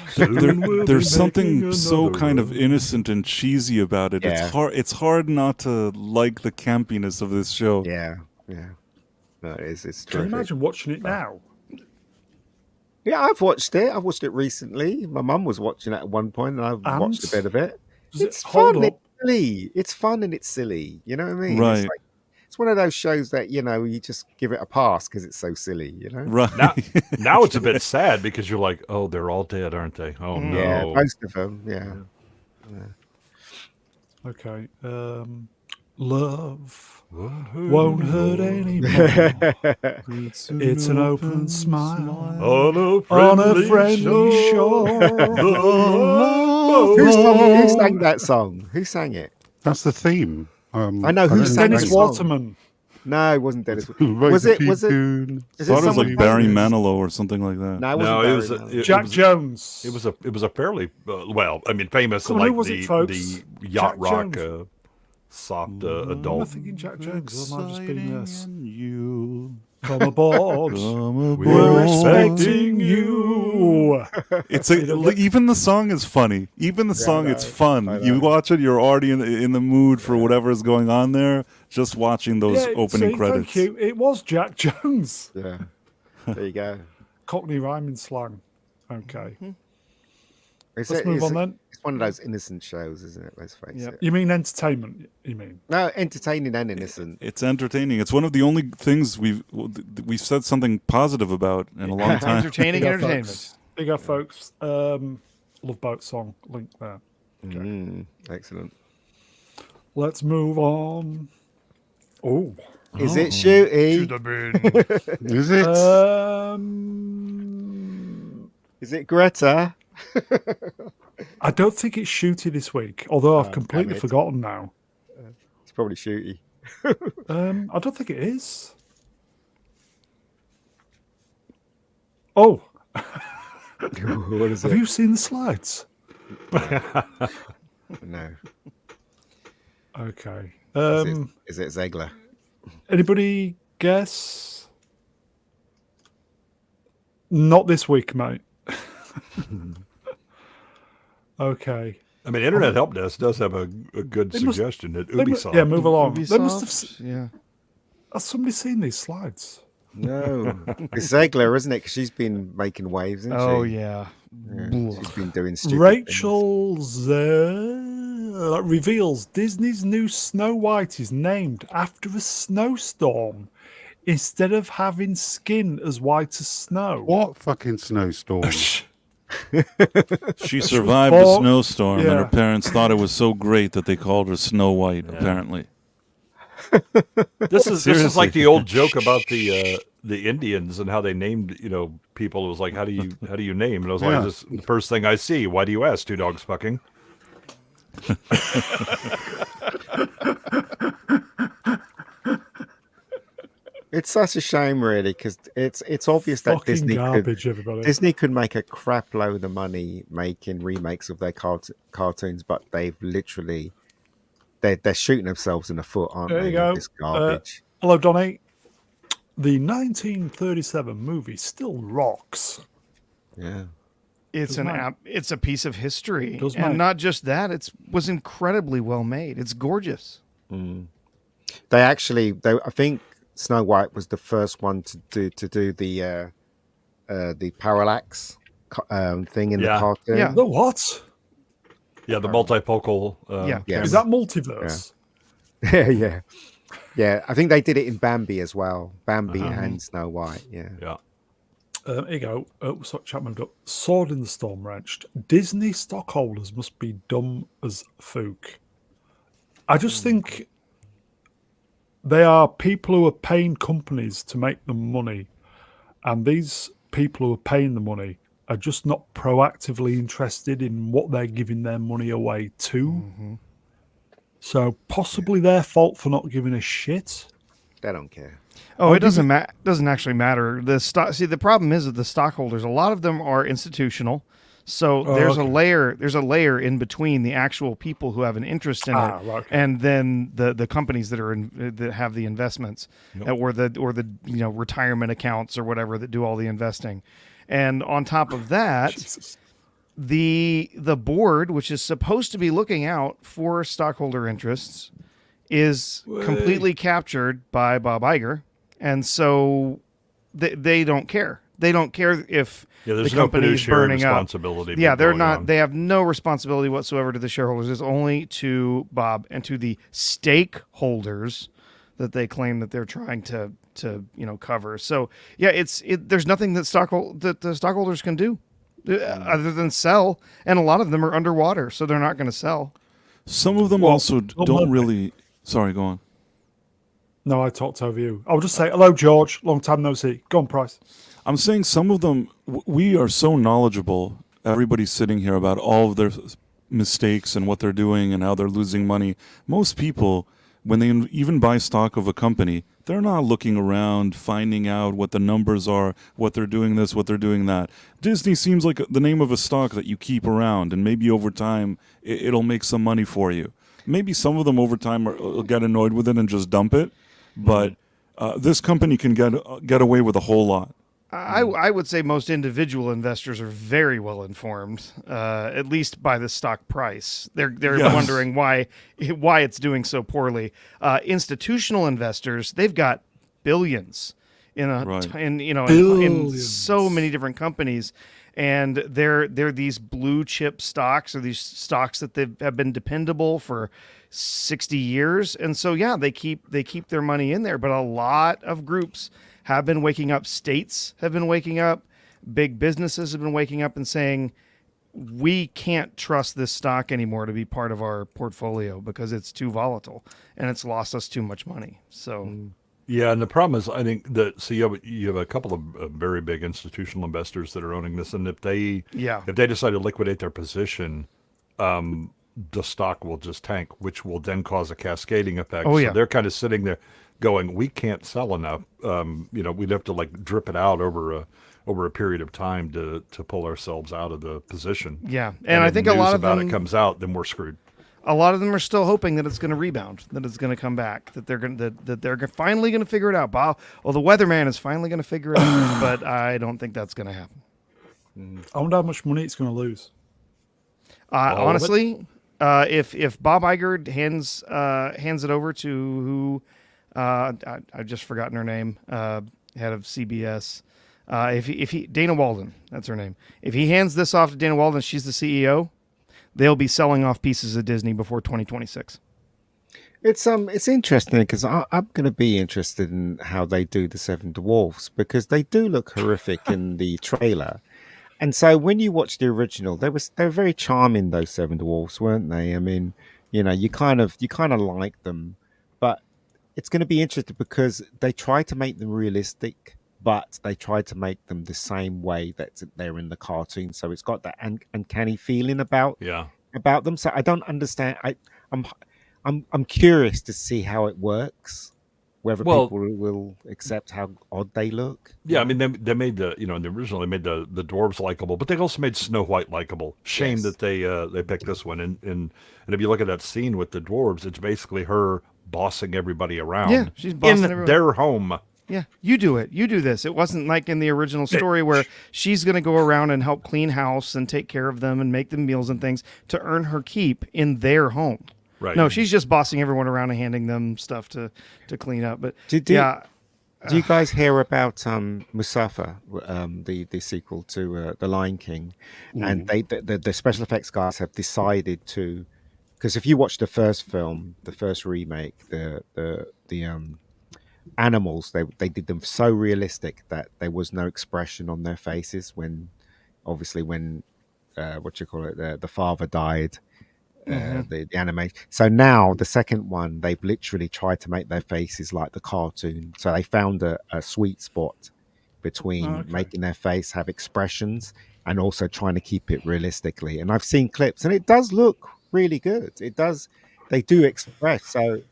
There's something so kind of innocent and cheesy about it. Yeah. It's hard not to like the campiness of this show. Yeah, yeah. No, it's Can you terrific. imagine watching it now? Yeah, I've watched it. I watched it recently. My mum was watching it at one point, and I watched a bit of it. Does It's it hold fun. up? It's silly. It's fun and it's silly. You know what I mean? Right. It's, like, it's one of those shows that you just give it a pass because it's so silly. You know? Right. Now, now it's a bit sad because you're like, oh, they're all dead, aren't they? Oh no. Yeah, most of them. Yeah. Okay. Love won't hurt anymore. It's an open smile on a friendly shore. Who sang that song? Who sang it? That's the theme. I know who don't sang Dennis that think- song. Waterman. No, it wasn't Dennis. Right, Was it? Was it? Tune. Is Thought it was someone like Barry famous? Manilow or something like that. No, it No, wasn't it was Barry Manilow. Jack Jones. It was a fairly well. I mean, famous Come in on, who like was it, folks? the yacht Jack rock Jones. soft Am I adult. thinking Jack Jones? Or am I just being this? You. Come aboard. Come We're aboard. expecting you. It's even the song is funny. Even the song, it's fun. You watch it, you're already in the mood for whatever is going on there. Just watching those opening credits. Thank you. It was Jack Jones. Yeah. There you go. Cockney rhyming slang. Okay. It's Let's move on then. It's one of those innocent shows, isn't it? Let's face it. You mean entertainment? You mean? No, entertaining and innocent. It's entertaining. It's one of the only things we've said something positive about in a long time. Entertaining Big up, entertainment. folks. Big up, folks. Love Boat song link there. Excellent. Let's move on. Oh. Is it shooty? Is it? Is it Greta? I don't think it's shooty this week, although I've completely damn it. forgotten now. It's probably shooty. I don't think it is. Oh, What is have you seen the slides? No. Okay. Is it Zegler? Anybody guess? Not this week, mate. Okay. I mean, Internet Help Desk does have a good They must- suggestion at They mu- Ubisoft. yeah, move along. They must have. Ubisoft, yeah. Has somebody seen these slides? No. It's Zegler, isn't it? Because she's been making waves, isn't Oh she? yeah. She's been doing stupid Rachel reveals Disney's new Snow White is named after a snowstorm instead of having skin as white as snow. What fucking snowstorm? She survived a Paul- snowstorm, and yeah. her parents thought it was so great that they called her Snow White. Apparently, This is like Seriously. the old joke about the Indians and how they named people. It was like, how do you name? And I was Yeah. like, this the first thing I see. Why do you ask? Two dogs fucking. It's such a shame, really, because it's obvious that Fucking Disney garbage, everybody. could make a crap load of money making remakes of their cartoons, but they've literally they're shooting themselves in the foot, aren't There they? you go. With this garbage. Hello, Donny. The 1937 movie still rocks. Yeah. It's Does mine. it's a piece of history, Does and mine. not just that. It was incredibly well made. It's gorgeous. I think Snow White was the first one to do the the parallax thing in the Yeah. cartoon. Yeah. The what? Yeah, the multifocal. Yeah. Yes. Is that multiverse? Yeah. Yeah, I think they did it in Bambi as well. Bambi and Snow White. Yeah. Yeah. Here you go. Chapman got sword in the storm wrenched. Disney stockholders must be dumb as fook. I just think they are people who are paying companies to make them money, and these people who are paying the money are just not proactively interested in what they're giving their money away to. So possibly their fault for not giving a shit. They don't care. Oh, it doesn't doesn't actually matter. The problem is that the stockholders, a lot of them are institutional. So there's a layer in between the actual people who have an interest in it, right. and then the companies that are that have the investments, or the retirement accounts or whatever that do all the investing. And on top of that, Jesus. the board, which is supposed to be looking out for stockholder interests, is completely captured by Bob Iger, and so they don't care. They don't care if there's the no company is fiduciary burning up. responsibility. Yeah, they're going not. on. They have no responsibility whatsoever to the shareholders. It's only to Bob and to the stakeholders that they claim that they're trying to cover. So yeah, there's nothing that the stockholders can do other than sell, and a lot of them are underwater, so they're not going to sell. Some of them also don't really. Sorry, go on. No, I talked over you. I'll just say hello, George. Long time no see. Go on, Price. I'm saying some of them, we are so knowledgeable, everybody's sitting here, about all of their mistakes and what they're doing and how they're losing money. Most people, when they even buy stock of a company, they're not looking around, finding out what the numbers are, what they're doing this, what they're doing that. Disney seems like the name of a stock that you keep around, and maybe over time it'll make some money for you. Maybe some of them over time will get annoyed with it and just dump it, but this company can get away with a whole lot. I would say most individual investors are very well informed, at least by the stock price. They're Yes. wondering why it's doing so poorly. Institutional investors, they've got billions in so many different companies, and they're these blue chip stocks, or these stocks that have been dependable for 60 years, and so yeah, they keep their money in there. But a lot of groups have been waking up. States have been waking up. Big businesses have been waking up and saying, we can't trust this stock anymore to be part of our portfolio because it's too volatile and it's lost us too much money. So, Yeah, and the problem is, I think that you have a couple of very big institutional investors that are owning this, and if they decide to liquidate their position, the stock will just tank, which will then cause a cascading effect. Oh, yeah. So they're kind of sitting there going, we can't sell enough. We'd have to drip it out over a period of time to pull ourselves out of the position. yeah. And And I if think a news lot of about them it comes out, then we're screwed. a lot of them are still hoping that it's going to rebound, that it's going to come back, that they're finally going to figure it out. Well, the weatherman is finally going to figure it out, but I don't think that's going to happen. I wonder how much money it's going to lose. Honestly, if Bob Iger hands it over to who, I've just forgotten her name, head of CBS. If he Dana Walden, that's her name. If he hands this off to Dana Walden, she's the CEO. They'll be selling off pieces of Disney before 2026. It's interesting because I'm going to be interested in how they do the Seven Dwarfs, because they do look horrific in the trailer. And so when you watch the original, they were very charming, those Seven Dwarfs, weren't they? I mean, you kind of like them, but it's going to be interesting because they try to make them realistic, but they try to make them the same way that they're in the cartoon. So it's got that uncanny feeling about them. So I don't understand. I'm curious to see how it works, whether people will accept how odd they look. Yeah, I mean, they made originally made the dwarves likable, but they also made Snow White likable. Shame that they picked this one. And if you look at that scene with the dwarves, it's basically her bossing everybody around. Yeah, she's bossing in everyone. their home. Yeah, you do it. You do this. It wasn't like in the original story where she's going to go around and help clean house and take care of them and make them meals and things to earn her keep in their home. Right. No, she's just bossing everyone around and handing them stuff to clean up. But Do you guys hear about Musafa, the sequel to The Lion King? And the special effects guys have decided to, because if you watch the first film, the first remake, the animals, they did them so realistic that there was no expression on their faces when, obviously, when what you call it, the father died. The anime. So now the second one, they've literally tried to make their faces like the cartoon. So they found a sweet spot between Okay. making their face have expressions and also trying to keep it realistically. And I've seen clips, and it does look really good. It does. They do express that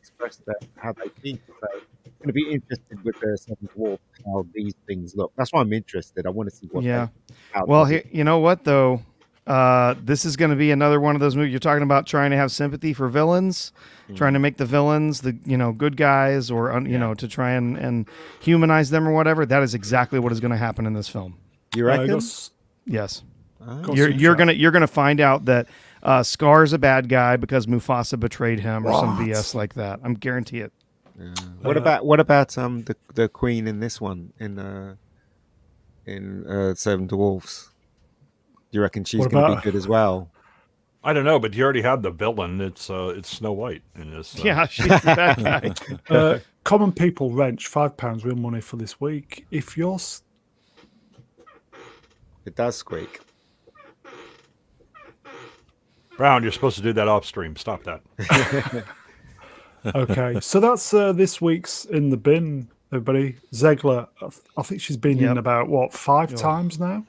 how they think. So I'm going to be interested with the Seven Dwarfs how these things look. That's why I'm interested. I want to see what Yeah. how Well, they- you know what though? This is going to be another one of those movies. You're talking about trying to have sympathy for villains, trying to make the villains the good guys, or to try and humanize them or whatever. That is exactly what is going to happen in this film. you reckon? Yes, Ah. you're gonna find out that Scar's a bad guy because Mufasa betrayed him or some What? BS like that. I'm guarantee it. What about the queen in this one in Seven Dwarfs? Do you reckon she's What going to be about- good as well? I don't know, but you already had the villain. It's Snow White in this. Yeah, she's the bad guy. Common People Wrench, £5 real money for this week. If you're It does squeak. Brown, you're supposed to do that off stream. Stop that. okay, so that's this week's in the bin, everybody. Zegler, I think she's been in Yep. about what 5 times now.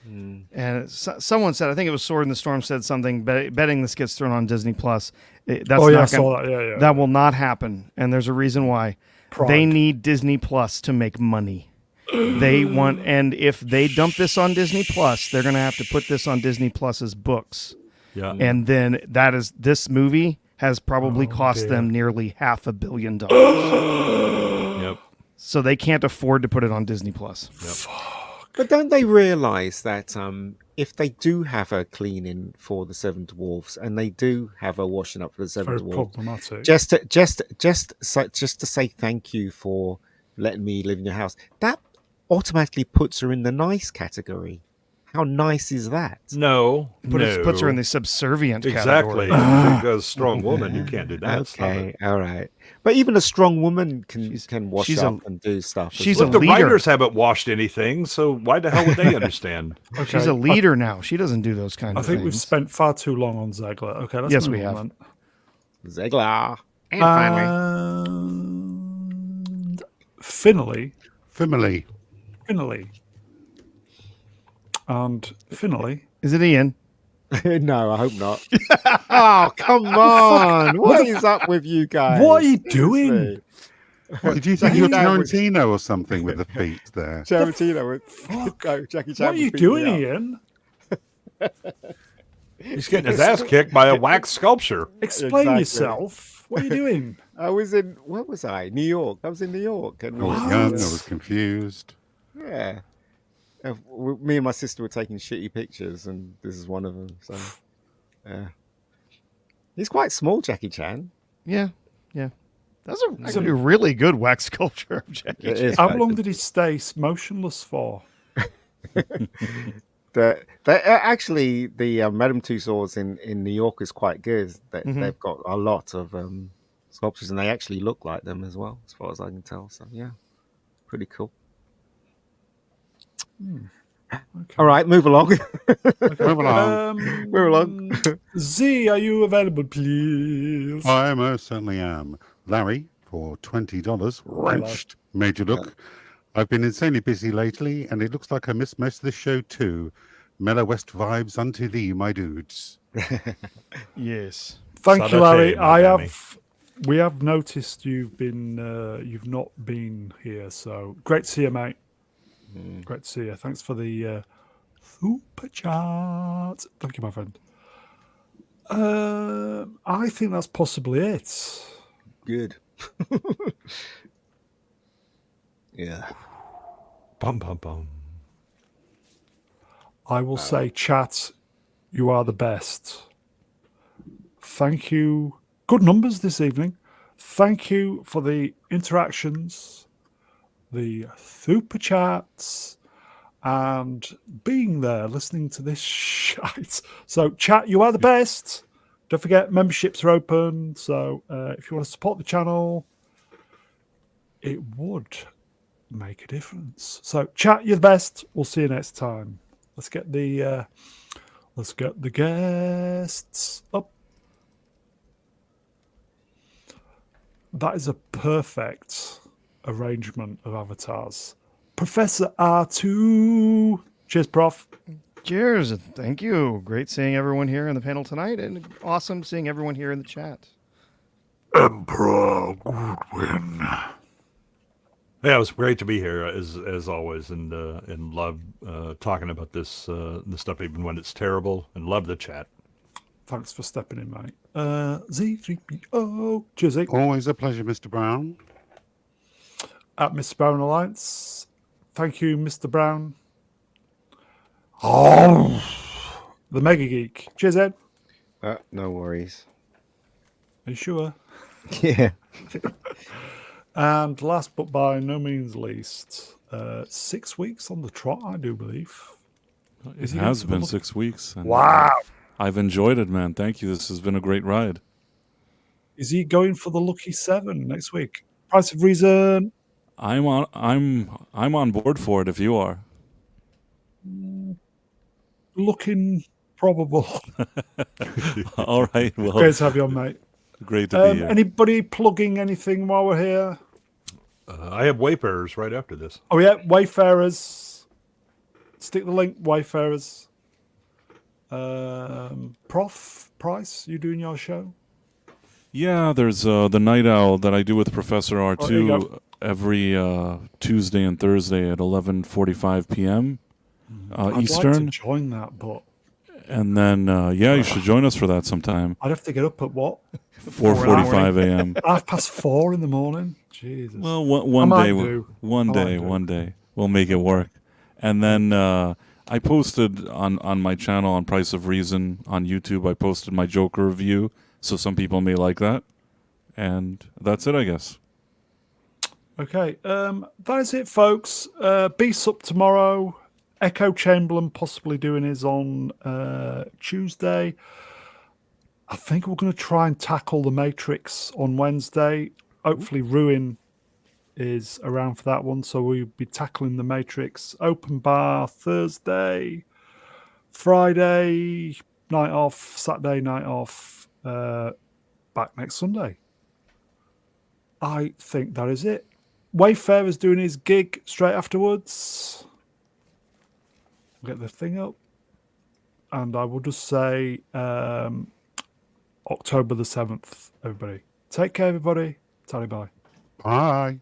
And someone said, I think it was Sword in the Storm said something, betting this gets thrown on Disney Plus. That's Oh yeah, I not saw gonna, that. Yeah. that will not happen, and there's a reason why. Pride. They need Disney Plus to make money. They want, and if they dump this on Disney Plus, they're going to have to put this on Disney Plus's books, Yeah. and then this movie has probably cost dear. them nearly $500 million. Yep. So they can't afford to put it on Disney Plus. But don't they realise that if they do have a cleaning for the Seven Dwarfs and they do have a washing up for the Seven Very Dwarfs, problematic. just to say thank you for letting me live in your house, that automatically puts her in the nice category. How nice is that? No. Puts her in the subservient exactly category. because strong woman. You can't do that. Stop Okay, it. all right. But even a strong woman can wash she's up and do stuff. as she's well. a Look, the leader. writers haven't washed anything, so why the hell would they understand? Okay, She's a leader now. She doesn't do those kind I of think things. we've spent far too long on Zegler. Okay, let's Yes, move we on have. then. Zegler. And finally, And finally, Family. and finally, Is it Ian? no, I hope not. Oh, come on. What is up with you guys? what are you doing? Seriously. Did you think you were That was- Tarantino or something with the feet there? Tarantino with no, Jackie Chan. What are was you beating doing, me up. Ian? He's getting his ass kicked by a wax sculpture. Explain Exactly. yourself. What are you doing? I was in, where was I? New York. I was in New York. And I was What? young, I was confused. yeah. Me and my sister were taking shitty pictures, and this is one of them. So, yeah. He's quite small, Jackie Chan. Yeah. That's a really good wax sculpture of Jackie It Chan. is How quite long good. did he stay motionless for? Actually, the Madame Tussauds in New York is quite good. They've got a lot of sculptures, and they actually look like them as well, as far as I can tell. So yeah, pretty cool. All right, move along. Move along. Move along. Z, are you available, please? I most certainly am. Larry, for $20, wrenched, made you look. I've been insanely busy lately, and it looks like I missed most of the show too. Mellow West vibes unto thee, my dudes. Yes. Thank you, Sabaté, Larry. Miami. We have noticed you've not been here, so great to see you, mate. Great to see you. Thanks for the super chat. Thank you, my friend. I think that's possibly it. Good. Yeah. Bum bum bum. I will say, chat, you are the best. Thank you. Good numbers this evening. Thank you for the interactions. the super chats, and being there listening to this shite. So, chat, you are the best. Don't forget, memberships are open. So, if you want to support the channel, it would make a difference. So, chat, you're the best. We'll see you next time. Let's get the guests up. That is a perfect arrangement of avatars. Professor R2. Cheers, Prof. Cheers. Thank you. Great seeing everyone here in the panel tonight, and awesome seeing everyone here in the chat. Emperor Goodwin. Yeah, it was great to be here as always, and love talking about this stuff even when it's terrible, and love the chat. Thanks for stepping in, mate. Z3PO. Cheers, Z. Always a pleasure, Mr. Brown. At Mr. Brown Alliance. Thank you, Mr. Brown. Oh, the Mega Geek. Cheers, Ed. No worries. Are you sure? Yeah. And last but by no means least, 6 weeks on the trot, I do believe. It has been 6 weeks. And Wow. I've enjoyed it, man. Thank you. This has been a great ride. Is he going for the lucky 7 next week? Price of Reason. I'm on board for it if you are. Looking probable. All right. Well, Great to have you on, mate. great to be here. Anybody plugging anything while we're here? I have Wayfarers right after this. Oh, yeah. Wayfarers. Stick the link, Wayfarers. Prof, Price, you doing your show? Yeah, there's the Night Owl that I do with Professor there you R2 go. every Tuesday and Thursday at 11:45 p.m. I'd Eastern. like to join that, but And then, you should join us for that sometime. I'd have to get up at what? 4:45 a.m. 4:30 in the morning? Jesus. Well, one might day, do. one I day, might do. one day, we'll make it work. And then I posted on my channel on Price of Reason on YouTube. I posted my Joker review, so some people may like that. And that's it, I guess. Okay, that is it, folks. Beast up tomorrow. Echo Chamberlain possibly doing his on Tuesday. I think we're going to try and tackle the Matrix on Wednesday. Hopefully, Ruin is around for that one, so we'll be tackling the Matrix. Open bar Thursday, Friday night off, Saturday night off. Back next Sunday. I think that is it. Wayfarer's doing his gig straight afterwards. Get the thing up. And I will just say October the 7th, everybody. Take care, everybody. Tally bye. Bye.